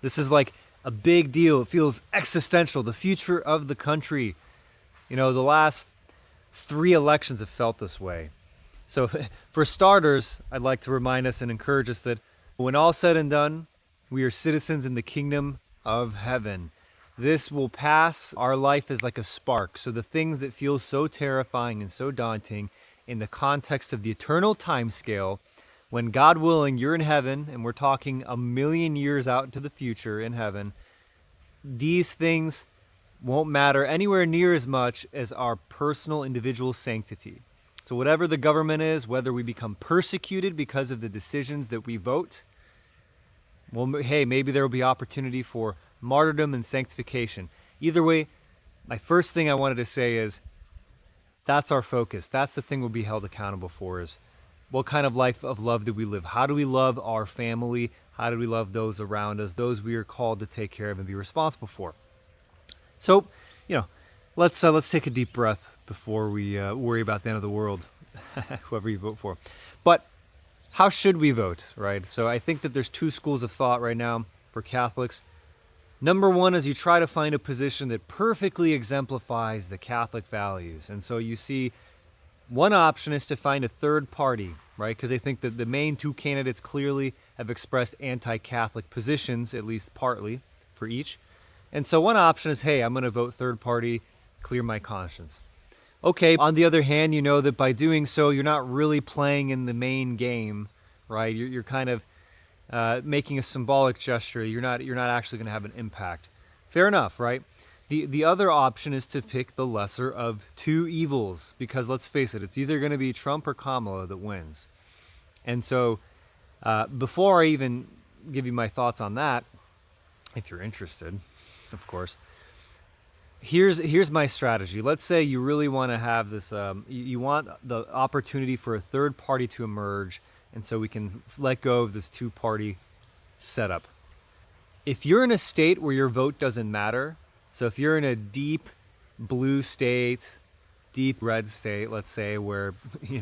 This is like a big deal. It feels existential, the future of the country. You know, the last 3 elections have felt this way. So for starters, I'd like to remind us and encourage us that when all said and done, we are citizens in the kingdom of heaven. This will pass. Our life is like a spark. So the things that feel so terrifying and so daunting in the context of the eternal time scale, when God willing, you're in heaven, and we're talking 1,000,000 years out into the future in heaven, these things won't matter anywhere near as much as our personal individual sanctity. So whatever the government is, whether we become persecuted because of the decisions that we vote, well, hey, maybe there will be opportunity for martyrdom and sanctification. Either way, my first thing I wanted to say is that's our focus. That's the thing we'll be held accountable for, is what kind of life of love do we live? How do we love our family? How do we love those around us, those we are called to take care of and be responsible for? So, you know, let's take a deep breath before we worry about the end of the world, whoever you vote for. But how should we vote, right? So I think that there's 2 schools of thought right now for Catholics. Number one is you try to find a position that perfectly exemplifies the Catholic values. And so you see one option is to find a third party, right? Because they think that the main 2 candidates clearly have expressed anti-Catholic positions, at least partly, for each. And so one option is, hey, I'm going to vote third party, clear my conscience. Okay, on the other hand, you know that by doing so, you're not really playing in the main game, right? You're kind of making a symbolic gesture. You're not actually going to have an impact. Fair enough, right? The other option is to pick the lesser of 2 evils, because let's face it, it's either going to be Trump or Kamala that wins. And so before I even give you my thoughts on that, if you're interested, of course, here's my strategy. Let's say you really want to have this, you want the opportunity for a third party to emerge, and so we can let go of this 2-party setup. If you're in a state where your vote doesn't matter, so if you're in a deep blue state, deep red state, let's say, where you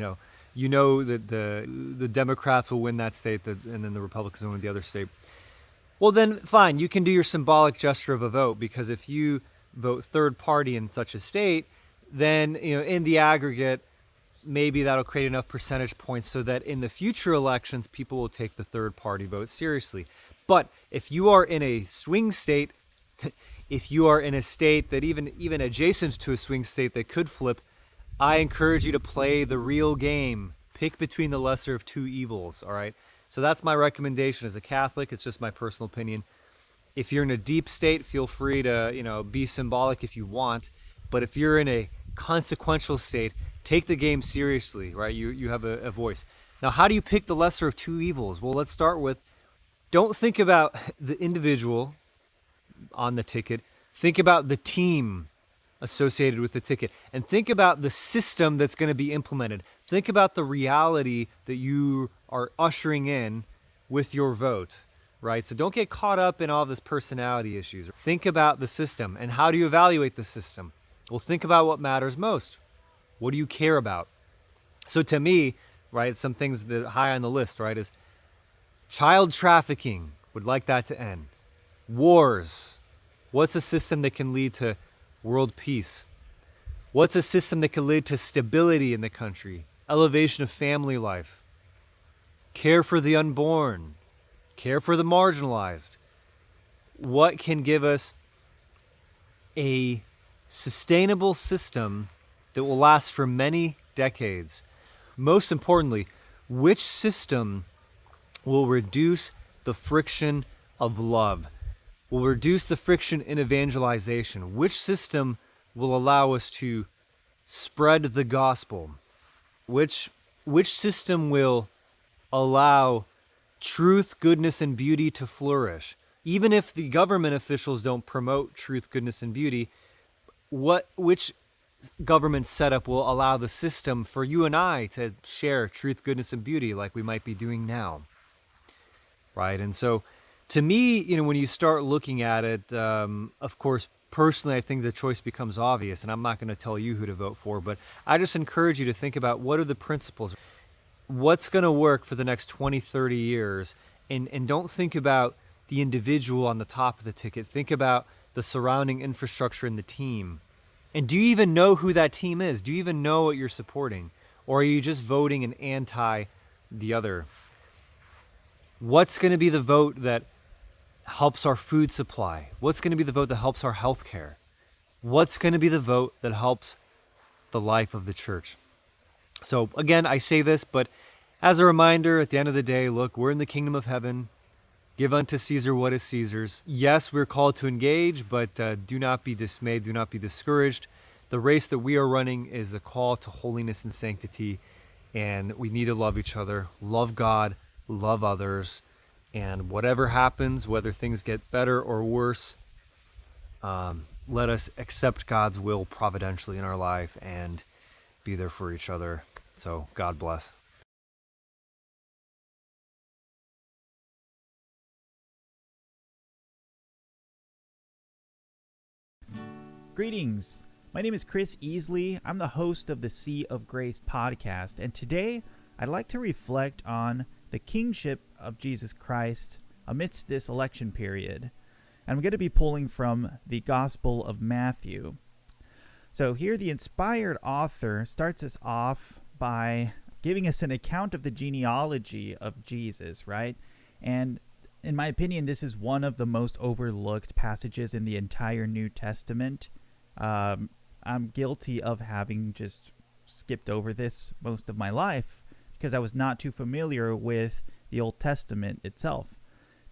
know that the Democrats will win that state, and then the Republicans will win the other state. Well, then fine, you can do your symbolic gesture of a vote, because if you vote third party in such a state, then in the aggregate, maybe that'll create enough percentage points so that in the future elections, people will take the third party vote seriously. But if you are in a swing state, if you are in a state that even adjacent to a swing state that could flip, I encourage you to play the real game. Pick between the lesser of two evils, all right? So that's my recommendation as a Catholic. It's just my personal opinion. If you're in a deep state, feel free to, be symbolic if you want. But if you're in a consequential state, take the game seriously, right? You have a voice. Now, how do you pick the lesser of two evils? Well, let's start with, don't think about the individual on the ticket. Think about the team associated with the ticket, and think about the system that's going to be implemented. Think about the reality that you are ushering in with your vote, right? So don't get caught up in all this personality issues. Think about the system, and how do you evaluate the system? Well, think about what matters most. What do you care about? So to me, right, some things that high on the list, right, is child trafficking. Would like that to end. Wars. What's a system that can lead to world peace? What's a system that can lead to stability in the country? Elevation of family life. Care for the unborn. Care for the marginalized. What can give us a sustainable system that will last for many decades? Most importantly, which system will reduce the friction of love, will reduce the friction in evangelization? Which system will allow us to spread the gospel? Which system will allow truth, goodness, and beauty to flourish? Even if the government officials don't promote truth, goodness, and beauty, which government setup will allow the system for you and I to share truth, goodness, and beauty like we might be doing now? Right? And so to me, when you start looking at it, of course, personally, I think the choice becomes obvious, and I'm not going to tell you who to vote for, but I just encourage you to think about what are the principles, what's going to work for the next 20, 30 years, and don't think about the individual on the top of the ticket. Think about the surrounding infrastructure and the team. And do you even know who that team is? Do you even know what you're supporting? Or are you just voting an anti the other? What's going to be the vote that helps our food supply? What's going to be the vote that helps our health care? What's going to be the vote that helps the life of the church? So again, I say this, but as a reminder, at the end of the day, look, we're in the kingdom of heaven. Give unto Caesar what is Caesar's. Yes, we're called to engage, but do not be dismayed. Do not be discouraged. The race that we are running is the call to holiness and sanctity, and we need to love each other, love God, love others, and whatever happens, whether things get better or worse, let us accept God's will providentially in our life and be there for each other. So God bless. Greetings. My name is Chris Easley. I'm the host of the Sea of Grace podcast, and today I'd like to reflect on the kingship of Jesus Christ amidst this election period. And I'm going to be pulling from the Gospel of Matthew. So here the inspired author starts us off by giving us an account of the genealogy of Jesus, right? And in my opinion, this is one of the most overlooked passages in the entire New Testament. I'm guilty of having just skipped over this most of my life because I was not too familiar with the Old Testament itself.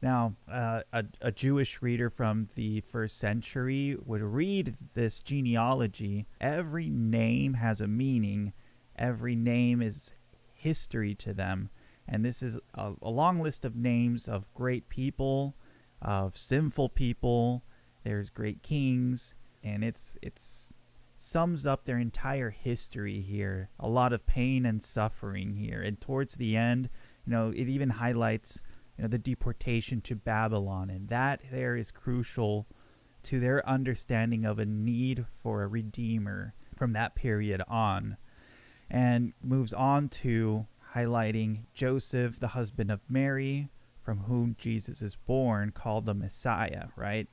Now, a Jewish reader from the first century would read this genealogy. Every name has a meaning. Every name is history to them. And this is a long list of names of great people, of sinful people. There's great kings. And it's sums up their entire history here. A lot of pain and suffering here. And towards the end, it even highlights the deportation to Babylon. And that there is crucial to their understanding of a need for a redeemer from that period on. And moves on to highlighting Joseph, the husband of Mary, from whom Jesus is born, called the Messiah, right?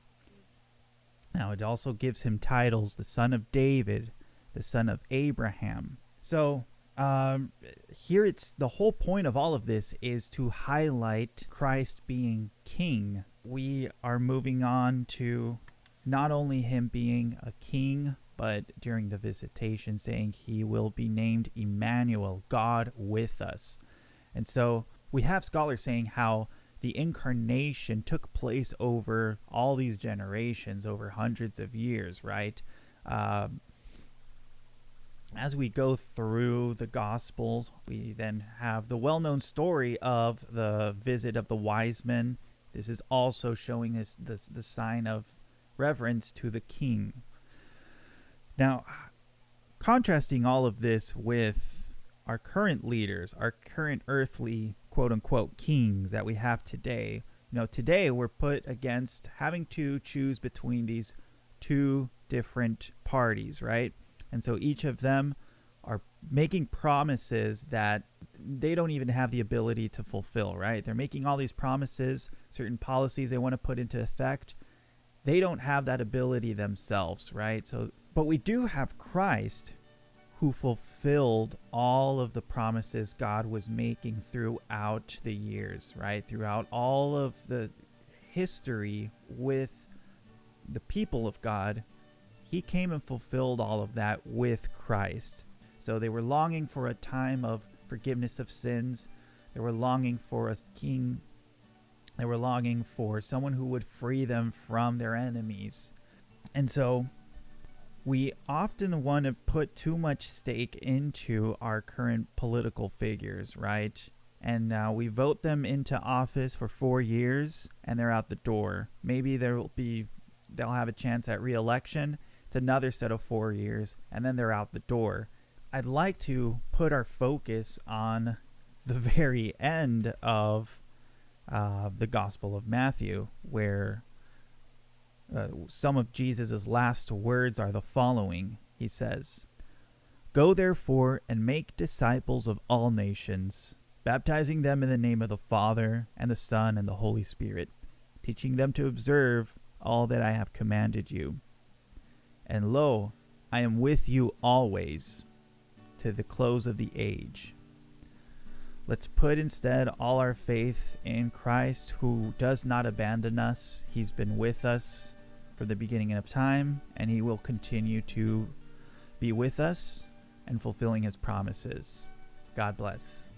Now, it also gives him titles, the son of David, the son of Abraham. So, here it's the whole point of all of this is to highlight Christ being king. We are moving on to not only him being a king, but during the visitation saying he will be named Emmanuel, God with us. And so we have scholars saying how the incarnation took place over all these generations, over hundreds of years, right? As we go through the Gospels, we then have the well-known story of the visit of the wise men. This is also showing us the sign of reverence to the king. Now, contrasting all of this with our current leaders, our current earthly quote-unquote kings that we have today, today we're put against having to choose between these two different parties, right? And so each of them are making promises that they don't even have the ability to fulfill, right? They're making all these promises, certain policies they want to put into effect. They don't have that ability themselves, right? But we do have Christ, who fulfilled all of the promises God was making throughout the years, right? Throughout all of the history with the people of God, he came and fulfilled all of that with Christ. So they were longing for a time of forgiveness of sins. They were longing for a king. They were longing for someone who would free them from their enemies. And so we often want to put too much stake into our current political figures, right? And now we vote them into office for 4 years and they're out the door. Maybe they'll have a chance at re-election. It's another set of 4 years and then they're out the door. I'd like to put our focus on the very end of the Gospel of Matthew, where some of Jesus' last words are the following. He says, "Go therefore and make disciples of all nations, baptizing them in the name of the Father and the Son and the Holy Spirit, teaching them to observe all that I have commanded you. And lo, I am with you always to the close of the age." Let's put instead all our faith in Christ, who does not abandon us. He's been with us from the beginning of time, and he will continue to be with us and fulfilling his promises. God bless.